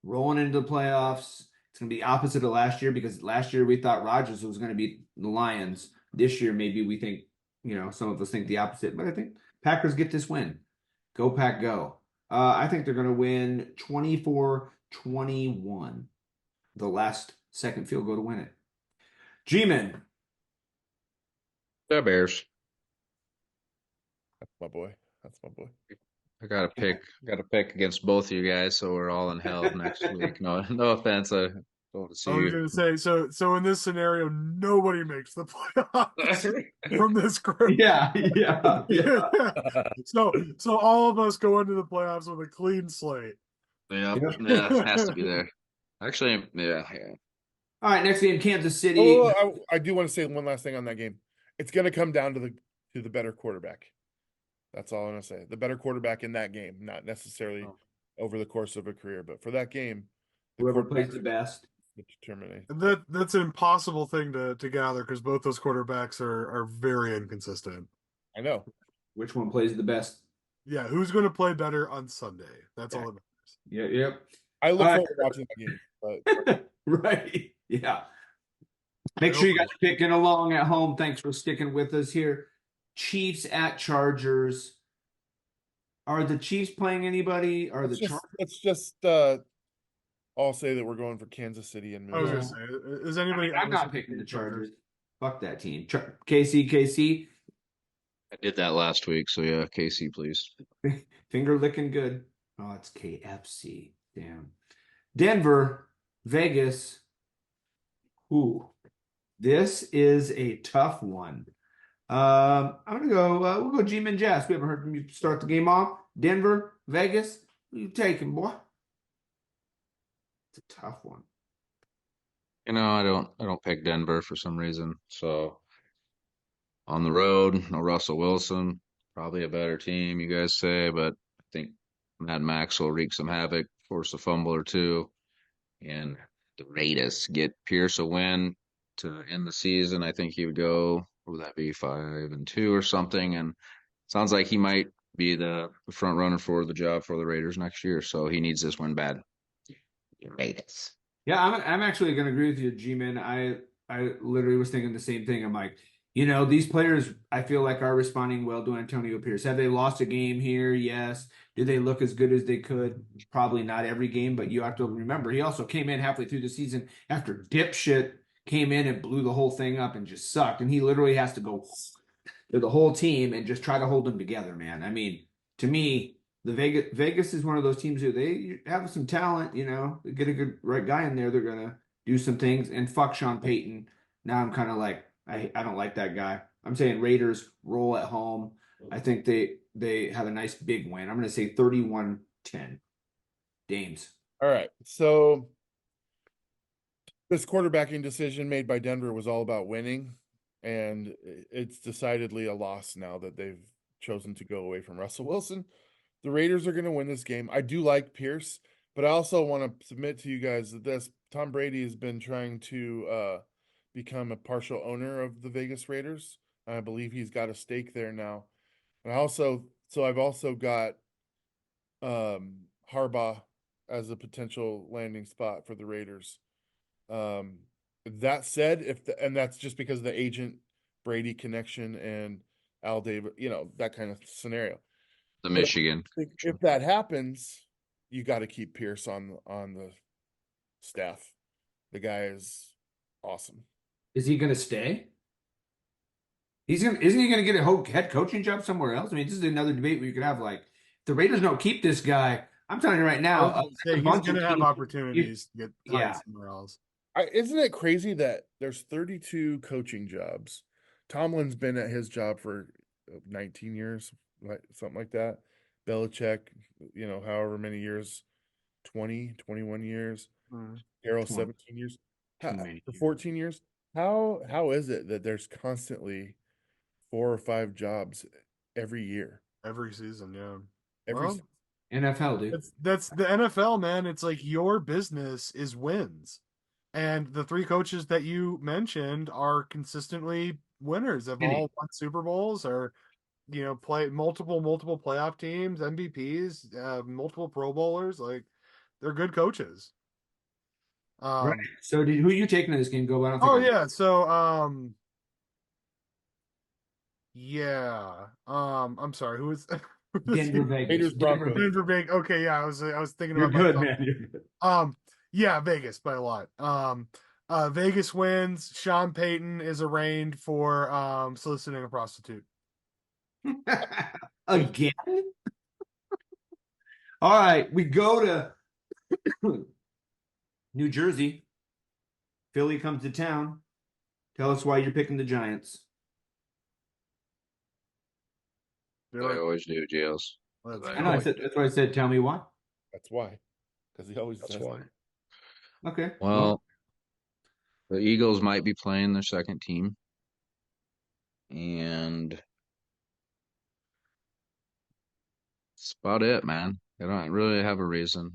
rolling into the playoffs. It's going to be opposite of last year because last year we thought Rodgers was going to beat the Lions. This year, maybe we think, some of us think the opposite. But I think Packers get this win. Go Pack, go. I think they're going to win 24-21. The last second field goal to win it. G-Man. The Bears. That's my boy. That's my boy. I gotta pick against both of you guys, so we're all in hell next week. No offense. I don't want to see I was you. gonna say, so in this scenario, nobody makes the playoffs from this group. Yeah. So all of us go into the playoffs with a clean slate. Yep. Yeah, has to be there. Actually, yeah. All right, next game, Kansas City. Oh, I do want to say one last thing on that game. It's going to come down to the better quarterback. That's all I'm going to say. The better quarterback in that game, not necessarily over the course of a career, but for that game, the Whoever quarterback plays the best. determinate. That's an impossible thing to gather because both those quarterbacks are very inconsistent. I know. Which one plays the best? Yeah, who's going to play better on Sunday? That's all that matters. Yeah, yep. I look All forward to watching that game. But Right. Yeah. Make sure you guys are picking along at home. Thanks for sticking with us here. Chiefs at Chargers. Are the Chiefs playing anybody? Are the Chargers? let's just all say that we're going for Kansas City and I was move going to on. say, is anybody? I'm not picking the Chargers. Fuck that team. KC. I did that last week, so yeah, KC, please. Finger licking good. Oh, it's KFC. Damn. Denver, Vegas. Ooh, this is a tough one. I'm gonna go. We'll go G-Man Jazz. We haven't heard from you start the game off. Denver, Vegas. Who you taking, boy? It's a tough one. I don't pick Denver for some reason. So on the road, no Russell Wilson, probably a better team, you guys say, but I think Mad Max will wreak some havoc, force a fumble or two, and the Raiders get Pierce a win to end the season. I think he would go, what would that be, 5-2 or something? And sounds like he might be the front runner for the job for the Raiders next year. So he needs this win bad. Raiders. Yeah, I'm actually gonna agree with you, G-Man. I literally was thinking the same thing. I'm like, these players I feel like are responding well to Antonio Pierce. Have they lost a game here? Yes. Do they look as good as they could? Probably not every game, but you have to remember he also came in halfway through the season after dipshit came in and blew the whole thing up and just sucked. And he literally has to go to the whole team and just try to hold them together, man. I mean, to me, the Vegas is one of those teams who they have some talent, get a good right guy in there, they're gonna do some things. And fuck Sean Payton. Now I'm kind of like I don't like that guy. I'm saying Raiders roll at home. I think they have a nice big win. I'm gonna say 31-10. Dames. All right. So this quarterbacking decision made by Denver was all about winning, and it's decidedly a loss now that they've chosen to go away from Russell Wilson. The Raiders are going to win this game. I do like Pierce, but I also want to submit to you guys that Tom Brady has been trying to become a partial owner of the Vegas Raiders. I believe he's got a stake there now. And I've also got Harbaugh as a potential landing spot for the Raiders. That said, and that's just because of the agent Brady connection and Al Davis, that kind of scenario. The Michigan. If that happens, you got to keep Pierce on the staff. The guy is awesome. Is he going to stay? Isn't he going to get a head coaching job somewhere else? I mean, this is another debate where you could have if the Raiders don't keep this guy. I'm telling you right now, he's going to have opportunities to get somewhere else. Isn't it crazy that there's 32 coaching jobs? Tomlin's been at his job for 19 years, something like that. Belichick, however many years, 20, 21 years. Carroll, 17 years. For 14 years. How is it that there's constantly 4 or 5 jobs every year? Every season, yeah. Season. NFHell, dude. That's the NFL, man. It's like your business is wins. And the 3 coaches that you mentioned are consistently winners. Have all won Super Bowls or play multiple playoff teams, MVPs, multiple Pro Bowlers. Like they're good coaches. Right. So who are you taking in this game, Gobo? So I'm sorry, who is Denver Vegas. Denver Vegas. Okay, yeah, I was thinking about good, man. You're good. Yeah, Vegas by a lot. Vegas wins. Sean Payton is arraigned for soliciting a prostitute. Again? All right, we go to New Jersey. Philly comes to town. Tell us why you're picking the Giants. I always do, Jails. That's why I said, tell me why. That's why. Because he always That's does why. Okay. Well, the Eagles might be playing their second team, and that's about it, man. They don't really have a reason.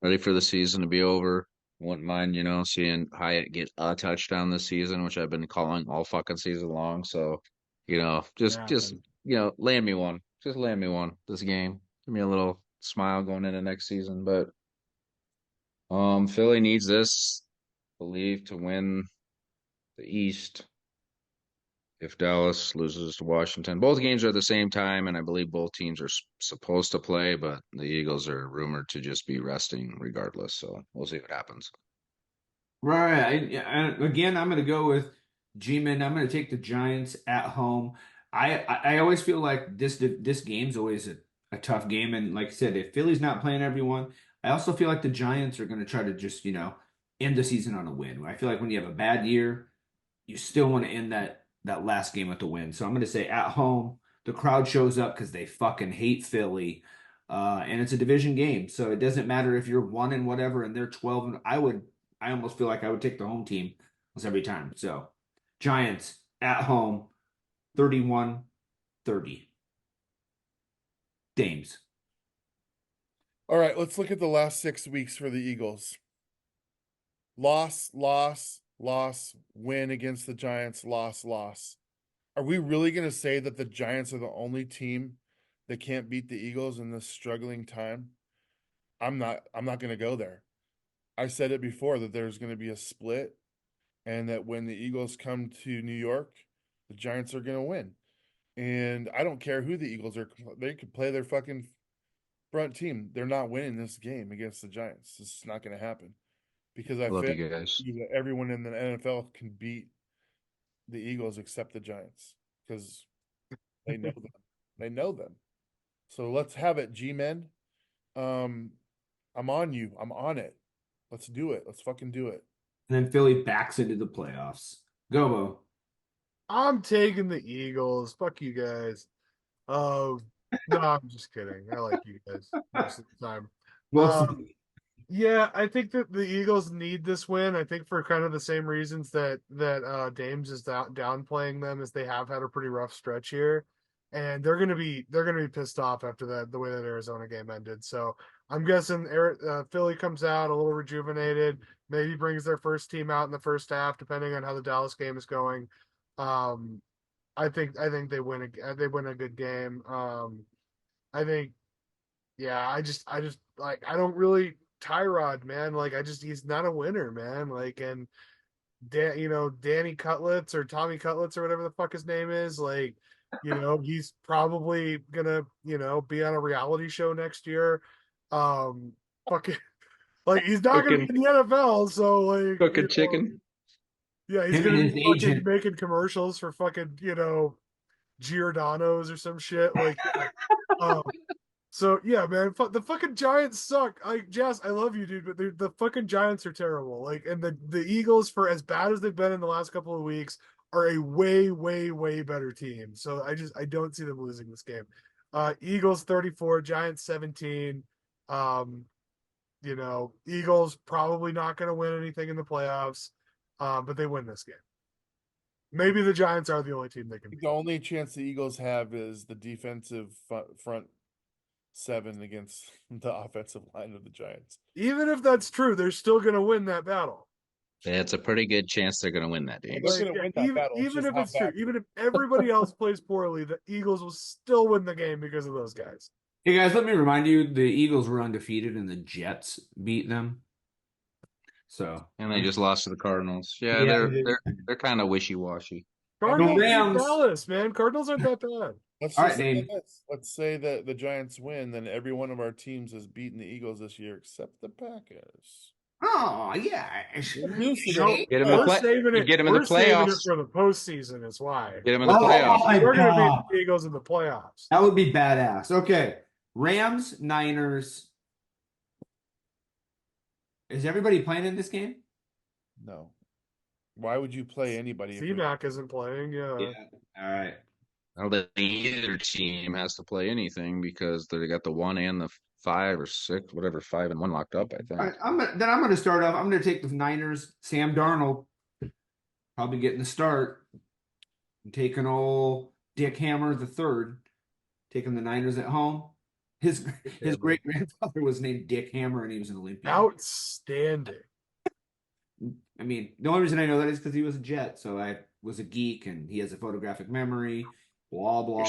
Ready for the season to be over. Wouldn't mind, seeing Hyatt get a touchdown this season, which I've been calling all fucking season long. So, just Happened. land me one. Just land me one this game. Give me a little smile going into next season. But Philly needs this, I believe, to win the East. If Dallas loses to Washington, both games are at the same time, and I believe both teams are supposed to play, but the Eagles are rumored to just be resting regardless. So we'll see what happens. Right. Again, I'm going to go with G-Man. I'm going to take the Giants at home. I always feel like this game's always a tough game. And like I said, if Philly's not playing everyone, I also feel like the Giants are going to try to just, end the season on a win. I feel like when you have a bad year, you still want to end that last game with a win. So I'm going to say at home, the crowd shows up because they fucking hate Philly. And it's a division game. So it doesn't matter if you're 1 and whatever and they're 12 and I almost feel like I would take the home team almost every time. So Giants at home, 31-30. Dames. All right, let's look at the last 6 weeks for the Eagles. Loss, loss, loss, win against the Giants, loss, loss. Are we really going to say that the Giants are the only team that can't beat the Eagles in this struggling time? I'm not going to go there. I said it before that there's going to be a split and that when the Eagles come to New York, the Giants are going to win. And I don't care who the Eagles are. They could play their fucking front team. They're not winning this game against the Giants. It's not going to happen because I Love feel you guys. that everyone in the NFL can beat the Eagles except the Giants because they know them. They know them. So let's have it, G-Men. I'm on you. I'm on it. Let's do it. Let's fucking do it. And then Philly backs into the playoffs. Gobo. I'm taking the Eagles. Fuck you guys. No, I'm just kidding. I like you guys most of the time. Wilson. Yeah, I think that the Eagles need this win. I think for kind of the same reasons that Dames is downplaying them, as they have had a pretty rough stretch here, and they're gonna be pissed off after the way that Arizona game ended. So I'm guessing Philly comes out a little rejuvenated, maybe brings their first team out in the first half, depending on how the Dallas game is going. Um, I think they win a good game. I think yeah, I just like I don't really Tyrod, man. Like he's not a winner, man. Like and Danny Cutlets or Tommy Cutlets or whatever the fuck his name is, like, he's probably gonna, be on a reality show next year. Fucking like he's not gonna be Cooking, in the NFL, so like, cooking chicken. yeah, he's Him gonna and be his fucking agent. making commercials for fucking, Giordano's or some shit. Like, um, so yeah, man, the fucking Giants suck. Jazz, I love you, dude, but the fucking Giants are terrible. Like, and the Eagles, for as bad as they've been in the last couple of weeks, are a way, way, way better team. So I don't see them losing this game. Eagles 34, Giants 17. Um, Eagles probably not going to win anything in the playoffs, but they win this game. Maybe the Giants are the only team they can beat. The only chance the Eagles have is the defensive front seven against the offensive line of the Giants. Even if that's true, they're still going to win that battle. It's a pretty good chance they're going to win that game. They're going to win that battle. Even if it's true, even if everybody else plays poorly, the Eagles will still win the game because of those guys. Hey guys, let me remind you, the Eagles were undefeated and the Jets beat them. So And they just lost to the Cardinals. Yeah, they're kind of wishy-washy. Cardinals Rams. Dallas, man. Cardinals aren't that bad. Let's All just right, say Dave. this. Let's say that the Giants win, then every one of our teams has beaten the Eagles this year except the Packers. Oh yeah. Get him We're saving it. Get him in the We're saving it playoffs. for the postseason. Is why. Get him in the Oh, playoffs. my We're going to God. beat the Eagles in the playoffs. That would be badass. Okay. Rams, Niners. Is everybody playing in this game? No. Why would you play anybody? C-Mac isn't playing. Yeah. All right. Well, then either team has to play anything because they got the 1 and the 5 or 6, whatever, 5-1 locked up, I All think. right, I'm gonna start off. I'm gonna take the Niners. Sam Darnold probably getting the start. I'm taking old Dick Hammer the third. Taking the Niners at home. His great grandfather was named Dick Hammer, and he was an Olympian. Outstanding. I mean, the only reason I know that is because he was a Jet, so I was a geek, and he has a photographic memory. Blah blah blah. You're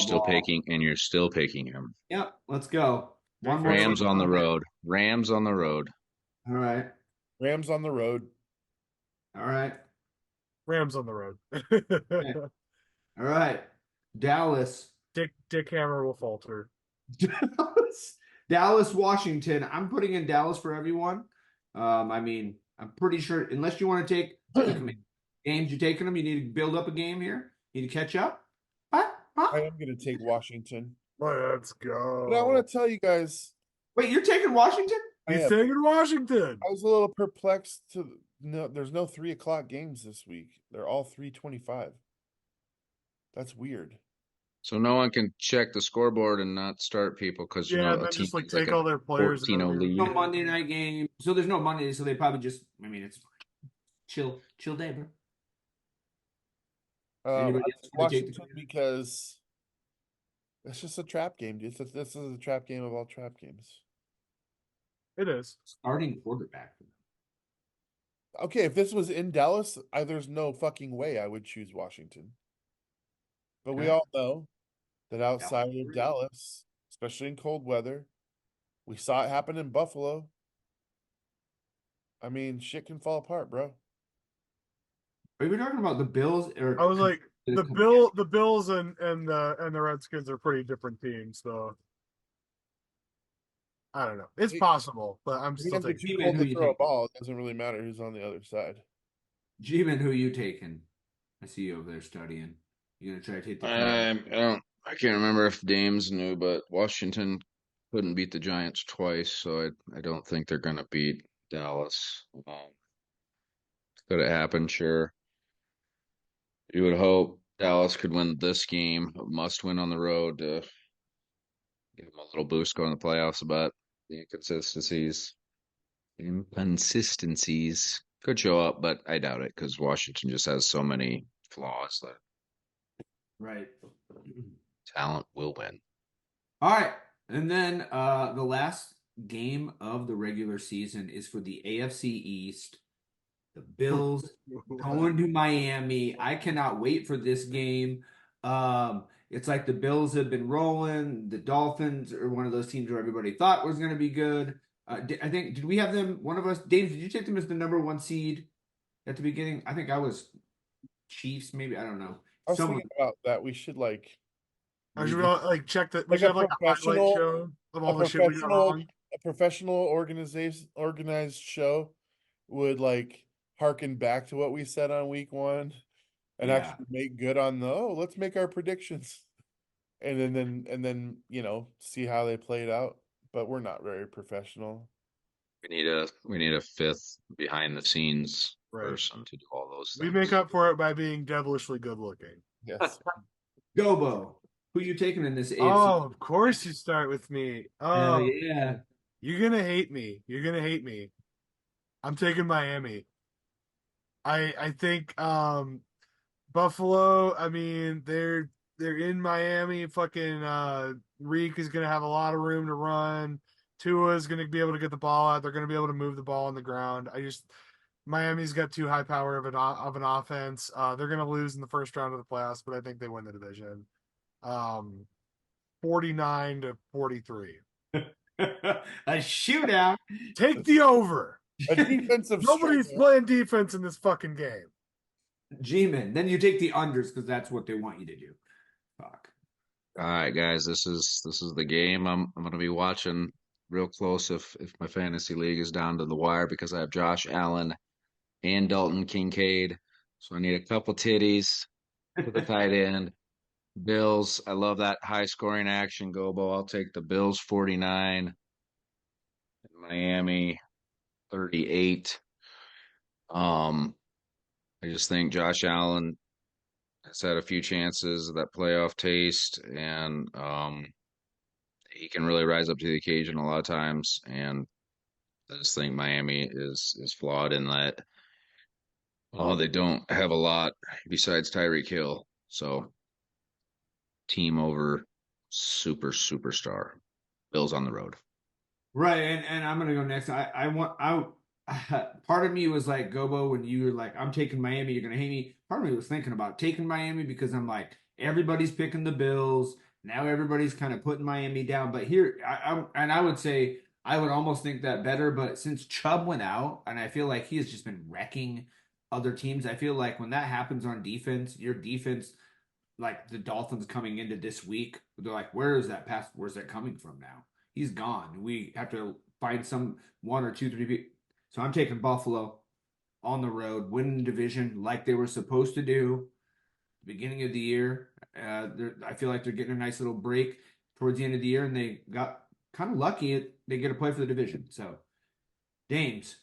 still picking him. Yep, let's go. One more Rams team. on the road. Rams on the road. All right, Rams on the road. all right, Rams on the road. okay. All right. Dallas. Dick Hammer will falter. Dallas, Washington. I'm putting in Dallas for everyone. I mean, I'm pretty sure unless you want to take games, you're taking them. You need to build up a game here. You need to catch up. Huh? I am going to take Washington. Let's go. But I want to tell you guys. Wait, you're taking Washington? He's taking Washington. I was a little perplexed there's no 3:00 games this week. They're all 3:25. That's weird. So no one can check the scoreboard and not start people because Yeah, and then just like take all their players. 14-0 lead. No Monday night game. So there's no Monday, so they probably just I mean it's chill day, bro. Washington because it's just a trap game, dude. This is a trap game of all trap games. It is. Starting quarterback. Okay, if this was in Dallas, there's no fucking way I would choose Washington. But we all know that outside of Dallas, especially in cold weather, we saw it happen in Buffalo. I mean, shit can fall apart, bro. Are you talking about the Bills? Or I was like the Bills and the Redskins are pretty different teams, so I don't know. It's possible, but I'm still taking. People to throw a ball. It doesn't really matter who's on the other side. G-Man, who you taking? I see you over there studying. You gonna try to take the? I can't remember if Dames knew, but Washington couldn't beat the Giants twice, so I don't think they're gonna beat Dallas. Could it happen? Sure. You would hope Dallas could win this game, a must win on the road to give them a little boost going to the playoffs, but the inconsistencies could show up, but I doubt it because Washington just has so many flaws that Right. talent will win. All right. And then the last game of the regular season is for the AFC East. The Bills going to Miami. I cannot wait for this game. It's like the Bills have been rolling. The Dolphins are one of those teams where everybody thought was going to be good. I think, did we have them, one of us, Dave, did you take them as the number 1 seed at the beginning? I think I was Chiefs, maybe. I don't know. I was thinking about that. We should I should check that. We should have like a highlight show of all the shit we got wrong. A professional organized show would harken back to what we said on week 1 and actually make good on let's make our predictions and then see how they played out. But we're not very professional. We need a fifth behind the scenes person to do all those things. We make up for it by being devilishly good looking. Yes. Gobo, who you taking in this AFC? Oh, of course you start with me. Oh yeah. You're gonna hate me. I'm taking Miami. I think Buffalo, I mean, they're in Miami. Fucking Reek is gonna have a lot of room to run. Tua is gonna be able to get the ball out. They're gonna be able to move the ball on the ground. Miami's got too high power of an offense. They're gonna lose in the first round of the playoffs, but I think they win the division. 49-43. A shootout. Take the over. A defensive. Nobody's playing defense in this fucking game. G-Man. Then you take the unders because that's what they want you to do. Fuck. All right, guys. This is the game I'm going to be watching real close if my fantasy league is down to the wire because I have Josh Allen and Dalton Kincaid. So I need a couple titties for the tight end. Bills. I love that high scoring action. Gobo. I'll take the Bills 49. Miami 38. I just think Josh Allen has had a few chances of that playoff taste, and he can really rise up to the occasion a lot of times. And I just think Miami is flawed in that they don't have a lot besides Tyreek Hill. So team over superstar. Bills on the road. Right, and I'm gonna go next. Part of me was like Gobo when you were like, I'm taking Miami, you're gonna hate me. Part of me was thinking about taking Miami because I'm like, everybody's picking the Bills. Now everybody's kind of putting Miami down. But here, I would say I would almost think that better. But since Chubb went out, and I feel like he has just been wrecking other teams, I feel like when that happens on defense, your defense, like the Dolphins coming into this week, they're like, where is that pass? Where's that coming from now? He's gone. We have to find some one or two, three. So I'm taking Buffalo on the road, winning the division like they were supposed to do beginning of the year. I feel like they're getting a nice little break towards the end of the year, and they got kind of lucky. They get a play for the division. So, Dames.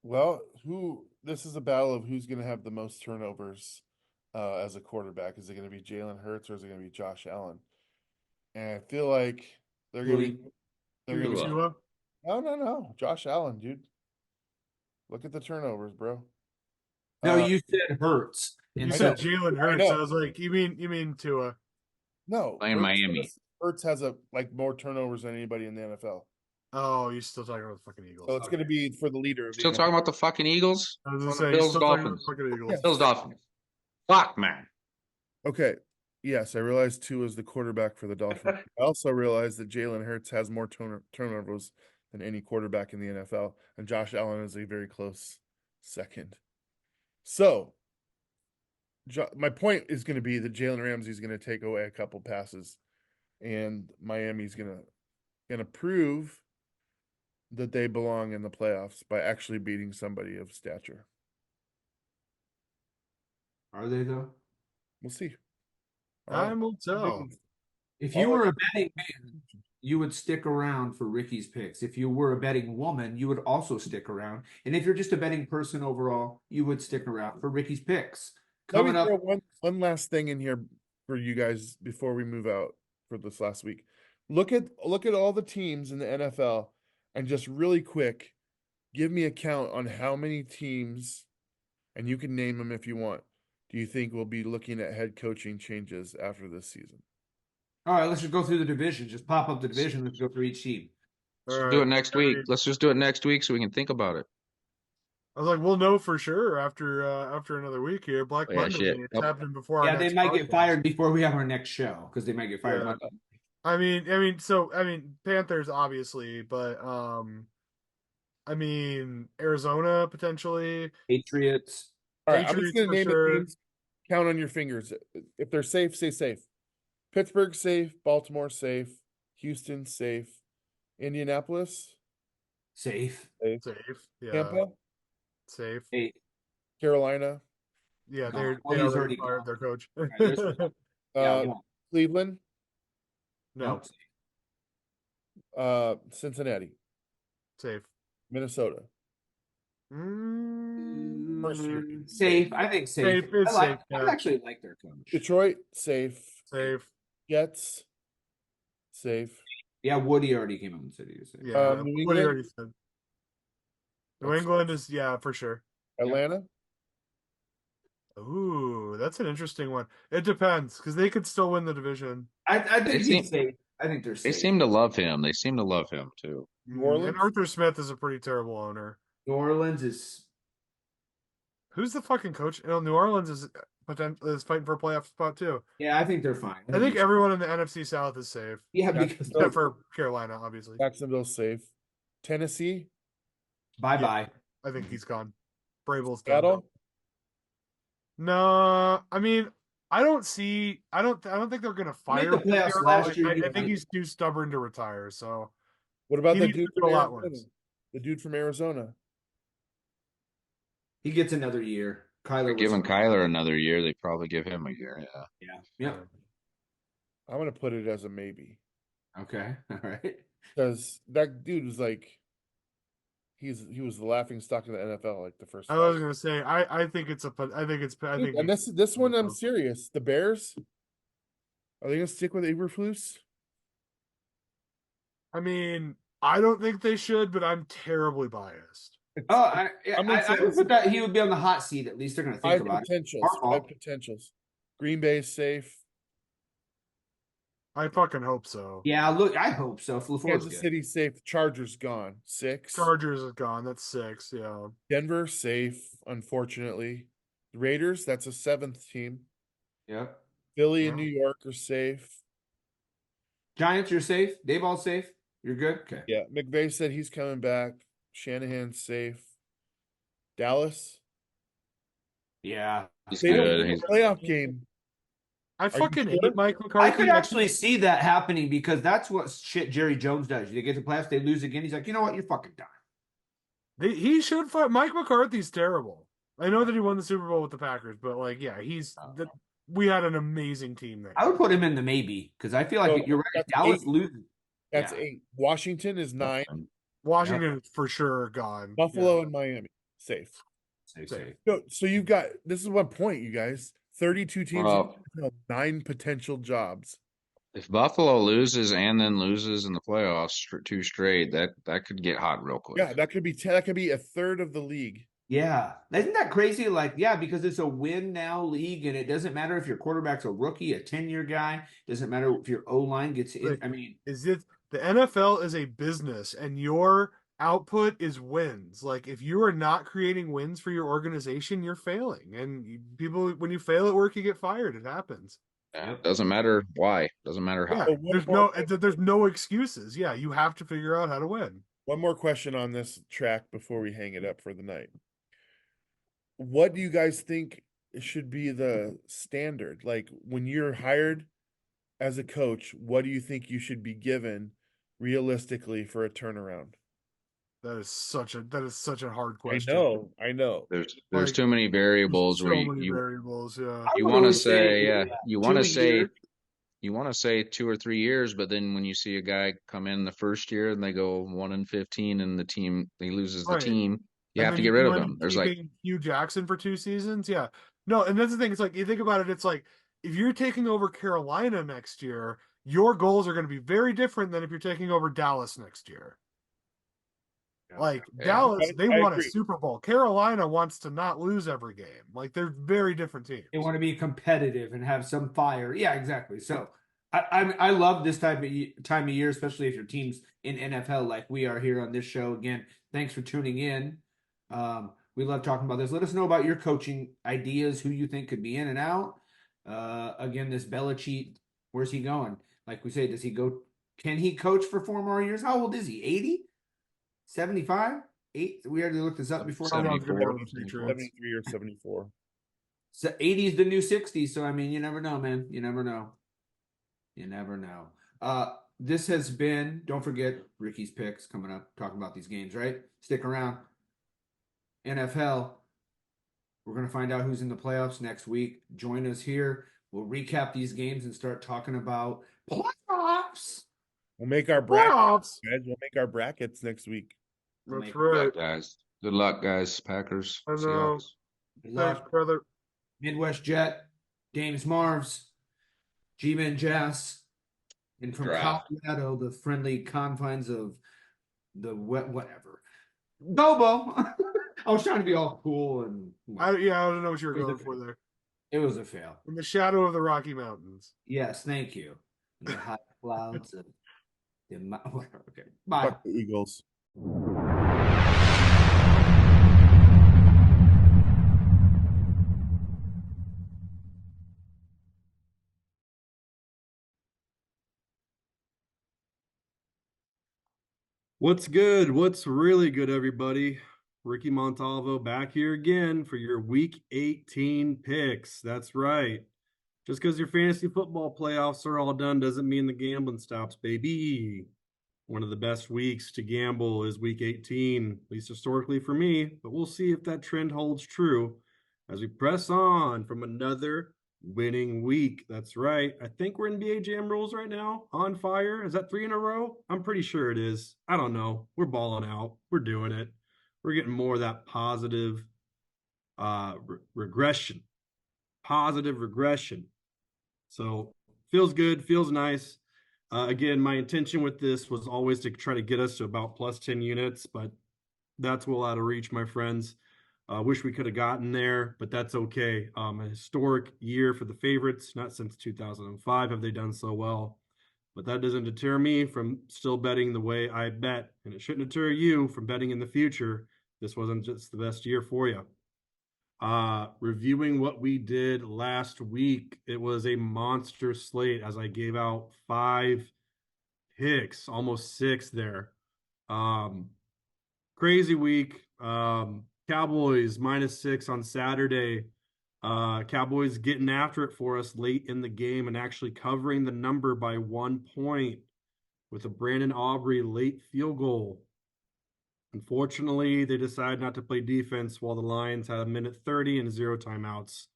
Well, this is a battle of who's going to have the most turnovers as a quarterback. Is it going to be Jalen Hurts or is it going to be Josh Allen? And I feel like they're going to be. They're going to be. Tua? No. Josh Allen, dude. Look at the turnovers, bro. No, you said Hurts. You I said know. Jalen I Hurts. know. I was like, you mean Tua? No, Playing Miami. Hurts has more turnovers than anybody in the NFL. Oh, you're still talking about the fucking Eagles. So it's going to be for the leader. Of Still talking about the fucking Eagles? I was gonna On the say, Bills still talking about Dolphins. the fucking Eagles. Bills Dolphins. Fuck, man. Okay. Yes, I realized Tua is the quarterback for the Dolphins. I also realized that Jalen Hurts has more turnovers than any quarterback in the NFL, and Josh Allen is a very close second. So, my point is going to be that Jalen Ramsey is going to take away a couple passes, and Miami's going to prove that they belong in the playoffs by actually beating somebody of stature. Are they though? We'll see. Time will tell. If you were a betting man, you would stick around for Ricky's picks. If you were a betting woman, you would also stick around. And if you're just a betting person overall, you would stick around for Ricky's picks. Coming Let me up, throw one last thing in here for you guys before we move out for this last week. Look at all the teams in the NFL and just really quick, give me a count on how many teams, and you can name them if you want, do you think we'll be looking at head coaching changes after this season? all right, let's just go through the division. Just pop up the division. Let's go through each team. Let's do it next week. Let's just do it next week so we can think about it. I was like, we'll know for sure after another week here. Black Monday. shit. It's happening before. Yeah, our they next might get podcast. fired before we have our next show because they might get fired. Yeah. I mean, Panthers obviously, but Arizona potentially. Patriots. All right, I'm just Patriots going to for name sure. the teams. Count on your fingers. If they're safe, say safe. Pittsburgh safe, Baltimore safe, Houston safe, Indianapolis Safe. safe, Yeah. Tampa Safe. Hey, Carolina, Yeah, No, they he's already already fired gone. their coach. Right, yeah, Cleveland, No, Cincinnati, safe. Minnesota. First year. Safe. I think safe. Safe is safe, I yeah. actually like their coach. Detroit safe. Safe. Jets safe. Yeah, Woody already came out and said he was safe. Yeah. New What he England? already said. New England is for sure. Atlanta. Ooh, that's an interesting one. It depends because they could still win the division. I think They he's safe. I think they're They safe. seem to love him. They seem to love him too. New Orleans? And Arthur Smith is a pretty terrible owner. New Orleans is Who's the fucking coach? New Orleans is fighting for a playoff spot too. yeah, I think they're fine. I think everyone in the NFC South is safe, yeah, because except for Carolina, obviously. Jacksonville safe. Tennessee. bye. I think he's gone. Vrabel's done. Seattle. No, I mean, I don't think they're gonna fire the playoffs Vrabel. last year, I think he's too stubborn to retire. So What about He the needs dude to from go out Arizona? once. The dude from Arizona. He gets another year. Kyler They're was giving Kyler another year. They probably give him a year. Yeah. Yeah. I'm gonna put it as a maybe Okay. All right. because that dude was like, he was the laughing stock of the NFL like the first I 5 was gonna say I think it's And this one I'm serious. The Bears, are they gonna stick with Eberflus? I mean, I don't think they should, but I'm terribly biased. Oh, I saying would put that he would be on the hot seat. At least they're going to think about it. Our Five fault. potentials. Green Bay's safe. I fucking hope so. Yeah, look, I hope so. LaFleur's Kansas good. City safe. Chargers gone. 6. Chargers is gone. That's 6. Yeah. Denver safe. Unfortunately, the Raiders. That's a 7th team. Yep. Philly and New York are safe. Giants, you're safe. Dayball's safe. You're good. Okay. Yeah, McVay said he's coming back. Shanahan's safe. Dallas. Yeah. He's They don't good. win He's a playoff game. I you fucking sure? hate Mike I McCarthy. could actually see that happening because that's what shit Jerry Jones does. They get to playoffs, they lose again. He's like, you know what? You're fucking done. He should fight. Mike McCarthy's terrible. I know that he won the Super Bowl with the Packers, but like, yeah, we had an amazing team there. I would put him in the maybe because I feel like So, you're right. that's Dallas 8. loses. That's Yeah. 8. Washington is 9. Washington is for sure gone. Buffalo and Miami safe. Safe. So you've got, this is one point, you guys. 32 teams, Well, 9 potential jobs. if Buffalo loses and then loses in the playoffs 2 straight, that could get hot real quick. Yeah, that could be a third of the league. Yeah. Isn't that crazy? Like, yeah, because it's a win now league, and it doesn't matter if your quarterback's a rookie, a 10-year guy, doesn't matter if your O-line gets in. Like, I mean, the NFL is a business, and your output is wins. Like, if you are not creating wins for your organization, you're failing. And people, when you fail at work, you get fired. It happens. Yeah, doesn't matter why. Doesn't matter how. Yeah, there's no excuses. Yeah, you have to figure out how to win. One more question on this track before we hang it up for the night. What do you guys think should be the standard? Like, when you're hired as a coach, what do you think you should be given realistically for a turnaround? That is such a hard question. I know. There's Like, too many variables where many you variables. Yeah. you would want to always say, say you want to 2 say years. you want to say 2 or 3 years, but then when you see a guy come in the first year and they go 1-15 and the team he loses the Right. team, you And have then to get rid of end him. up There's like keeping Hugh Jackson for 2 seasons. Yeah. No, and that's the thing. It's like, you think about it, it's like, if you're taking over Carolina next year, your goals are going to be very different than if you're taking over Dallas next year. Like, Yeah. Dallas, they I want a agree. Super Bowl. Carolina wants to not lose every game. Like, they're very different teams. They want to be competitive and have some fire. Yeah, exactly. So I love this time of year, especially if your team's in NFL like we are here on this show. Again, thanks for tuning in. We love talking about this. Let us know about your coaching ideas, who you think could be in and out. Again, this Belichick, where's he going? Like we say, does he go? Can he coach for 4 more years? How old is he? 80? 75? 8? We already looked this up before. 74. 73 or 74. So 80 is the new 60, so I mean, you never know, man. You never know. This has been, don't forget Ricky's picks coming up, talking about these games, right? Stick around. NFHell. We're going to find out who's in the playoffs next week. Join us here. We'll recap these games and start talking about playoffs. We'll make our brackets, Playoffs. guys. We'll make our brackets next week. That's good right. luck, guys. Good luck, guys. Packers. I know. Seahawks. Good Thanks, luck. brother. Midwest Jet, James Marvs, G-Man Jazz, and from Draft. Colorado, the friendly confines of the whatever. Gobo. I was trying to be all cool and I don't know what you were going for there. it was a fail. In the shadow of the Rocky Mountains. Yes, thank you. The high clouds of whatever. Okay, bye. Fuck the Eagles. What's good? What's really good, everybody? Ricky Montalvo back here again for your Week 18 picks. That's right. Just because your fantasy football playoffs are all done doesn't mean the gambling stops, baby. One of the best weeks to gamble is Week 18, at least historically for me, but we'll see if that trend holds true as we press on from another winning week. That's right. I think we're NBA Jam rules right now. On fire. Is that 3 in a row? I'm pretty sure it is. I don't know. We're balling out. We're doing it. We're getting more of that positive regression. Positive regression. So feels good, feels nice. Again, my intention with this was always to try to get us to about plus 10 units, but that's well out of reach, my friends. Wish we could have gotten there, but that's okay. A historic year for the favorites. Not since 2005 have they done so well, but that doesn't deter me from still betting the way I bet, and it shouldn't deter you from betting in the future. This wasn't just the best year for you. Reviewing what we did last week, it was a monster slate as I gave out 5 picks, almost 6 there. Crazy week. Cowboys -6 on Saturday. Cowboys getting after it for us late in the game and actually covering the number by 1 point with a Brandon Aubrey late field goal. Unfortunately, they decided not to play defense while the Lions had a minute 30 and 0 timeouts.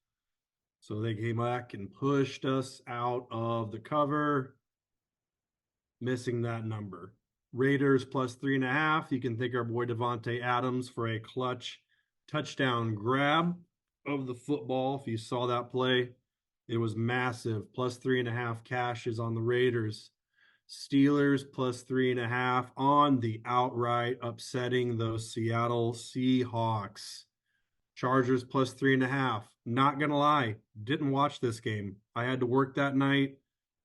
So they came back and pushed us out of the cover, missing that number. Raiders +3.5. You can thank our boy Devontae Adams for a clutch touchdown grab of the football. If you saw that play, it was massive. +3.5 cashes on the Raiders. Steelers +3.5 on the outright upsetting those Seattle Seahawks. Chargers +3.5. Not gonna lie, didn't watch this game. I had to work that night,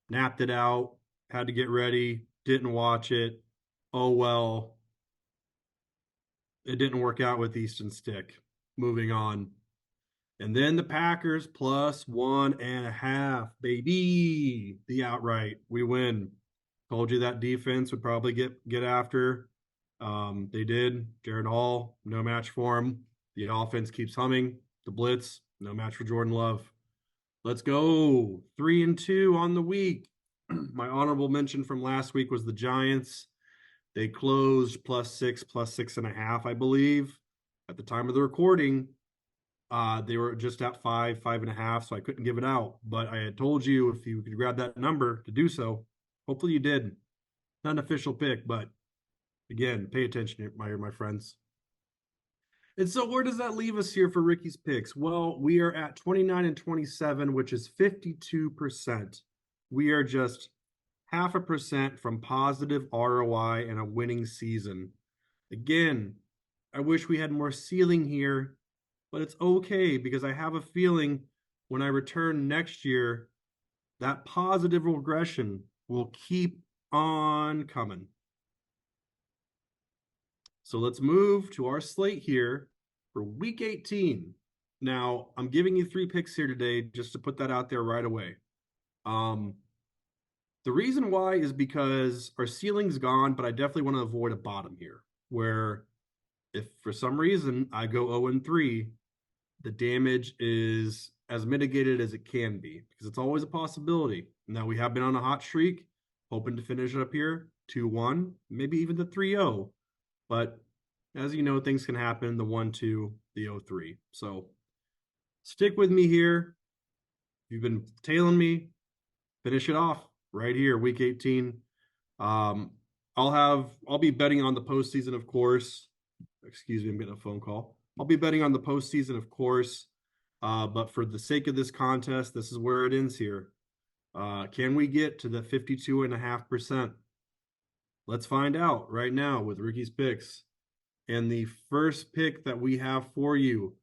napped it out, had to get ready, didn't watch it. Oh well. It didn't work out with Easton Stick. Moving on. And then the Packers +1.5, baby. The outright. We win. Told you that defense would probably get after. They did. Jared Hall, no match for him. The offense keeps humming. The blitz, no match for Jordan Love. Let's go. 3-2 on the week. My honorable mention from last week was the Giants. They closed +6, +6.5, I believe. At the time of the recording, they were just at 5, 5.5, so I couldn't give it out. But I had told you if you could grab that number to do so. Hopefully you did. Not an official pick, but again, pay attention, my friends. And so where does that leave us here for Ricky's picks? Well, we are at 29-27, which is 52%. We are just 0.5% from positive ROI and a winning season. Again, I wish we had more ceiling here, but it's okay because I have a feeling when I return next year, that positive regression will keep on coming. So let's move to our slate here for week 18. Now, I'm giving you 3 picks here today just to put that out there right away. The reason why is because our ceiling's gone, but I definitely want to avoid a bottom here where if for some reason I go 0-3, the damage is as mitigated as it can be because it's always a possibility. Now we have been on a hot streak, hoping to finish up here 2-1, maybe even the 3-0. But as you know, things can happen, the 1-2, the 0-3. So stick with me here. You've been tailing me. Finish it off right here, week 18. I'll be betting on the postseason, of course. Excuse me, I'm getting a phone call. I'll be betting on the postseason, of course. But for the sake of this contest, this is where it ends here. Can we get to the 52.5%? Let's find out right now with Ricky's picks. And the first pick that we have for you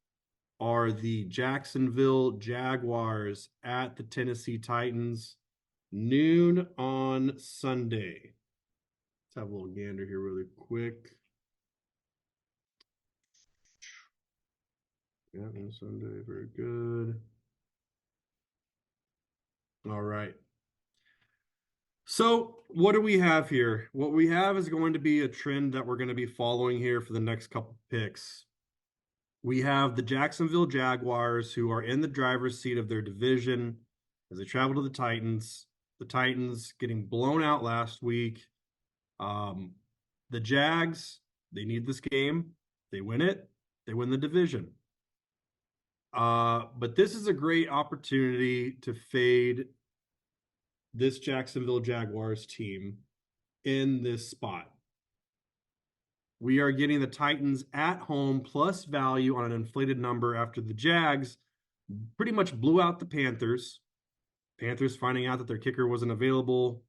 are the Jacksonville Jaguars at the Tennessee Titans, noon on Sunday. Let's have a little gander here really quick. Yeah, on Sunday, very good. All right. So what do we have here? What we have is going to be a trend that we're going to be following here for the next couple picks. We have the Jacksonville Jaguars who are in the driver's seat of their division as they travel to the Titans. The Titans getting blown out last week. The Jags, they need this game. They win it. They win the division. But this is a great opportunity to fade this Jacksonville Jaguars team in this spot. We are getting the Titans at home plus value on an inflated number after the Jags pretty much blew out the Panthers. Panthers finding out that their kicker wasn't available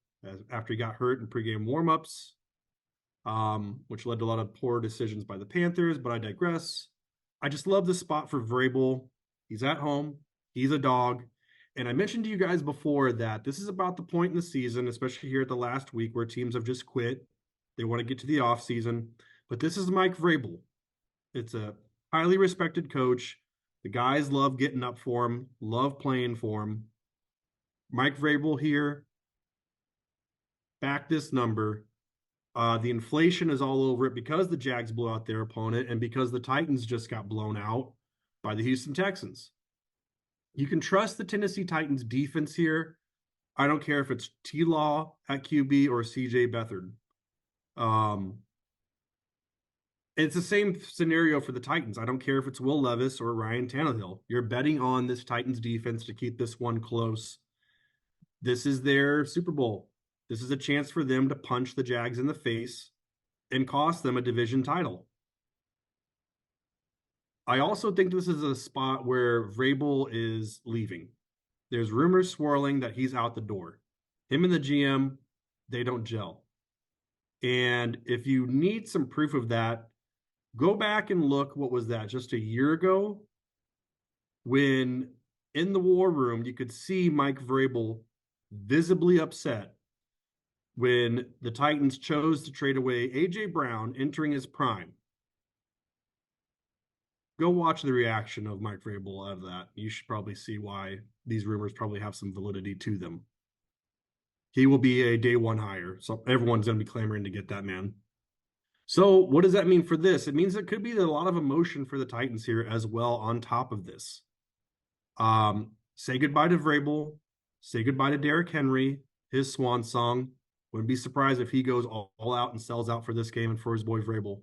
after he got hurt in pregame warmups, which led to a lot of poor decisions by the Panthers, but I digress. I just love this spot for Vrabel. He's at home. He's a dog. And I mentioned to you guys before that this is about the point in the season, especially here at the last week, where teams have just quit. They want to get to the offseason. But this is Mike Vrabel. It's a highly respected coach. The guys love getting up for him, love playing for him. Mike Vrabel here. Back this number. The inflation is all over it because the Jags blew out their opponent and because the Titans just got blown out by the Houston Texans. You can trust the Tennessee Titans defense here. I don't care if it's T-Law at QB or CJ Beathard. It's the same scenario for the Titans. I don't care if it's Will Levis or Ryan Tannehill. You're betting on this Titans defense to keep this one close. This is their Super Bowl. This is a chance for them to punch the Jags in the face and cost them a division title. I also think this is a spot where Vrabel is leaving. There's rumors swirling that he's out the door. Him and the GM, they don't gel. And if you need some proof of that, go back and look, what was that, just a year ago? When in the war room, you could see Mike Vrabel visibly upset when the Titans chose to trade away A.J. Brown entering his prime. Go watch the reaction of Mike Vrabel out of that. You should probably see why these rumors probably have some validity to them. He will be a day one hire, so everyone's going to be clamoring to get that man. So what does that mean for this? It means it could be a lot of emotion for the Titans here as well on top of this. Say goodbye to Vrabel. Say goodbye to Derrick Henry, his swan song. Wouldn't be surprised if he goes all out and sells out for this game and for his boy Vrabel.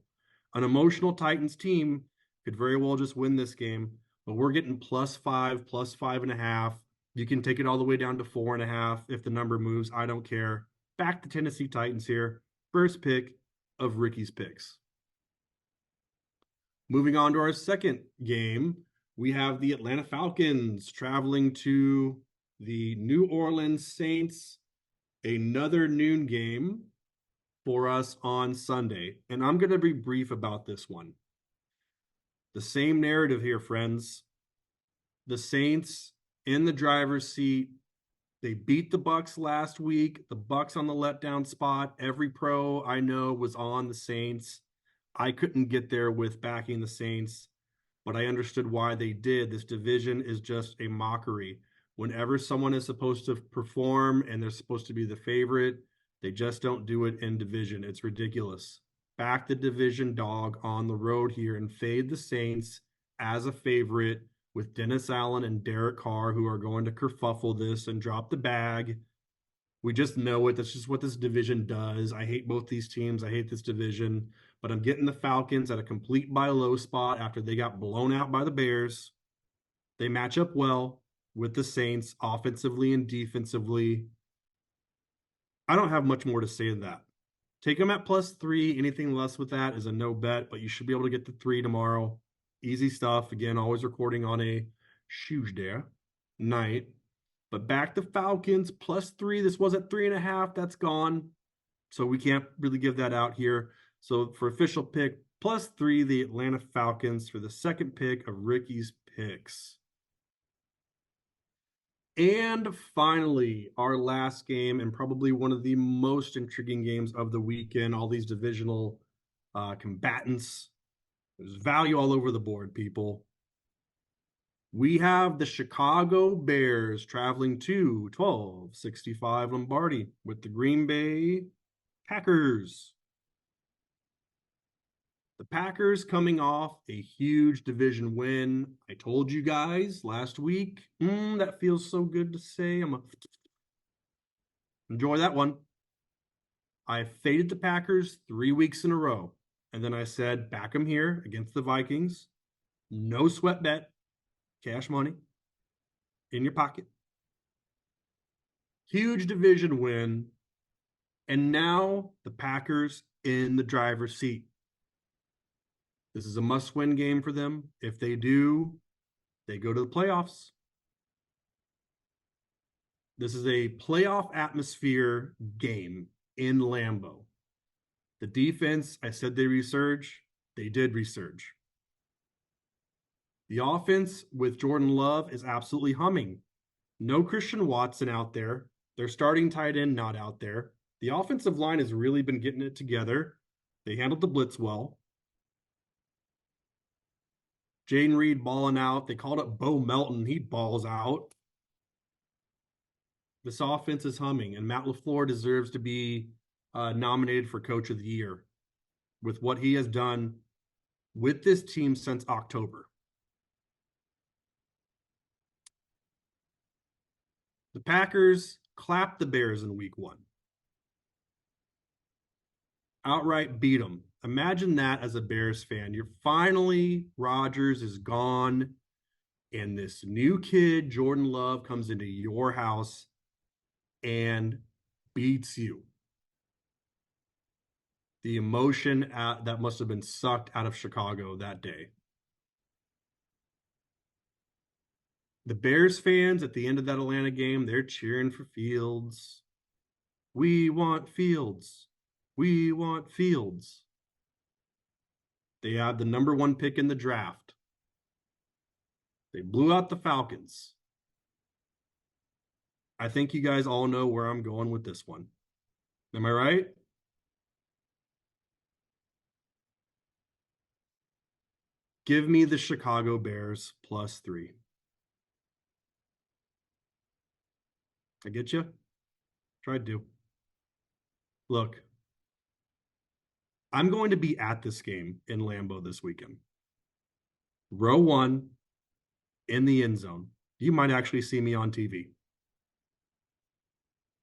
An emotional Titans team could very well just win this game, but we're getting +5, +5.5. You can take it all the way down to 4.5 if the number moves. I don't care. Back to Tennessee Titans here. First pick of Ricky's picks. Moving on to our second game, we have the Atlanta Falcons traveling to the New Orleans Saints. Another noon game for us on Sunday. And I'm going to be brief about this one. The same narrative here, friends. The Saints in the driver's seat. They beat the Bucs last week. The Bucs on the letdown spot. Every pro I know was on the Saints. I couldn't get there with backing the Saints, but I understood why they did. This division is just a mockery. Whenever someone is supposed to perform and they're supposed to be the favorite, they just don't do it in division. It's ridiculous. Back the division dog on the road here and fade the Saints as a favorite with Dennis Allen and Derek Carr, who are going to kerfuffle this and drop the bag. We just know it. That's just what this division does. I hate both these teams. I hate this division. But I'm getting the Falcons at a complete buy low spot after they got blown out by the Bears. They match up well with the Saints offensively and defensively. I don't have much more to say than that. Take them at +3. Anything less with that is a no bet, but you should be able to get the 3 tomorrow. Easy stuff. Again, always recording on a Tuesday night. But back to Falcons +3. This was at 3.5. That's gone. So we can't really give that out here. So for official pick, +3, the Atlanta Falcons for the second pick of Ricky's picks. And finally, our last game, and probably one of the most intriguing games of the weekend, all these divisional combatants. There's value all over the board, people. We have the Chicago Bears traveling to 1265 Lombardi with the Green Bay Packers. The Packers coming off a huge division win. I told you guys last week. That feels so good to say. Enjoy that one. I faded the Packers 3 weeks in a row. And then I said, back them here against the Vikings. No sweat bet. Cash money in your pocket. Huge division win. And now the Packers in the driver's seat. This is a must-win game for them. If they do, they go to the playoffs. This is a playoff atmosphere game in Lambeau. The defense, I said they resurge. They did resurge. The offense with Jordan Love is absolutely humming. No Christian Watson out there. Their starting tight end not out there. The offensive line has really been getting it together. They handled the blitz well. Jaden Reed balling out. They called up Bo Melton. He balls out. This offense is humming, and Matt LaFleur deserves to be nominated for Coach of the Year with what he has done with this team since October. The Packers clapped the Bears in week 1. Outright beat them. Imagine that as a Bears fan. You're finally, Rodgers is gone, and this new kid, Jordan Love, comes into your house and beats you. The emotion that must have been sucked out of Chicago that day. The Bears fans at the end of that Atlanta game, they're cheering for Fields. We want Fields. We want Fields. They had the number 1 pick in the draft. They blew out the Falcons. I think you guys all know where I'm going with this one. Am I right? Give me the Chicago Bears +3. I get you. Tried to. Look, I'm going to be at this game in Lambeau this weekend. Row 1 in the end zone. You might actually see me on TV.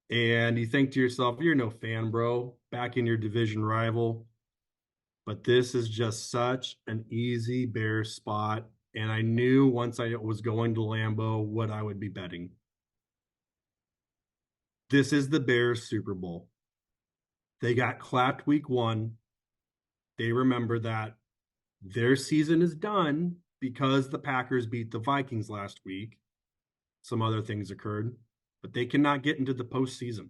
And you think to yourself, you're no fan, bro. Back in your division rival. But this is just such an easy Bears spot. And I knew once I was going to Lambeau what I would be betting. This is the Bears Super Bowl. They got clapped week 1. They remember that their season is done because the Packers beat the Vikings last week. Some other things occurred, but they cannot get into the postseason.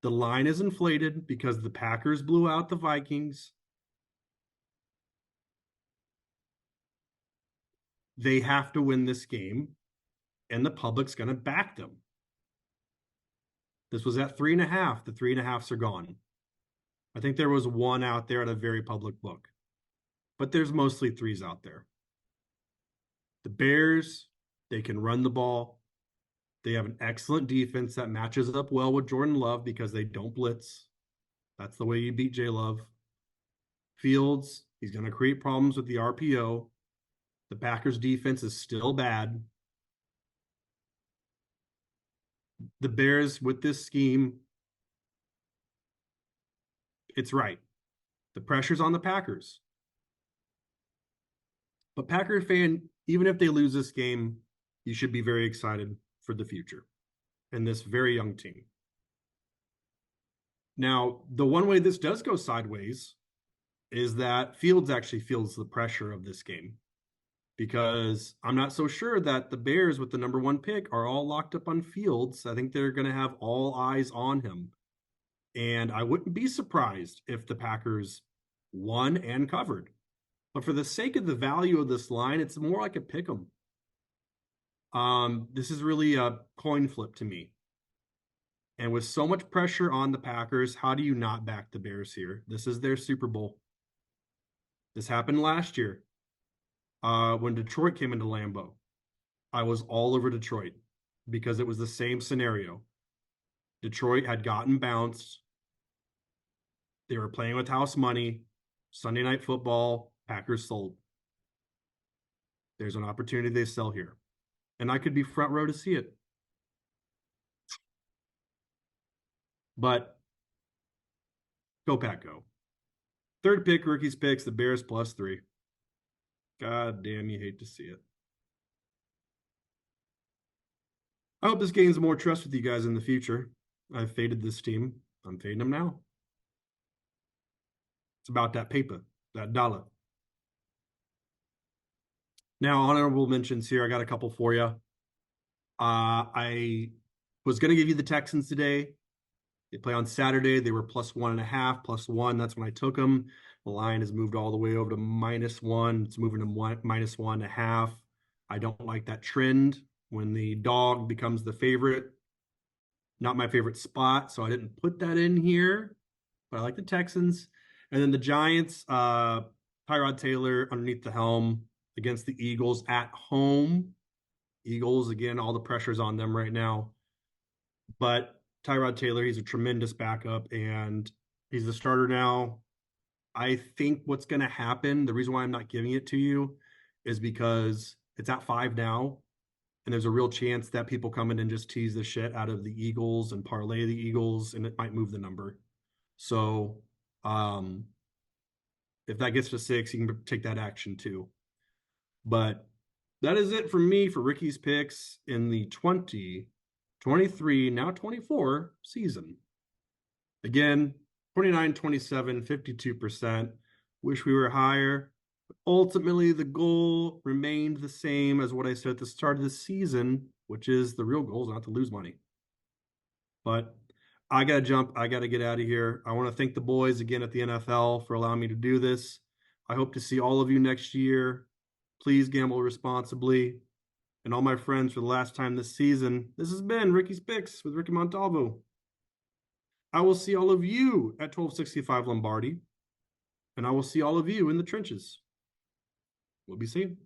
The line is inflated because the Packers blew out the Vikings. They have to win this game, and the public's going to back them. This was at 3.5. The 3.5s are gone. I think there was 1 out there at a very public book, but there's mostly 3s out there. The Bears, they can run the ball. They have an excellent defense that matches up well with Jordan Love because they don't blitz. That's the way you beat J. Love. Fields, he's going to create problems with the RPO. The Packers defense is still bad. The Bears with this scheme, it's right. The pressure's on the Packers. But Packer fan, even if they lose this game, you should be very excited for the future and this very young team. Now, the one way this does go sideways is that Fields actually feels the pressure of this game, because I'm not so sure that the Bears with the number 1 pick are all locked up on Fields. I think they're going to have all eyes on him. And I wouldn't be surprised if the Packers won and covered. But for the sake of the value of this line, it's more like a pick 'em. This is really a coin flip to me. And with so much pressure on the Packers, how do you not back the Bears here? This is their Super Bowl. This happened last year when Detroit came into Lambeau. I was all over Detroit because it was the same scenario. Detroit had gotten bounced. They were playing with house money. Sunday Night Football, Packers sold. There's an opportunity they sell here. And I could be front row to see it. But go Pack, go. Third pick, rookies picks, the Bears +3. God damn, you hate to see it. I hope this gains more trust with you guys in the future. I've faded this team. I'm fading them now. It's about that paper, that dollar. Now, honorable mentions here. I got a couple for you. I was going to give you the Texans today. They play on Saturday. They were +1.5, +1. That's when I took them. The line has moved all the way over to -1. It's moving to -1.5. I don't like that trend when the dog becomes the favorite. Not my favorite spot, so I didn't put that in here. But I like the Texans. And then the Giants, Tyrod Taylor underneath the helm against the Eagles at home. Eagles, again, all the pressure's on them right now. But Tyrod Taylor, he's a tremendous backup, and he's the starter now. I think what's going to happen, the reason why I'm not giving it to you is because it's at 5 now, and there's a real chance that people come in and just tease the shit out of the Eagles and parlay the Eagles, and it might move the number. So if that gets to 6, you can take that action too. But that is it for me for Ricky's picks in the 2023, now 24 season. Again, 29, 27, 52%. Wish we were higher. But ultimately, the goal remained the same as what I said at the start of the season, which is the real goal is not to lose money. But I got to jump. I got to get out of here. I want to thank the boys again at the NFHell for allowing me to do this. I hope to see all of you next year. Please gamble responsibly. And all my friends for the last time this season, this has been Ricky's Picks with Ricky Montalvo. I will see all of you at 1265 Lombardi, and I will see all of you in the trenches. We'll be seeing.